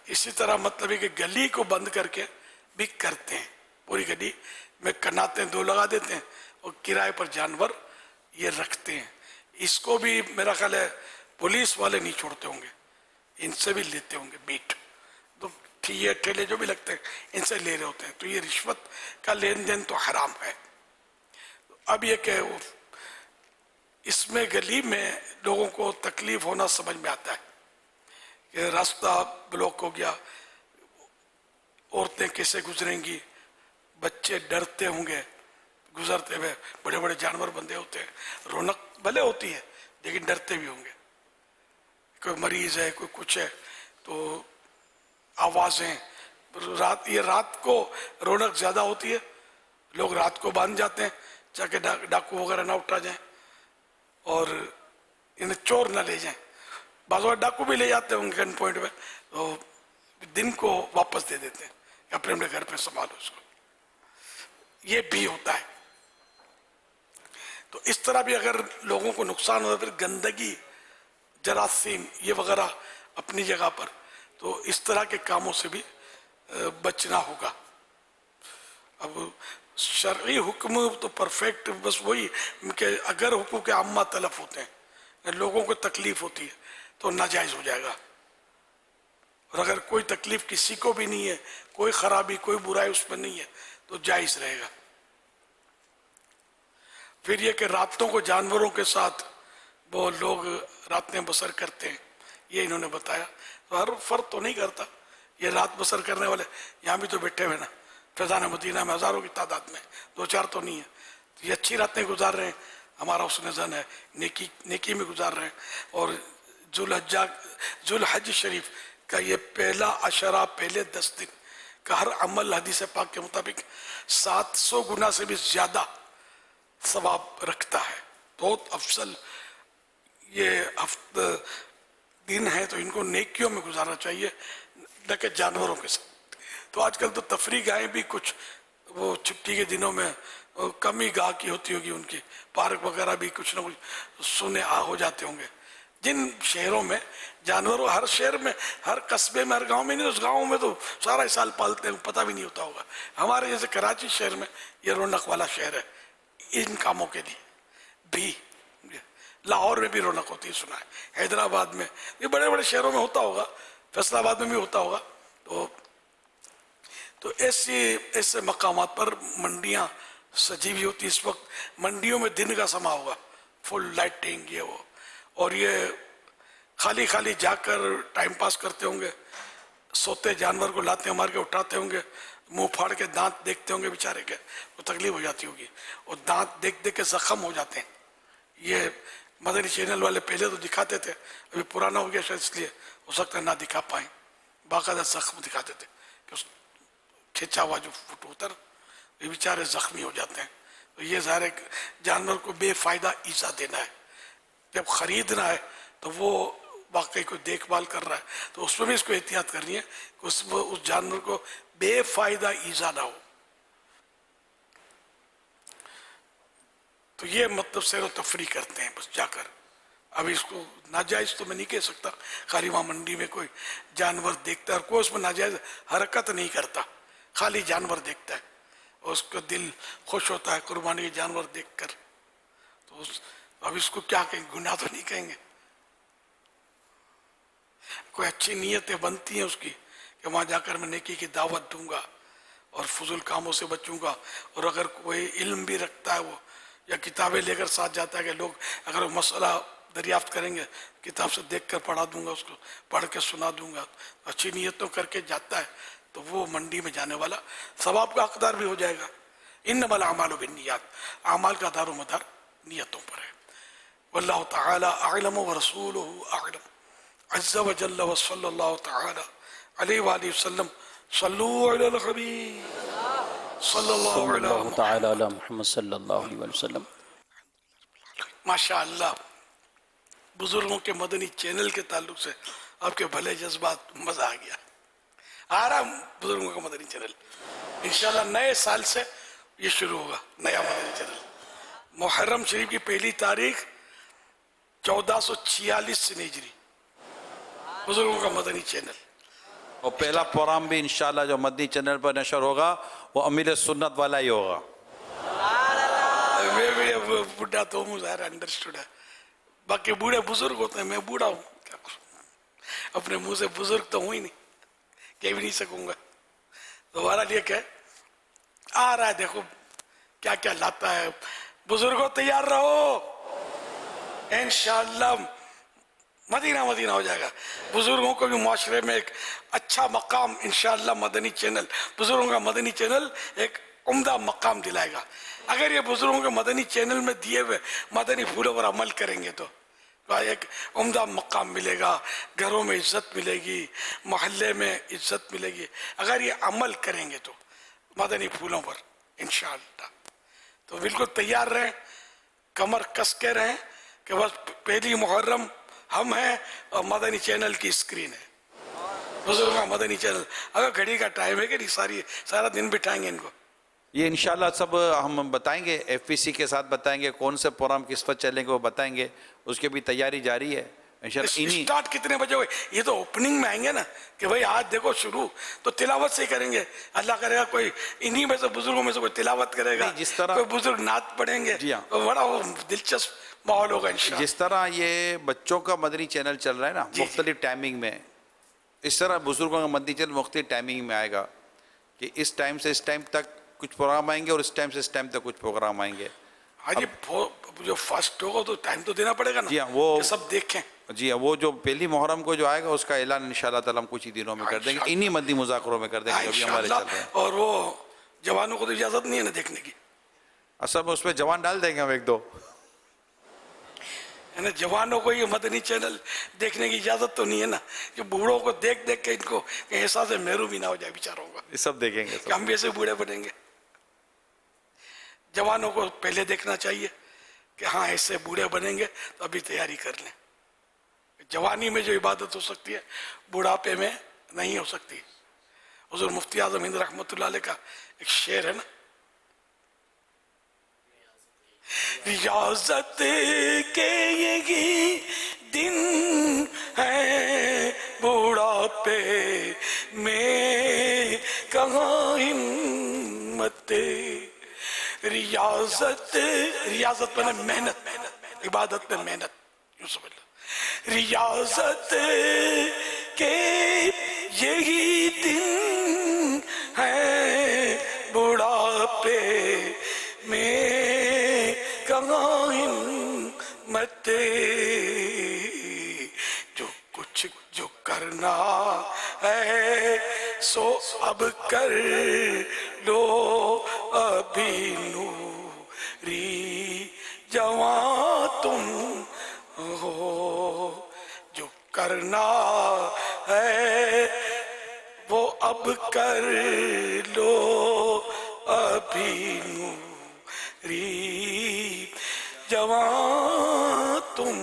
इसी तरह मतलब है कि गली को बंद करके भी करते हैं, पूरी गली में कनाते दो लगा देते हैं और किराए पर जानवर ये रखते हैं। इसको भी मेरा ख्याल है पुलिस वाले नहीं छोड़ते होंगे, इनसे भी लेते होंगे बीट। तो ये ठेले जो भी लगते हैं इनसे ले रहे होते हैं, तो ये रिश्वत का लेन देन तो हराम है। अब ये कि इसमें गली में लोगों को तकलीफ होना समझ में आता है कि रास्ता ब्लॉक हो गया, औरतें कैसे गुजरेंगी, बच्चे डरते होंगे गुजरते हुए, बड़े बड़े जानवर बंधे होते हैं, रौनक भले होती है लेकिन डरते भी होंगे, कोई मरीज है कोई कुछ है, तो आवाज़ें रात, ये रात को रौनक ज़्यादा होती है, लोग रात को बांध जाते हैं जाके डाकू वगैरह ना उठा जाएं और इन्हें चोर ना ले जाएं। बाज़ डाकू भी ले जाते होंगे गन पॉइंट में, तो दिन को वापस दे देते हैं, अपने अपने घर पे संभालो उसको, ये भी होता है। तो इस तरह भी अगर लोगों को नुकसान हो, फिर गंदगी जरासीम ये वगैरह अपनी जगह पर, तो इस तरह के कामों से भी बचना होगा। अब शरई हुक्म तो परफेक्ट बस वही कि अगर हुकूक आम्मा तलफ होते हैं, लोगों को तकलीफ होती है, تو ناجائز ہو جائے گا. اور اگر کوئی تکلیف کسی کو بھی نہیں ہے, کوئی خرابی کوئی برائی اس میں نہیں ہے, تو جائز رہے گا. پھر یہ کہ راتوں کو جانوروں کے ساتھ وہ لوگ راتیں بسر کرتے ہیں, یہ انہوں نے بتایا. تو ہر فرد تو نہیں کرتا, یہ رات بسر کرنے والے یہاں بھی تو بیٹھے ہوئے نا فیضان مدینہ میں ہزاروں کی تعداد میں, 2-4 تو نہیں ہے. تو یہ اچھی راتیں گزار رہے ہیں, ہمارا حسن زن ہے, نیکی میں گزار رہے ہیں. اور ذوالحج شریف کا یہ پہلا عشرہ, پہلے 10 دن کا ہر عمل حدیث پاک کے مطابق 700 گنا سے بھی زیادہ ثواب رکھتا ہے. بہت افضل یہ دن ہے, تو ان کو نیکیوں میں گزارنا چاہیے نہ کہ جانوروں کے ساتھ. تو آج کل تو تفریح گاہیں بھی کچھ وہ چھٹی کے دنوں میں کم ہی گاہ کی ہوتی ہوگی, ان کی پارک وغیرہ بھی کچھ نہ کچھ سنے ہو جاتے ہوں گے. جن شہروں میں جانوروں, ہر شہر میں, ہر قصبے میں, ہر گاؤں میں نہیں, اس گاؤں میں تو سارا ہی سال پالتے ہیں, پتہ بھی نہیں ہوتا ہوگا. ہمارے جیسے کراچی شہر میں یہ رونق والا شہر ہے ان کاموں کے لیے بھی. لاہور میں بھی رونق ہوتی ہے, سنا ہے. حیدرآباد میں, یہ بڑے بڑے شہروں میں ہوتا ہوگا, فیصل آباد میں بھی ہوتا ہوگا. تو ایسے مقامات پر منڈیاں سجی ہوئی ہوتی. اس وقت منڈیوں میں دن کا سما ہوگا, فل لائٹنگ یہ وہ, اور یہ خالی خالی جا کر ٹائم پاس کرتے ہوں گے. سوتے جانور کو لاتے مار کے اٹھاتے ہوں گے, منہ پھاڑ کے دانت دیکھتے ہوں گے بیچارے کے, وہ تکلیف ہو جاتی ہوگی, اور دانت دیکھ دیکھ کے زخم ہو جاتے ہیں. یہ مدنی چینل والے پہلے تو دکھاتے تھے, ابھی پرانا ہو گیا شاید اس لیے ہو سکتا ہے نہ دکھا پائیں. باقاعدہ زخم دکھاتے تھے کہ اس کھینچا ہوا جو فٹ ہوتا ہے یہ بیچارے زخمی ہو جاتے ہیں. تو یہ ظاہر ہے جانور کو بے فائدہ ایزا دینا ہے. جب خریدنا ہے تو وہ واقعی کوئی دیکھ بھال کر رہا ہے تو اس میں بھی اس کو احتیاط کرنی ہے کہ اس جانور کو بے فائدہ ایزا نہ ہو. تو یہ مطلب سیر و تفریح کرتے ہیں بس جا کر. اب اس کو ناجائز تو میں نہیں کہہ سکتا, خالی وہاں منڈی میں کوئی جانور دیکھتا ہے اور کوئی اس میں ناجائز حرکت نہیں کرتا, خالی جانور دیکھتا ہے اور اس کا دل خوش ہوتا ہے قربانی کے جانور دیکھ کر. تو اب اس کو کیا کہیں, گناہ تو نہیں کہیں گے. کوئی اچھی نیتیں بنتی ہیں اس کی کہ وہاں جا کر میں نیکی کی دعوت دوں گا اور فضول کاموں سے بچوں گا. اور اگر کوئی علم بھی رکھتا ہے وہ, یا کتابیں لے کر ساتھ جاتا ہے کہ لوگ اگر وہ مسئلہ دریافت کریں گے کتاب سے دیکھ کر پڑھا دوں گا, اس کو پڑھ کے سنا دوں گا, اچھی نیتوں کر کے جاتا ہے تو وہ منڈی میں جانے والا ثواب کا حقدار بھی ہو جائے گا. انما الاعمال بالنیات, اعمال کا دار و مدار نیتوں پر ہے. واللہ تعالی اعلم ورسولہ اعلم عز وجل وصلی اللہ تعالی علیہ وآلہ وسلم. صلوا علی الحبیب صلی اللہ تعالی علی محمد صلی اللہ علیہ وسلم. ماشاء اللہ, بزرگوں کے مدنی چینل کے تعلق سے آپ کے بھلے جذبات, مزہ آ گیا. آ رہا بزرگوں کا مدنی چینل انشاءاللہ نئے سال سے یہ شروع ہوگا, نیا مدنی چینل. محرم شریف کی پہلی تاریخ 1446 ہجری, بزرگوں کا مدنی چینل. اور پہلا پروگرام بھی انشاءاللہ جو مدنی چینل پر نشر ہوگا وہ امیر سنت والا ہی ہوگا. میں بھی بوڑھا تو ہوں, ظاہر انڈرسٹوڈ ہے. باقی بوڑھے بزرگ ہوتے ہیں, میں بوڑھا ہوں, کیا کروں, اپنے منہ سے بزرگ تو ہوں ہی نہیں, کہہ بھی نہیں سکوں گا. دوبارہ لیے کہ آ رہا ہے, دیکھو کیا کیا لاتا ہے. بزرگوں تیار رہو, انشاءاللہ مدینہ مدینہ ہو جائے گا. بزرگوں کو بھی معاشرے میں ایک اچھا مقام انشاءاللہ مدنی چینل, بزرگوں کا مدنی چینل ایک عمدہ مقام دلائے گا. اگر یہ بزرگوں کے مدنی چینل میں دیے ہوئے مدنی پھولوں پر عمل کریں گے تو ایک عمدہ مقام ملے گا, گھروں میں عزت ملے گی, محلے میں عزت ملے گی اگر یہ عمل کریں گے تو مدنی پھولوں پر انشاءاللہ. تو بالکل تیار رہیں, کمر کس کے رہیں کہ بس پہلی محرم ہم ہیں اور مدنی چینل کی اسکرین ہے, بزرگوں کا مدنی چینل. اگر گھڑی کا ٹائم ہے کہ نہیں, سارا دن بٹھائیں گے ان کو. یہ انشاءاللہ سب ہم بتائیں گے, ایف پی سی کے ساتھ بتائیں گے, کون سے پروگرام کس وقت چلیں گے وہ بتائیں گے. اس کی بھی تیاری جاری ہے اسٹارٹ کتنے بجے ہوئے, یہ تو اوپننگ میں آئیں گے نا کہ بھائی آج دیکھو شروع تو تلاوت سے ہی کریں گے. اللہ کرے گا کوئی انہی میں سے بزرگوں میں سے کوئی تلاوت کرے گا, جس طرح کوئی بزرگ نعت پڑھیں گے, بڑا وہ دلچسپ माहौल होगा इंशाअल्लाह। जिस तरह ये बच्चों का मदनी चैनल चल रहा है ना मुख्तलिफ टाइमिंग में, इस तरह बुजुर्गों का मदनी चैनल मुख्तलिफ टाइमिंग में आएगा कि इस टाइम से इस टाइम तक कुछ प्रोग्राम आएंगे और इस टाइम से इस टाइम तक कुछ प्रोग्राम आएंगे। हाँ जी, जो फर्स्ट होगा तो टाइम तो देना पड़ेगा ना। जी हाँ, वो सब देखें। जी हाँ, वो जो पहली मुहर्रम को जो आएगा उसका ऐलान इंशाअल्लाह ताला हम कुछ ही दिनों में कर देंगे, इन्हीं मदनी मुज़ाकरों में कर देंगे जो भी हमारे चल रहे हैं। और वो जवानों को तो इजाजत नहीं है ना देखने की। असल में उसमें जवान डाल देंगे हम एक दो, है ना। जवानों को ये मदनी चैनल देखने की इजाजत तो नहीं है ना, कि बूढ़ों को देख देख के इनको एहसास मेरू भी ना हो जाए बेचारों का, ये सब देखेंगे कि हम भी ऐसे बूढ़े बनेंगे। जवानों को पहले देखना चाहिए कि हाँ ऐसे बूढ़े बनेंगे तो अभी तैयारी कर लें। जवानी में जो इबादत हो सकती है बुढ़ापे में नहीं हो सकती। हुज़ूर मुफ्ती आज़म हिंद रहमतुल्लाह अलैह का एक शेर है ना, रियाजत के यही दिन है बुढ़ापे में कहाँ हिम्मत, रियाजत में मेहनत, इबादत में मेहनत, यूं समझ लो। रियाजत के यही दिन है बुढ़ापे में कहाँ हिम्मत, जो कुछ जो करना है सो अब कर लो अभी नूरी जवां तुम हो, जो करना है वो अब कर लो अभी नूरी जवां तुम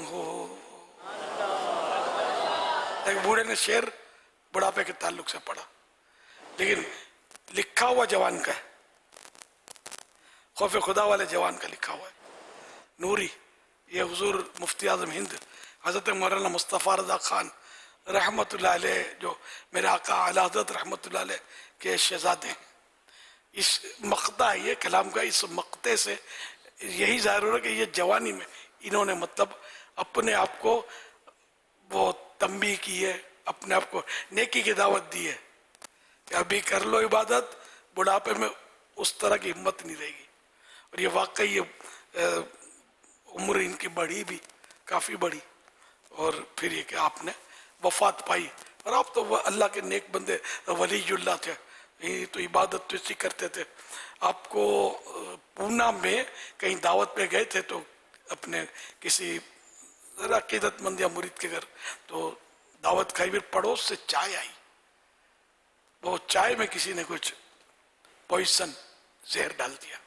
हो। एक बूढ़े ने शेर बुढ़ापे के ताल्लुक से पढ़ा, लेकिन लिखा हुआ जवान का है, खौफ खुदा वाले जवान का लिखा हुआ है नूरी। ये हुजूर मुफ्ती आज़म हिंद हज़रत मौलाना मुस्तफ़ा रज़ा ख़ान रहमतुल्लाह अलैह, जो मेरे आका आला हज़रत रहमतुल्लाह अलैह के शहज़ादे हैं, इस मक़ता है ये कलाम का, इस मक़ते से यही ज़ाहिर हो रहा है कि ये जवानी में इन्होंने मतलब अपने आप को वो तंबीह की है, अपने आप को नेकी की दावत दी है कि अभी कर लो इबादत, बुढ़ापे में उस तरह की हिम्मत नहीं रहेगी। और ये वाकई ये उम्र इनकी बढ़ी भी काफ़ी बढ़ी, और फिर ये कि आपने वफात पाई। और आप तो अल्लाह के नेक बंदे वलीयुल्लाह थे, ये तो इबादत तो इसी करते थे। आपको पूना में कहीं दावत पे गए थे तो अपने किसी अकीदतमंद या मुरीद के घर, तो दावत खाई, फिर पड़ोस से चाय आई, वो चाय में किसी ने कुछ पॉइजन जहर डाल दिया,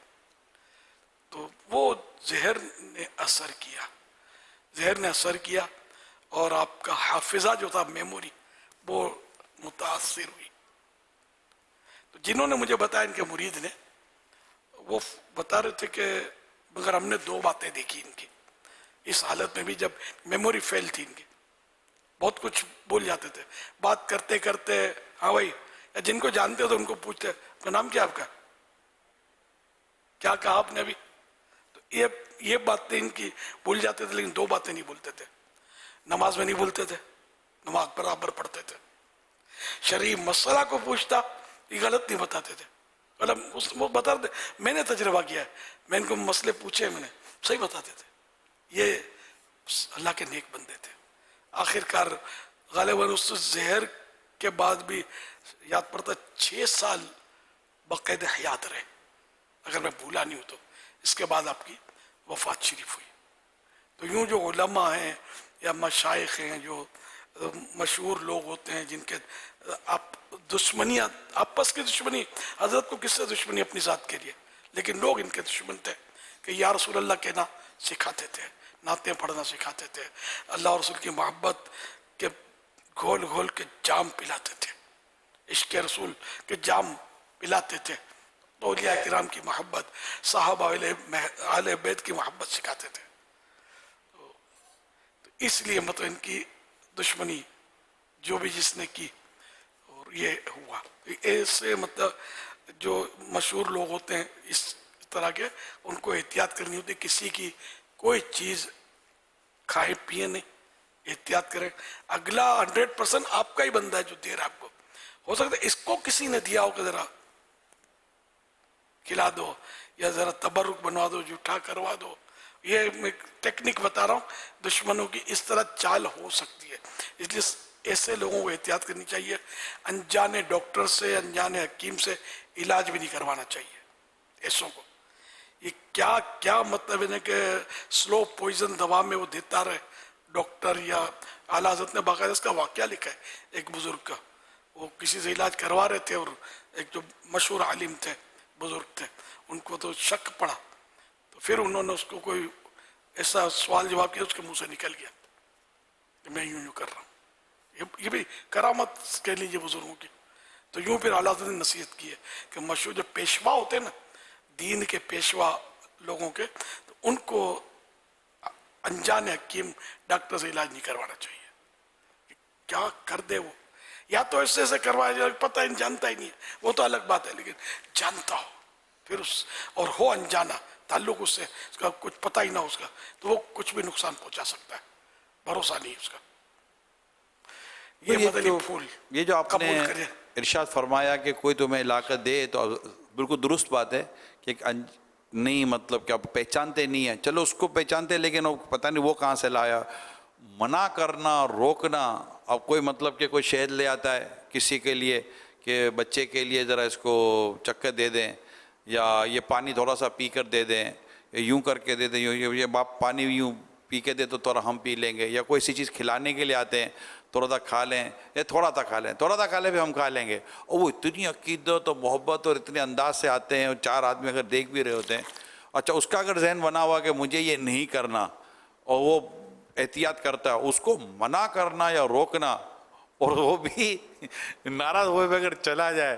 तो वो जहर ने असर किया, जहर ने असर किया और आपका हाफिजा जो था, मेमोरी, वो मुतासिर हुई। तो जिन्होंने मुझे बताया, इनके मुरीद ने, वो बता रहे थे कि मगर हमने दो बातें देखी इनकी इस हालत में भी, जब मेमोरी फेल थी इनकी, बहुत कुछ भूल जाते थे, बात करते करते हाँ भाई, या जिनको जानते हो तो उनको पूछते तो नाम क्या आपका, क्या कहा आपने अभी, तो ये बातें इनकी भूल जाते थे। लेकिन दो बातें नहीं भूलते थे, नमाज में नहीं भूलते थे, नमाज बराबर पढ़ते थे, शरीफ मसला को पूछता ये गलत नहीं बताते थे, मतलब वो बता दे, मैंने तजर्बा किया है, मैं इनको मसले पूछे, मैंने सही बताते थे। ये अल्लाह के नेक बंदे थे। आखिरकार गालिबन उस जहर के बाद भी याद पड़ता 6 साल बाकायद हयात रहे, अगर मैं भूला नहीं हूँ तो। इसके बाद आपकी वफात शरीफ हुई। तो यूँ जो उलमा हैं या मशाइख हैं, जो मशहूर लोग होते हैं, जिनके आप दुश्मनियाँ, आपस की दुश्मनी, हजरत को किससे दुश्मनी, अपनी ज़ात के लिए, लेकिन लोग इनके दुश्मन थे कि या रसूल अल्लाह कहना सिखाते थे, नातें पढ़ना सिखाते थे, अल्लाह और रसूल की मोहब्बत के घोल घोल के जाम पिलाते थे, इश्क़ रसूल के जाम पिलाते थे, औलिया किराम की मोहब्बत, साहबा आले बैत की मोहब्बत सिखाते थे। तो इसलिए मतलब इनकी दुश्मनी जो भी जिसने की, और ये हुआ। ऐसे मतलब जो मशहूर लोग होते हैं इस तरह के, उनको एहतियात करनी होती, किसी की कोई चीज़ खाए पिए नहीं, एहतियात करें। अगला 100% आपका ही बंदा है जो दे रहा है आपको, हो सकता है इसको किसी ने दिया हो कि जरा खिला दो या जरा तबरुक बनवा दो, जूठा करवा दो। ये मैं टेक्निक बता रहा हूँ, दुश्मनों की इस तरह चाल हो सकती है, इसलिए ऐसे लोगों को एहतियात करनी चाहिए। अनजाने डॉक्टर से, अनजाने हकीम से इलाज भी नहीं करवाना चाहिए ऐसों को। ये क्या क्या मतलब है कि स्लो पॉइजन दवा में वो देता रहे डॉक्टर, या आला हज़रत ने बाकायदा इसका वाक़या लिखा है एक बुज़ुर्ग का। वो किसी से इलाज करवा रहे थे और एक जो मशहूर आलिम थे, बुज़ुर्ग थे, उनको तो शक पड़ा, तो फिर उन्होंने उसको कोई ऐसा सवाल जवाब किया, उसके मुंह से निकल गया कि मैं यूं यूं कर रहा हूँ। ये भी करामत कह लीजिए बुज़ुर्गों की। तो यूं फिर आला हज़रत ने नसीहत की है कि मशहूर जो पेशवा होते हैं ना, दीन के पेशवा लोगों के, तो उनको अनजाने हकीम डॉक्टर से इलाज नहीं करवाना चाहिए। क्या कर दे वो, या तो ऐसे ऐसे करवाया जाए, पता ही जानता ही नहीं है, वो तो अलग बात है, लेकिन जानता हो फिर उस और हो अनजाना ताल्लुक उससे, उसका कुछ पता ही ना उसका, तो वो कुछ भी नुकसान पहुंचा सकता है, भरोसा नहीं उसका। ये जो आपने इरशाद फरमाया कि कोई तुम्हें लाकर दे, तो बिल्कुल दुरुस्त बात है कि नहीं, मतलब कि आप पहचानते नहीं है, चलो उसको पहचानते, लेकिन वो पता नहीं वो कहाँ से लाया। मना करना, रोकना, अब कोई मतलब कि कोई शहद ले आता है किसी के लिए कि बच्चे के लिए ज़रा इसको चक्कर दे दें, या ये पानी थोड़ा सा पी कर दे दें, यूं करके दे दें, ये बाप पानी यूं पी के दे तो थोड़ा हम पी लेंगे, या कोई सी चीज़ खिलाने के लिए आते हैं, थोड़ा सा खा लें, या थोड़ा सा खा लें, थोड़ा सा खा लें भी हम खा लेंगे। और वो इतनी अकीदत और मोहब्बत और इतने अंदाज से आते हैं, और 4 आदमी अगर देख भी रहे होते हैं, अच्छा उसका अगर जहन बना हुआ कि मुझे ये नहीं करना, और वो एहतियात करता है, उसको मना करना या रोकना, और वो भी नाराज हुए बगैर चला जाए,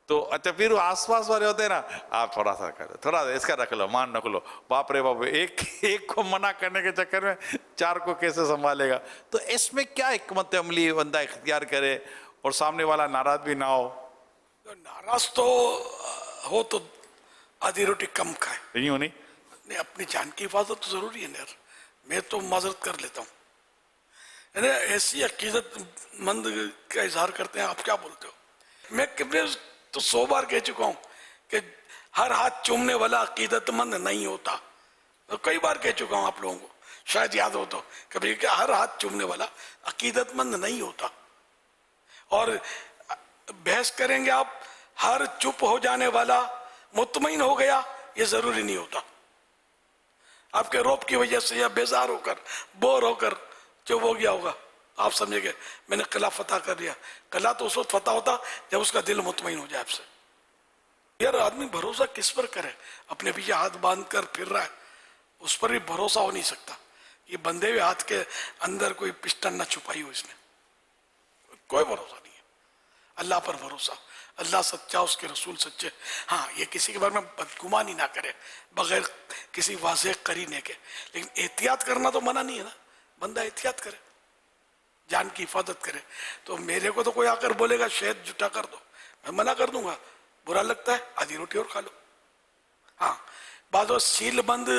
तो अच्छा फिर आसपास वाले होते हैं ना, आप थोड़ा सा कर, थोड़ा इसका रख लो, मान रख लो, बाप रे बाप, एक को मना करने के चक्कर में 4 को कैसे संभालेगा। तो इसमें क्या हिकमत अमली बंदा इख्तियार करे और सामने वाला नाराज भी ना हो। तो नाराज तो हो तो आधी रोटी कम खाए, यूं नहीं, अपनी जान की हिफाजत तो जरूरी है यार। मैं तो माजरत कर लेता हूँ, ऐसी अकीदतमंद का इजहार करते हैं, आप क्या बोलते हो। मैं कितने तो 100 बार कह चुका हूँ कि हर हाथ चूमने वाला अकीदतमंद नहीं होता, तो कई बार कह चुका हूँ आप लोगों को, शायद याद हो तो कभी, कि हर हाथ चूमने वाला अकीदतमंद नहीं होता। और बहस करेंगे आप, हर चुप हो जाने वाला मुतमईन हो गया, ये जरूरी नहीं होता। आपके रौब की वजह से या बेजार होकर, बोर होकर चुप हो गया होगा, आप समझेंगे मैंने किला फतह कर लिया। किला तो उस वक्त फतह होता जब उसका दिल मुतमईन हो जाए आपसे। यार आदमी भरोसा किस पर करे, अपने पीछे हाथ बांध कर फिर रहा है, उस पर भी भरोसा हो नहीं सकता। ये बंधे हुए हाथ के अंदर कोई पिस्टन ना छुपाई हो इसने, कोई भरोसा नहीं है। अल्लाह पर भरोसा, अल्लाह सच्चा, उसके रसूल सच्चे। हाँ, ये किसी के बारे में बदगुमानी ना करे बगैर किसी वाज़ेह करीने के, लेकिन एहतियात करना तो मना नहीं है ना। बंदा एहतियात करे, जान की हिफाजत करे। तो मेरे को तो कोई आकर बोलेगा शहद जुटा कर दो, मैं मना कर दूंगा, बुरा लगता है, आधी रोटी और खा लो। हाँ, बाद वो सील बंद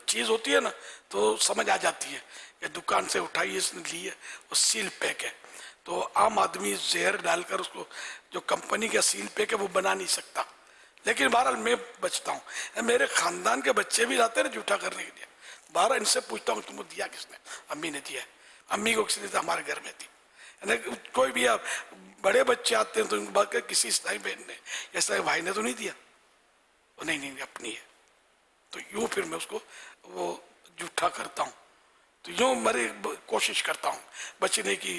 चीज़ होती है ना, तो समझ आ जाती है कि दुकान से उठाई इसने ली है, वो सील पैक है, तो आम आदमी जहर डालकर उसको, जो कंपनी का सील पैक है, वो बना नहीं सकता। लेकिन बहरहाल मैं बचता हूँ। मेरे ख़ानदान के बच्चे भी आते हैं ना जूठा करने के लिए, बहरहाल इनसे पूछता हूँ तुमको दिया किसने, अम्मी ने दिया है। अम्मी को किसी ने तो हमारे घर में थी। कोई भी आप बड़े बच्चे आते हैं तो उनको बात कर, किसी साई बहन ने या साई भाई ने तो नहीं दिया, तो नहीं अपनी है, तो यूँ फिर मैं उसको वो जूठा करता हूँ। तो यूँ मेरी कोशिश करता हूँ बचने की,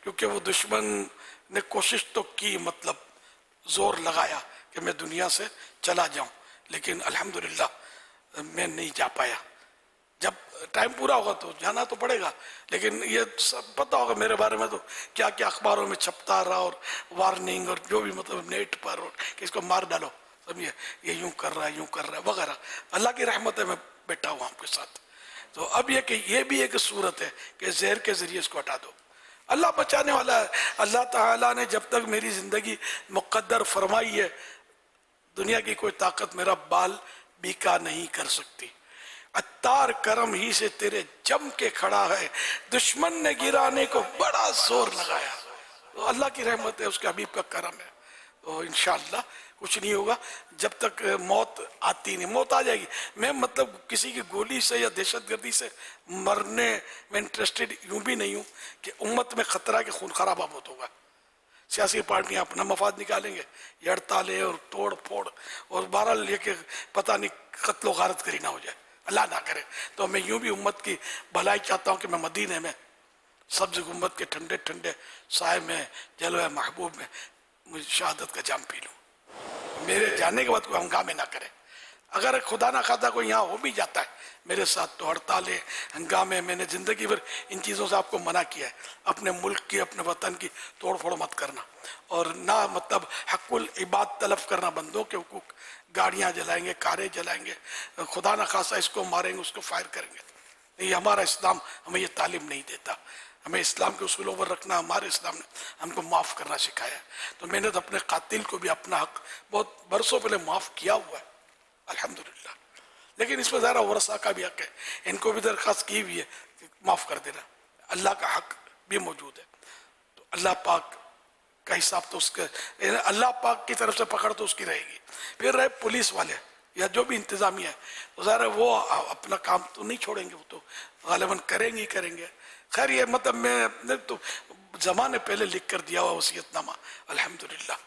क्योंकि वो दुश्मन ने कोशिश तो की, मतलब जोर लगाया कि मैं दुनिया से चला जाऊँ, लेकिन अल्हम्दुलिल्लाह मैं नहीं जा पाया। जब टाइम पूरा होगा तो जाना तो पड़ेगा, लेकिन ये सब पता होगा मेरे बारे में तो क्या क्या अखबारों में छपता रहा, और वार्निंग, और जो भी मतलब नेट पर, और कि इसको मार डालो, समझिए ये यूं कर रहा है वगैरह। अल्लाह की रहमत है मैं बैठा हुआ आपके साथ। तो अब ये कि ये भी एक सूरत है कि जहर के जरिए इसको हटा दो, अल्लाह बचाने वाला है। अल्लाह ताला ने जब तक मेरी ज़िंदगी मुक़द्दर फरमाई है, दुनिया की कोई ताकत मेरा बाल बीका नहीं कर सकती। अत्तार करम ही से तेरे जम के खड़ा है, दुश्मन ने गिराने को बड़ा जोर लगाया। तो अल्लाह की रहमत है, उसके हबीब का करम है। तो इंशाअल्लाह कुछ नहीं होगा जब तक मौत आती नहीं। मौत आ जाएगी, मैं मतलब किसी की गोली से या दहशतगर्दी से मरने में इंटरेस्टेड यूं भी नहीं हूँ कि उम्मत में खतरा कि खून खराबा बहुत होगा। सियासी पार्टियां अपना मफाद निकालेंगे, ये हड़तालें और तोड़ फोड़ और बहरहाल लेके पता नहीं कत्लो गारत करी ना हो जाए, अल्लाह ना करे। तो मैं यूं भी उम्मत की भलाई चाहता हूँ कि मैं मदीने में सब्ज गुम्बद के ठंडे ठंडे साए में जलवा महबूब में मुझे शहादत का जाम पी लूँ, मेरे जाने के बाद कोई हंगामे ना करे। अगर खुदा ना खाता कोई यहाँ हो भी जाता है मेरे साथ तो हड़तालें हंगामे, मैंने ज़िंदगी भर इन चीज़ों से आपको मना किया है। अपने मुल्क की अपने वतन की तोड़ फोड़ मत करना और ना मतलब हक़ुल इबाद तलफ करना, बंदों के हुकूक, गाड़ियाँ जलाएंगे, कारें जलाएंगे, खुदा ना खासा इसको मारेंगे उसको फायर करेंगे। ये हमारा इस्लाम हमें ये तालीम नहीं देता। हमें इस्लाम के उसूलों पर रखना हमारे इस्लाम ने हमको माफ़ करना सिखाया है। तो मैंने तो अपने कातिल को भी अपना हक बहुत बरसों पहले माफ़ किया हुआ है अल्हम्दुलिल्लाह, लेकिन इसमें ज़रा वरसा का भी हक है, इनको भी दरख्वास्त की हुई है कि माफ़ कर देना। अल्लाह का हक भी मौजूद है, तो अल्लाह पाक का हिसाब तो उसके, अल्लाह पाक की तरफ से पकड़ तो उसकी रहेगी। फिर रहे पुलिस वाले या जो भी इंतज़ामिया है, तो ज़रा वो अपना काम तो नहीं छोड़ेंगे, वो तो गालिबन करेंगे ही करेंगे। खैर ये मतलब मैं तो ज़माने पहले लिख कर दिया हुआ वसीयतनामा अल्हम्दुलिल्लाह।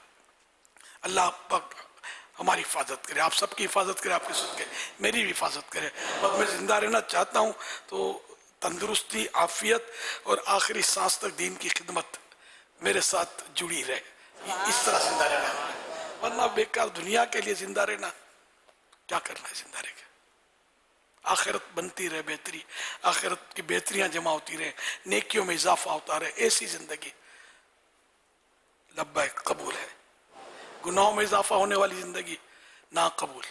अल्लाह पाक हमारी हिफाजत करे, आप सबकी हिफाजत करे, आपकी सुन के मेरी भी हिफाजत करे। और मैं ज़िंदा रहना चाहता हूँ तो तंदुरुस्ती, आफ़ियत और आखिरी सांस तक दीन की खिदमत मेरे साथ जुड़ी रहे, इस तरह ज़िंदा रहना है। वरना बेकार दुनिया के लिए ज़िंदा रहना क्या करना है, ज़िंदा रह के आखिरत बनती रहे, बेहतरी आखिरत की बेहतरियाँ जमा होती रहे, नेकियों में इजाफा होता रहे, ऐसी ज़िंदगी लब्बैक कबूल है। गुनाहों में इजाफा होने वाली ज़िंदगी ना कबूल,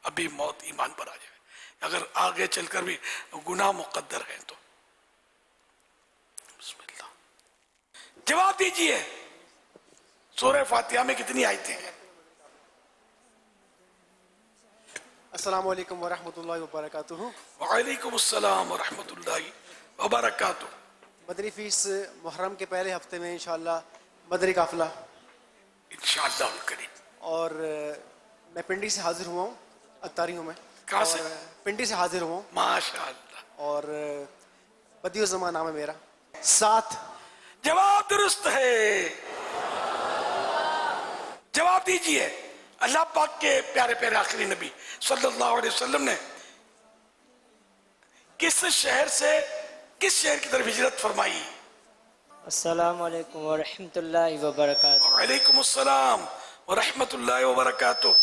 अभी मौत ईमान पर आ जाए, अगर आगे चलकर भी गुनाह मुक़द्दर हैं तो। बिस्मिल्लाह, जवाब दीजिए सूरह फातिहा में कितनी आयतें हैं? अस्सलामु अलैकुम व रहमतुल्लाहि व बरकातुहू। वालेकुम अस्सलाम व रहमतुल्लाहि व बरकातुहू। मदरी फीस मुहर्रम के पहले हफ्ते में इंशाअल्लाह मदरी काफिला इंशाअल्लाह करीम। और मैं पिंडी से हाजिर हुआ हूँ, अत्तारियों में। कहाँ से? पिंडी से हाजिर हुआ हूँ माशाअल्लाह। और बदियो ज़मा नाम है मेरा। 7 जवाब दुरुस्त है, जवाब दीजिए। अल्लाह पाक के प्यारे प्यारे आखिरी नबी सल्लल्लाहु अलैहि वसल्लम ने किस शहर से किस शहर की तरफ हिजरत फरमाई? अस्सलामु अलैकुम व रहमतुल्लाहि व बरकातुहू। वालेकुम अस्सलाम व रहमतुल्लाहि व बरकातुहू।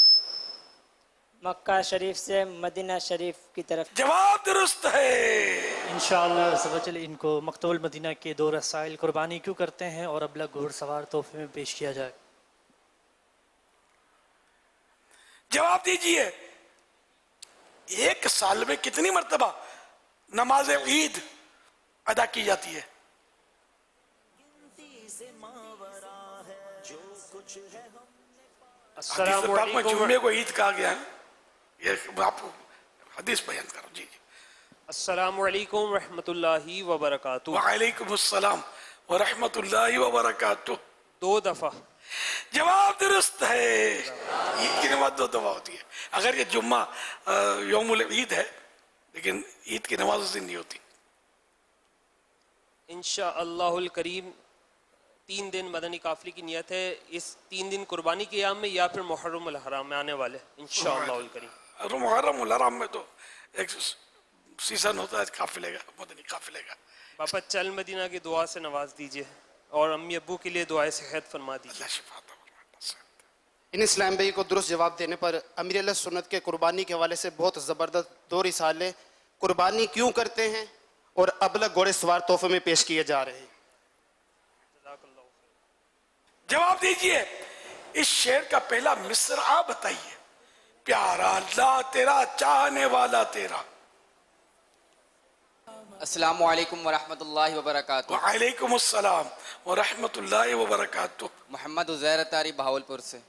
मक्का शरीफ से मदीना शरीफ की तरफ। जवाब दुरुस्त है। इंशाअल्लाह सवजल इनको मकतबुल मदीना के 2 रसाइल कुर्बानी क्यों करते हैं और अबला घुड़सवार तोहफे में पेश किया जाए? जवाब दीजिए। एक साल में कितनी मर्तबा नमाज ईद अदा की जाती है? जुम्मे को ईद कहा गया है, ये आपको हदीस बयान करो। जी जी। अस्सलामु अलैकुम रहमतुल्लाहि व बरकातुहू। वालेकुम अस्सलाम व रहमतुल्लाहि व बरकातुहू। 2 दफ़ा। जवाब दुरुस्त है। ईद की नमाज 2 दफा होती है। अगर ये जुम्मा यौमुल ईद है लेकिन ईद की नमाज उस दिन नहीं होती। इंशाअल्लाहुल करीम 3 दिन मदनी काफिले की नियत है, इस 3 दिन कुर्बानी के याम में या फिर मुहर्रमुल हराम में आने वाले इंशाअल्लाहुल करीम। मुहर्रमुल हराम में तो एक सीजन होता है काफिले का, मदनी काफिले का। पापा चल मदीना की दुआ से नवाज दीजिए और अम्मी अब्बू के लिए दुआए सेहत फरमा दीजिए। इन इस्लाम भाई को दुरुस्त जवाब देने पर अमीर अहले सुन्नत के कुर्बानी के हवाले से बहुत ज़बरदस्त 2 रिसाले कुर्बानी क्यों करते हैं और अबलग घोड़े सवार तोहफे में पेश किए जा रहे हैं। जवाब दीजिए। इस शेर का पहला मिसरा बताइए। प्यारा अल्लाह तेरा, चाहने वाला तेरा। अस्सलामु अलैकुम व रहमतुल्लाहि व बरकातुहू। वालेकुम अस्सलाम व रहमतुल्लाहि व बरकातुहू। मोहम्मद उज़ैर अतारी बहावलपुर से।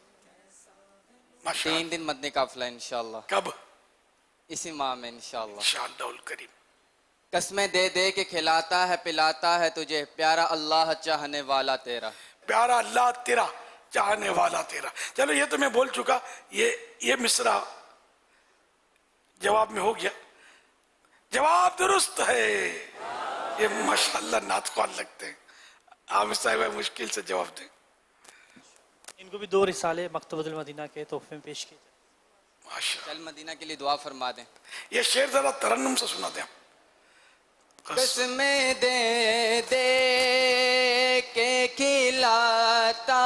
3 दिन मदनी काफिला इंशाअल्लाह। कब? اسی ماہ میں انشاءاللہ इंशाअल्लाह उल करीम। قسمیں دے دے کے کھلاتا ہے پلاتا ہے تجھے پیارا اللہ چاہنے والا تیرا प्यारा अल्लाह तेरा चाहने वाला तेरा। चलो ये तो मैं बोल चुका, ये मिसरा जवाब में हो गया। जवाब दुरुस्त है। ये माशाल्लाह नातख्वान लगते हैं। आमिर साहब मुश्किल से जवाब दें। इनको भी 2 रिसाले मकतबतुल मदीना के तोहफे में पेश किए जाए। चल मदینہ کے لیے دعا فرما دیں ये शेर जरा तरन्नुम से सुना दें। قسمیں دے دے کے کھلاتا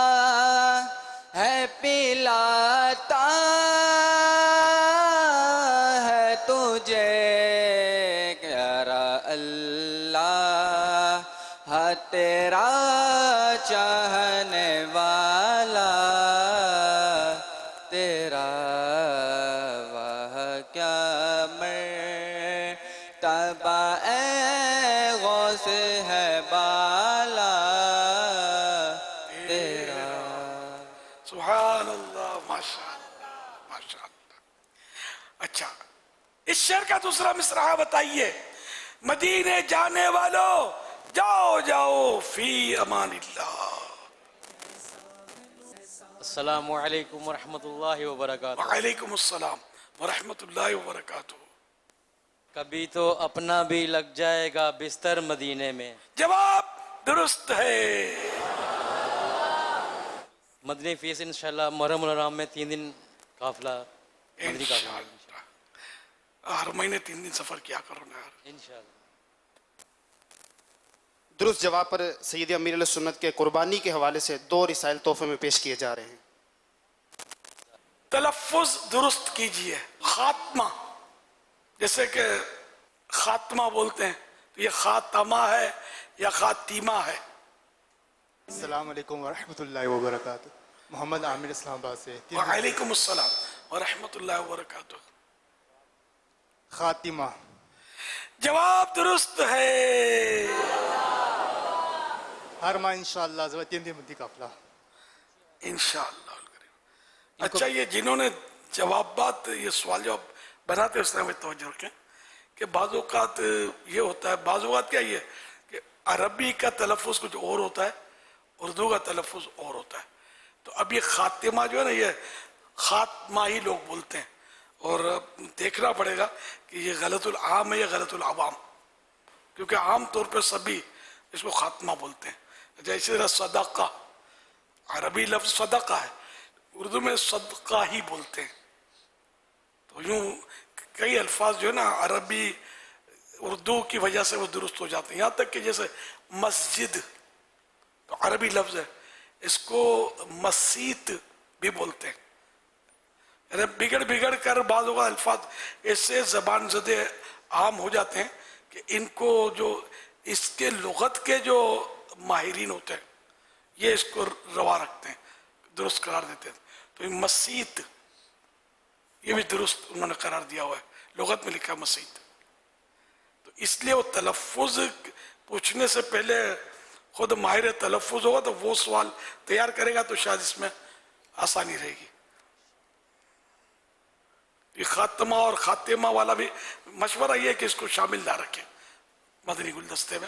ہے پلاتا ہے تجھے پیارا اللہ تیرا چاہنے والا تیرا وہ کیا مرتبہ اے غوث ہے بالا تیرا سبحان اللہ ماشاءاللہ ماشاءاللہ۔ اچھا اس شعر کا دوسرا مصرعہ بتائیے۔ مدینے جانے والو جاؤ جاؤ فی امان اللہ۔ السلام علیکم ورحمۃ اللہ وبرکاتہ۔ وعلیکم السلام ورحمۃ اللہ وبرکاتہ۔ کبھی تو اپنا بھی لگ جائے گا بستر مدینے میں۔ جواب درست ہے۔ مدنی فیس انشاءاللہ محرم الحرام میں 3 دن قافلہ مدنی قافلہ ہر مہینے 3 دن سفر کیا کرو نا یار انشاءاللہ۔ درست جواب پر سید امیر علیہ سنت کے قربانی کے حوالے سے 2 رسائل تحفے میں پیش کیے جا رہے ہیں۔ تلفظ درست کیجئے۔ خاتمہ جیسے کہ خاتمہ بولتے ہیں تو یہ خاتمہ ہے یا خاتمہ ہے؟ السلام علیکم ورحمۃ اللہ وبرکاتہ۔ محمد عامر اسلام آباد سے۔ وعلیکم السلام ورحمۃ اللہ وبرکاتہ۔ خاتمہ جواب درست ہے۔ ہر ماہ انشاءاللہ 3 دن مدنی قافلہ انشاءاللہ۔ اچھا یہ جنہوں نے جوابات یہ سوال جواب بناتے اس میں توجہ رکھیں کہ بعض اوقات یہ ہوتا ہے، بعض اوقات کیا یہ کہ عربی کا تلفظ کچھ اور ہوتا ہے، اردو کا تلفظ اور ہوتا ہے۔ تو اب یہ خاتمہ جو ہے نا یہ خاتمہ ہی لوگ بولتے ہیں، اور دیکھنا پڑے گا کہ یہ غلط العام ہے یا غلط العوام، کیونکہ عام طور پہ سبھی اس کو خاتمہ بولتے ہیں۔ جیسے صدقہ عربی لفظ صدقہ ہے، اردو میں صدقہ ہی بولتے ہیں۔ تو یوں کئی الفاظ جو ہے نا عربی اردو کی وجہ سے وہ درست ہو جاتے ہیں، یہاں تک کہ جیسے مسجد تو عربی لفظ ہے، اس کو مسیت بھی بولتے ہیں۔ یعنی بگڑ کر بعض اوقات الفاظ ایسے زبان زدے عام ہو جاتے ہیں کہ ان کو جو اس کے لغت کے جو ماہرین ہوتے ہیں یہ اس کو روا رکھتے ہیں، درست قرار دیتے ہیں۔ تو یہ مسیت یہ بھی درست انہوں نے قرار دیا ہوا ہے، لغت میں لکھا مسیت۔ تو اس لیے وہ تلفظ پوچھنے سے پہلے خود ماہر تلفظ ہوگا تو وہ سوال تیار کرے گا تو شاید اس میں آسانی رہے گی۔ یہ خاتمہ اور خاتمہ والا بھی مشورہ یہ ہے کہ اس کو شامل نہ رکھیں مدنی گلدستے میں،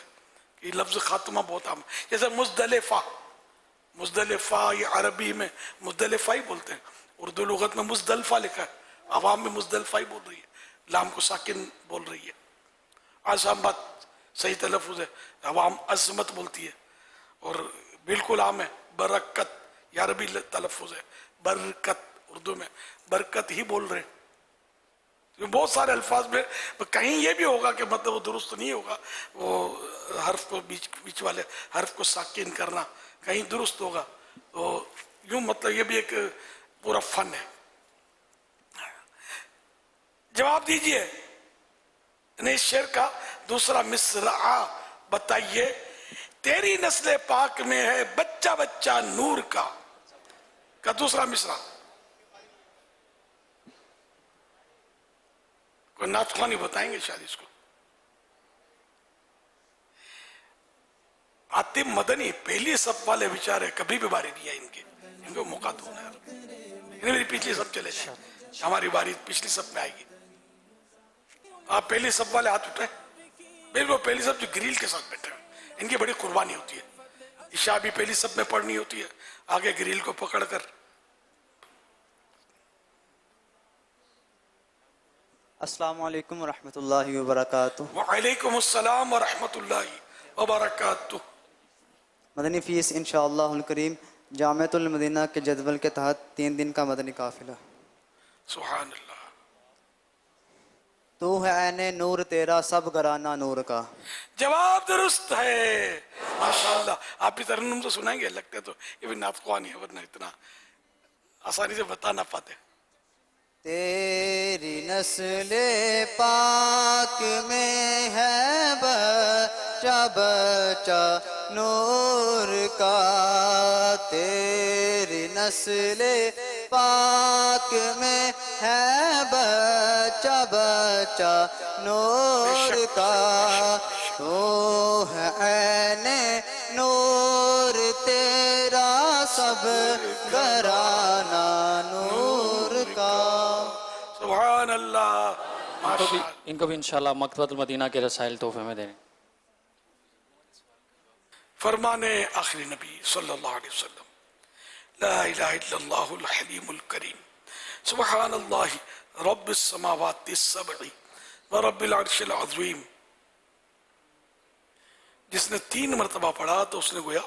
یہ لفظ خاتمہ بہت عام ہے۔ جیسے مزدلفہ، مزدلفہ یہ عربی میں مزدلفہ ہی بولتے ہیں، اردو لغت میں مزدلفہ لکھا ہے، عوام میں مزدلفہ ہی بول رہی ہے، لام کو ساکن بول رہی ہے۔ عظمت صحیح تلفظ ہے، عوام عظمت بولتی ہے، اور بالکل عام ہے برکت، یہ عربی تلفظ ہے، برکت اردو میں برکت ہی بول رہے ہیں۔ بہت سارے الفاظ میں کہیں یہ بھی ہوگا کہ مطلب وہ درست نہیں ہوگا، وہ حرف کو بیچ والے حرف کو ساکن کرنا کہیں درست ہوگا، تو یوں مطلب یہ بھی ایک پورا فن ہے۔ جواب دیجئے اس شعر کا دوسرا مصرعہ بتائیے۔ تیری نسل پاک میں ہے بچہ بچہ نور کا دوسرا مصرعہ کوئی نعت خوانی بتائیں گے شاید اس کو؟ عاطف مدنی پہلی صف والے بیچارے کبھی بھی باری نہیں ہے ان کو موقع دو نا، میری پچھلی صف چلے جائیں، ہماری باری پچھلی صف میں آئے گی۔ آپ پہلی صف والے ہاتھ اٹھائیں. بالکل پہلی صف جو گریل کے ساتھ بیٹھے ہیں, ان کی بڑی قربانی ہوتی ہے. عشاء بھی پہلی صف میں پڑھنی ہوتی ہے, آگے گریل کو پکڑ کر. السلام علیکم ورحمۃ اللہ وبرکاتہ. وعلیکم السلام ورحمۃ اللہ وبرکاتہ. مدنی فیس انشاءاللہ الکریم جامعۃ المدینہ کے جدول کے تحت 3 دن کا مدنی قافلہ. سبحان اللہ. تو ہے عین نور تیرا سب گرانا نور کا. جواب درست ہے ماشاءاللہ. آپ بھی ترنم تو سنائیں گے, لگتے تو یہ بھی نافقوانی ہے, ورنہ اتنا آسانی سے بتا نہ پاتے. تیری نسل پاک میں ہے بچہ بچہ نور کا. تیری نسل پاک میں ہے بچہ بچہ نور کا. تو ہے عین نور تیرا سب گرانا نور کا. سبحان اللہ. ان کو بھی انشاءاللہ مکتبۃ المدینہ کے رسائل تحفے میں دیں. فرمانے آخری نبی صلی اللہ علیہ وسلم, لا الہ الا اللہ الحلیم الکریم سبحان اللہ رب السماوات السبع ورب العرش العظیم. جس نے 3 مرتبہ پڑھا تو اس نے گویا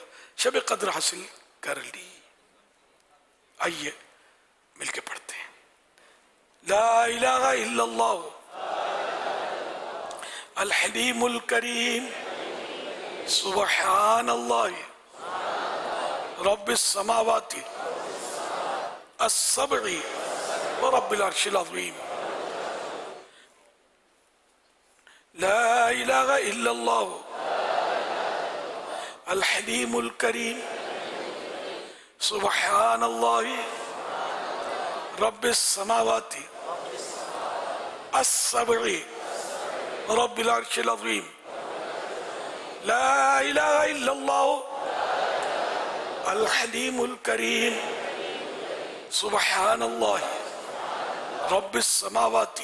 شب قدر حاصل کر لی. آئیے مل کے پڑھتے ہیں. لا الہ الا اللہ الحلیم الکریم سبحان اللہ رب السماوات السبع ورب العرش العظیم. لا الہ الا اللہ الحلیم الکریم سبحان اللہ رب السماوات السبع رب العرش العظیم. لا الہ الا اللہ الحلیم الکریم سبحان اللہ رب السماوات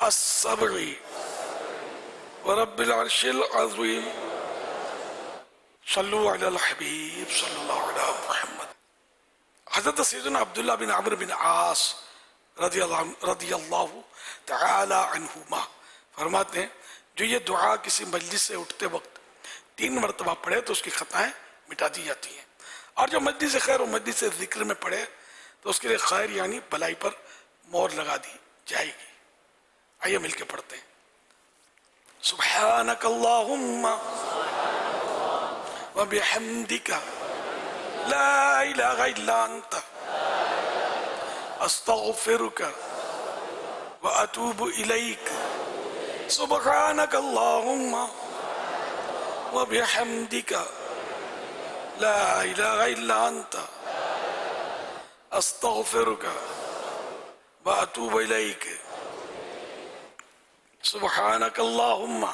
السبع ورب العرش العظیم. صلو علی الحبیب صلی اللہ علیہ محمد. حضرت سیدنا عبداللہ بن عمرو بن عاص رضی اللہ تعالی عنہما فرماتے ہیں, جو یہ دعا کسی مجلس سے اٹھتے وقت 3 مرتبہ پڑھے تو اس کی خطائیں مٹا دی جاتی ہیں, اور جو مجلس خیر و مجلس ذکر میں پڑھے تو اس کے لیے خیر یعنی بھلائی پر مہر لگا دی جائے گی. آئیے مل کے پڑھتے ہیں. سبحانک اللہم وبحمدک لا الہ الا انت استغفرک واتوب الیک. سبحانک اللہم وبحمدک لا الہ الا انت استغفرک واتوب الیک. سبحانک اللہم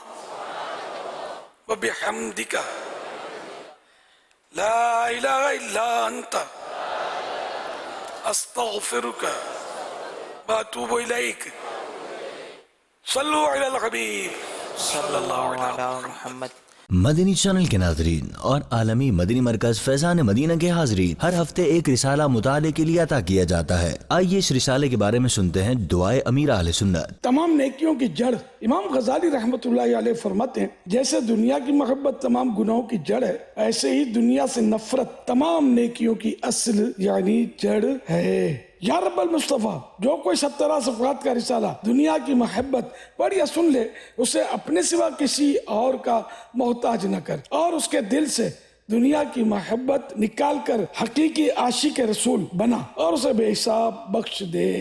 وبحمدک لا الہ الا انت استغفرک واتوب الیک. صلو علی الحبیب صلی اللہ علیہ محمد. مدنی چینل کے ناظرین اور عالمی مدنی مرکز فیضان مدینہ کے حاضرین, ہر ہفتے ایک رسالہ مطالعے کے لیے عطا کیا جاتا ہے. آئیے اس رسالے کے بارے میں سنتے ہیں دعائے امیر اہل سنت. تمام نیکیوں کی جڑ امام غزالی رحمۃ اللہ علیہ فرماتے ہیں, جیسے دنیا کی محبت تمام گناہوں کی جڑ ہے, ایسے ہی دنیا سے نفرت تمام نیکیوں کی اصل یعنی جڑ ہے. یا رب المصطفیٰ, جو کوئی 17 صفحات کا رسالہ دنیا کی محبت پڑھ یا سن لے, اسے اپنے سوا کسی اور کا محتاج نہ کر, اور اس کے دل سے دنیا کی محبت نکال کر حقیقی عاشق رسول بنا, اور اسے بے حساب بخش دے.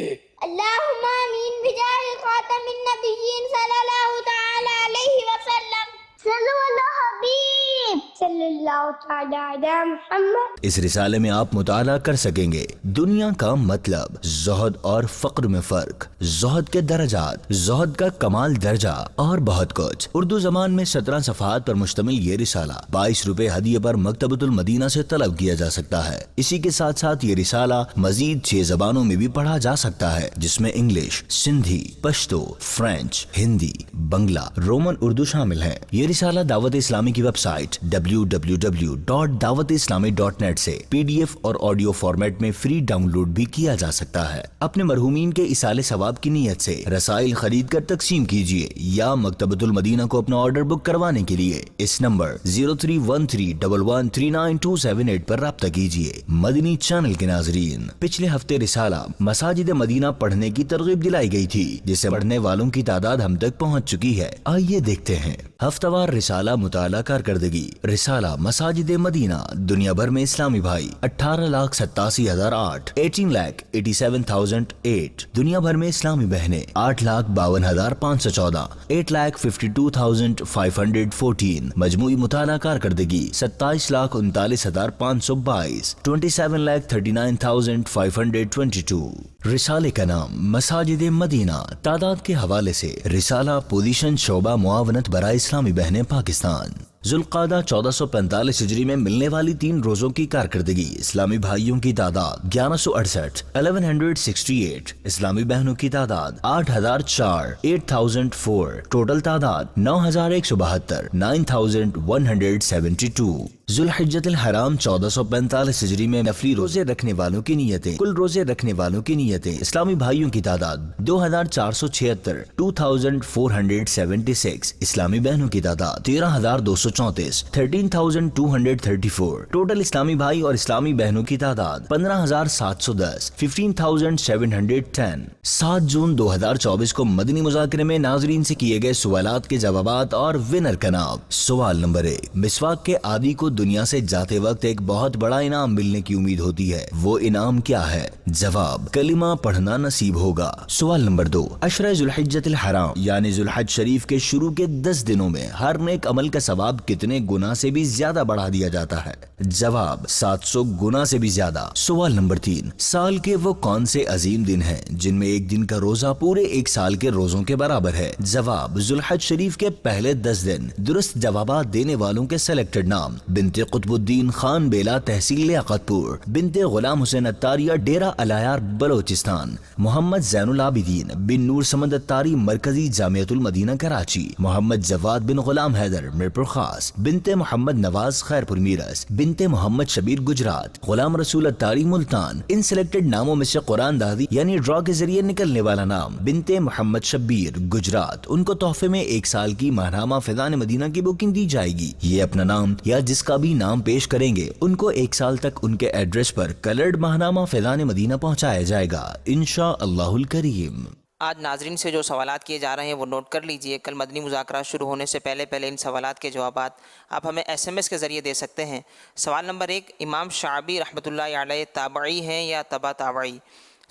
اللہم آمین بجاہ خاتم النبیین صلی اللہ تعالی علیہ وسلم. صلی اللہ حبیب صلی اللہ सल्लल्लाहु तआला अला मुहम्मद। इस रिसाले में आप मुताला कर सकेंगे दुनिया का मतलब, ज़ुहद और फ़क्र में फ़र्क, ज़ुहद के दर्जात, ज़ुहद का कमाल दर्जा और बहुत कुछ। उर्दू ज़बान में 17 सफ़हात पर मुश्तमिल ये रिसाला 22 रुपए हदिये पर मकतबतुल मदीना से तलब किया जा सकता है। इसी के साथ साथ ये रिसाला मजीद 6 ज़बानों में भी पढ़ा जा सकता है, जिसमें इंग्लिश, सिंधी, पश्तो, फ्रेंच, हिंदी, बंगला, रोमन उर्दू शामिल है। ये रिसाला दावत इस्लामी की वेबसाइट www.dawatislami.net से PDF और ऑडियो फॉर्मेट में फ्री डाउनलोड भी किया जा सकता है। अपने मरहूमीन के इसाले सवाब की नीयत से रसाइल खरीद कर तकसीम कीजिए या मकतबतुल मदीना को अपना ऑर्डर बुक करवाने के लिए इस नंबर 0313113928 पर राब्ता कीजिए। मदनी चैनल के नाजरीन, पिछले हफ्ते रिसाला मसाजिद मदीना पढ़ने की तरगीब दिलाई गई थी, जिसे पढ़ने वालों की तादाद हम तक पहुँच चुकी है। आइए देखते हैं हफ्तावार रिसाला मुताला कारकर्दगी। रिसाला मसाजिद मदीना, दुनिया भर में इस्लामी भाई 18,87,008 18,87,008। दुनिया भर में इस्लामी बहनें 8,52,514 8,52,514। मजमूई मुताला कारकर्दगी 27,39,522 27,39,522। रिसाले का नाम मसाजिद मदीना। तादाद के हवाले से रिसाला पोजीशन शोबा मुआवनत बराए इस्लामी बहनें पाकिस्तान। जुल्कादा 1445 हिजरी में मिलने वाली 3 रोजों की कारकर्दगी। इस्लामी भाइयों की तादाद 1168 1168। इस्लामी बहनों की तादाद 8004 8004। टोटल तादाद 9172 9172। जुल्हिज्जतुल हराम 1445 हिजरी में नफली रोजे रखने वालों की नियतें। कुल रोजे रखने वालों की नियतें। इस्लामी भाइयों की तादाद 2476 2476। इस्लामी बहनों की तादाद 13,234 13,234। टोटल इस्लामी भाई और इस्लामी बहनों की तादाद 15,710 15,710। 7 जून 2024 को मदनी मुज़ाकरे में नाजरीन से किए गए सवालात के जवाबात और विनर का नाम। सवाल नंबर 1, मिसवाक के आदि को दुनिया से जाते वक्त एक बहुत बड़ा इनाम मिलने की उम्मीद होती है, वो इनाम क्या है? जवाब, कलिमा पढ़ना नसीब होगा। सवाल नंबर 2, अशरा जुल्हिज्जतुल हराम यानी जुल्हज शरीफ के शुरू के 10 दिनों में हर नेक अमल का सवाब कितने गुना से भी ज्यादा बढ़ा दिया जाता है? जवाब, 700 गुना से भी ज्यादा। सवाल नंबर 3, साल के वो कौन से अजीम दिन हैं जिनमें एक दिन का रोजा पूरे एक साल के रोजों के बराबर है? जवाब, जुल्हज शरीफ के पहले 10 दिन। दुरुस्त जवाबात देने वालों के सेलेक्टेड नाम: बिनते कुतुबुद्दीन खान बेला, तहसील लियाकतपुर; बिनते गुलाम हुसैन अत्तारिया, डेरा अलायार, बलोचिस्तान; मोहम्मद ज़ैनुल आबिदीन बिन नूर समद अत्तारी, मरकजी जामियतुल मदीना कराची; मोहम्मद जवाद बिन गुलाम हैदर, मिरपुर खास; बिनते मोहम्मद नवाज, खैरपुर मीरस; बिनते मोहम्मद शबीर, गुजरात; गुलाम रसूल अत्तारी, मुल्तान। इन सेलेक्टेड नामों में से कुरान दादी यानी ड्रॉ के जरिए निकलने वाला नाम बिनते मोहम्मद शबीर, गुजरात, उनको तोहफे में 1 साल की माहनामा फैज़ान मदीना की बुकिंग दी जाएगी। ये अपना नाम या जिसका भी नाम पेश करेंगे उनको 1 साल तक उनके एड्रेस पर कलर्ड माहनामा फैज़ान मदीना पहुंचाया जाएगा, इंशाअल्लाहुल करीम। आज नाजरीन से जो सवालात किए जा रहे हैं वो नोट कर लीजिए। कल मदनी मुज़ाकरा शुरू होने से पहले इन सवालात के जवाबात आप हमें SMS के ज़रिए दे सकते हैं। सवाल नंबर 1, इमाम शाबी रहमतुल्लाह अलैह ताबई हैं या तबा ताबई?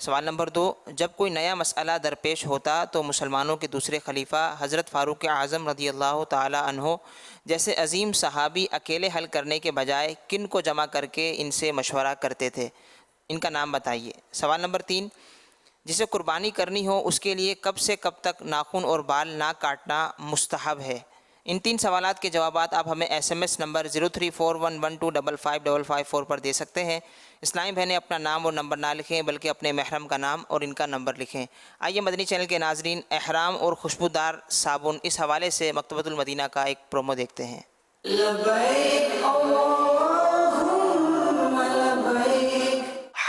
सवाल नंबर 2, जब कोई नया मसला दरपेश होता तो मुसलमानों के दूसरे खलीफा हज़रत फ़ारूक आज़म रज़ियल्लाहु ताला अन्हो जैसे अजीम सहाबी अकेले हल करने के बजाय किन को जमा करके इनसे मशवरा करते थे? इनका नाम बताइए। सवाल नंबर 3, जिसे कुर्बानी करनी हो उसके लिए कब से कब तक नाखून और बाल ना काटना मुस्तहब है? इन 3 सवालात के जवाबात आप हमें SMS नंबर 034112555554 पर दे सकते हैं। इस्लामी बहनें अपना नाम और नंबर ना लिखें बल्कि अपने महरम का नाम और इनका नंबर लिखें। आइए मदनी चैनल के नाजरीन, एहराम और खुशबूदार साबुन, इस हवाले से मकतबतुल मदीना का एक प्रोमो देखते हैं।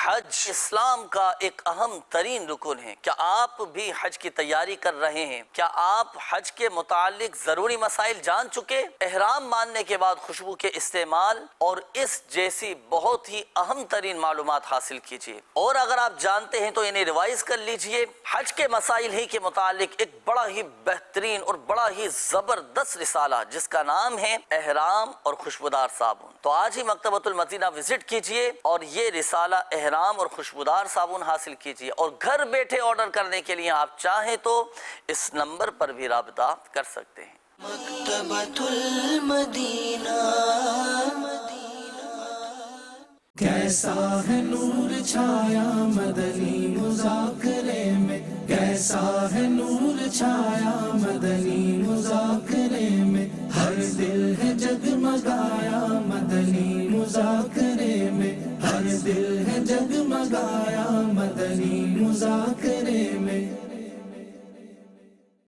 हज इस्लाम का एक अहम तरीन रुकन है। क्या आप भी हज की तैयारी कर रहे हैं? क्या आप हज के मुतालिक ज़रूरी मसाइल जान चुके? एहराम बांधने के बाद खुशबू के इस्तेमाल और इस जैसी बहुत ही अहम तरीन मालूमात हासिल कीजिए। और अगर आप जानते हैं तो इन्हें रिवाइज कर लीजिए। हज के मसाइल ही के मुतालिक एक बड़ा ही बेहतरीन और बड़ा ही ज़बरदस्त रिसाला जिसका नाम है एहराम और खुशबूदार साबुन। तो आज ही मकतबतुल मदीना विजिट कीजिए और ये रिसाला एहराम और खुशबूदार साबुन हासिल कीजिए। और घर बैठे ऑर्डर करने के लिए आप चाहें तो इस नंबर पर भी राब्ता कर सकते हैं। मकतबतुल मदीना। कैसा है नूर छाया मदनी मुज़ाकरे में, कैसा है नूर छाया मदनी मुज़ाकरे में, हर दिल है जगमगाया मदनी मुज़ाकरे में, हर दिल है जगमगाया मदनी मुज़ाकरे में।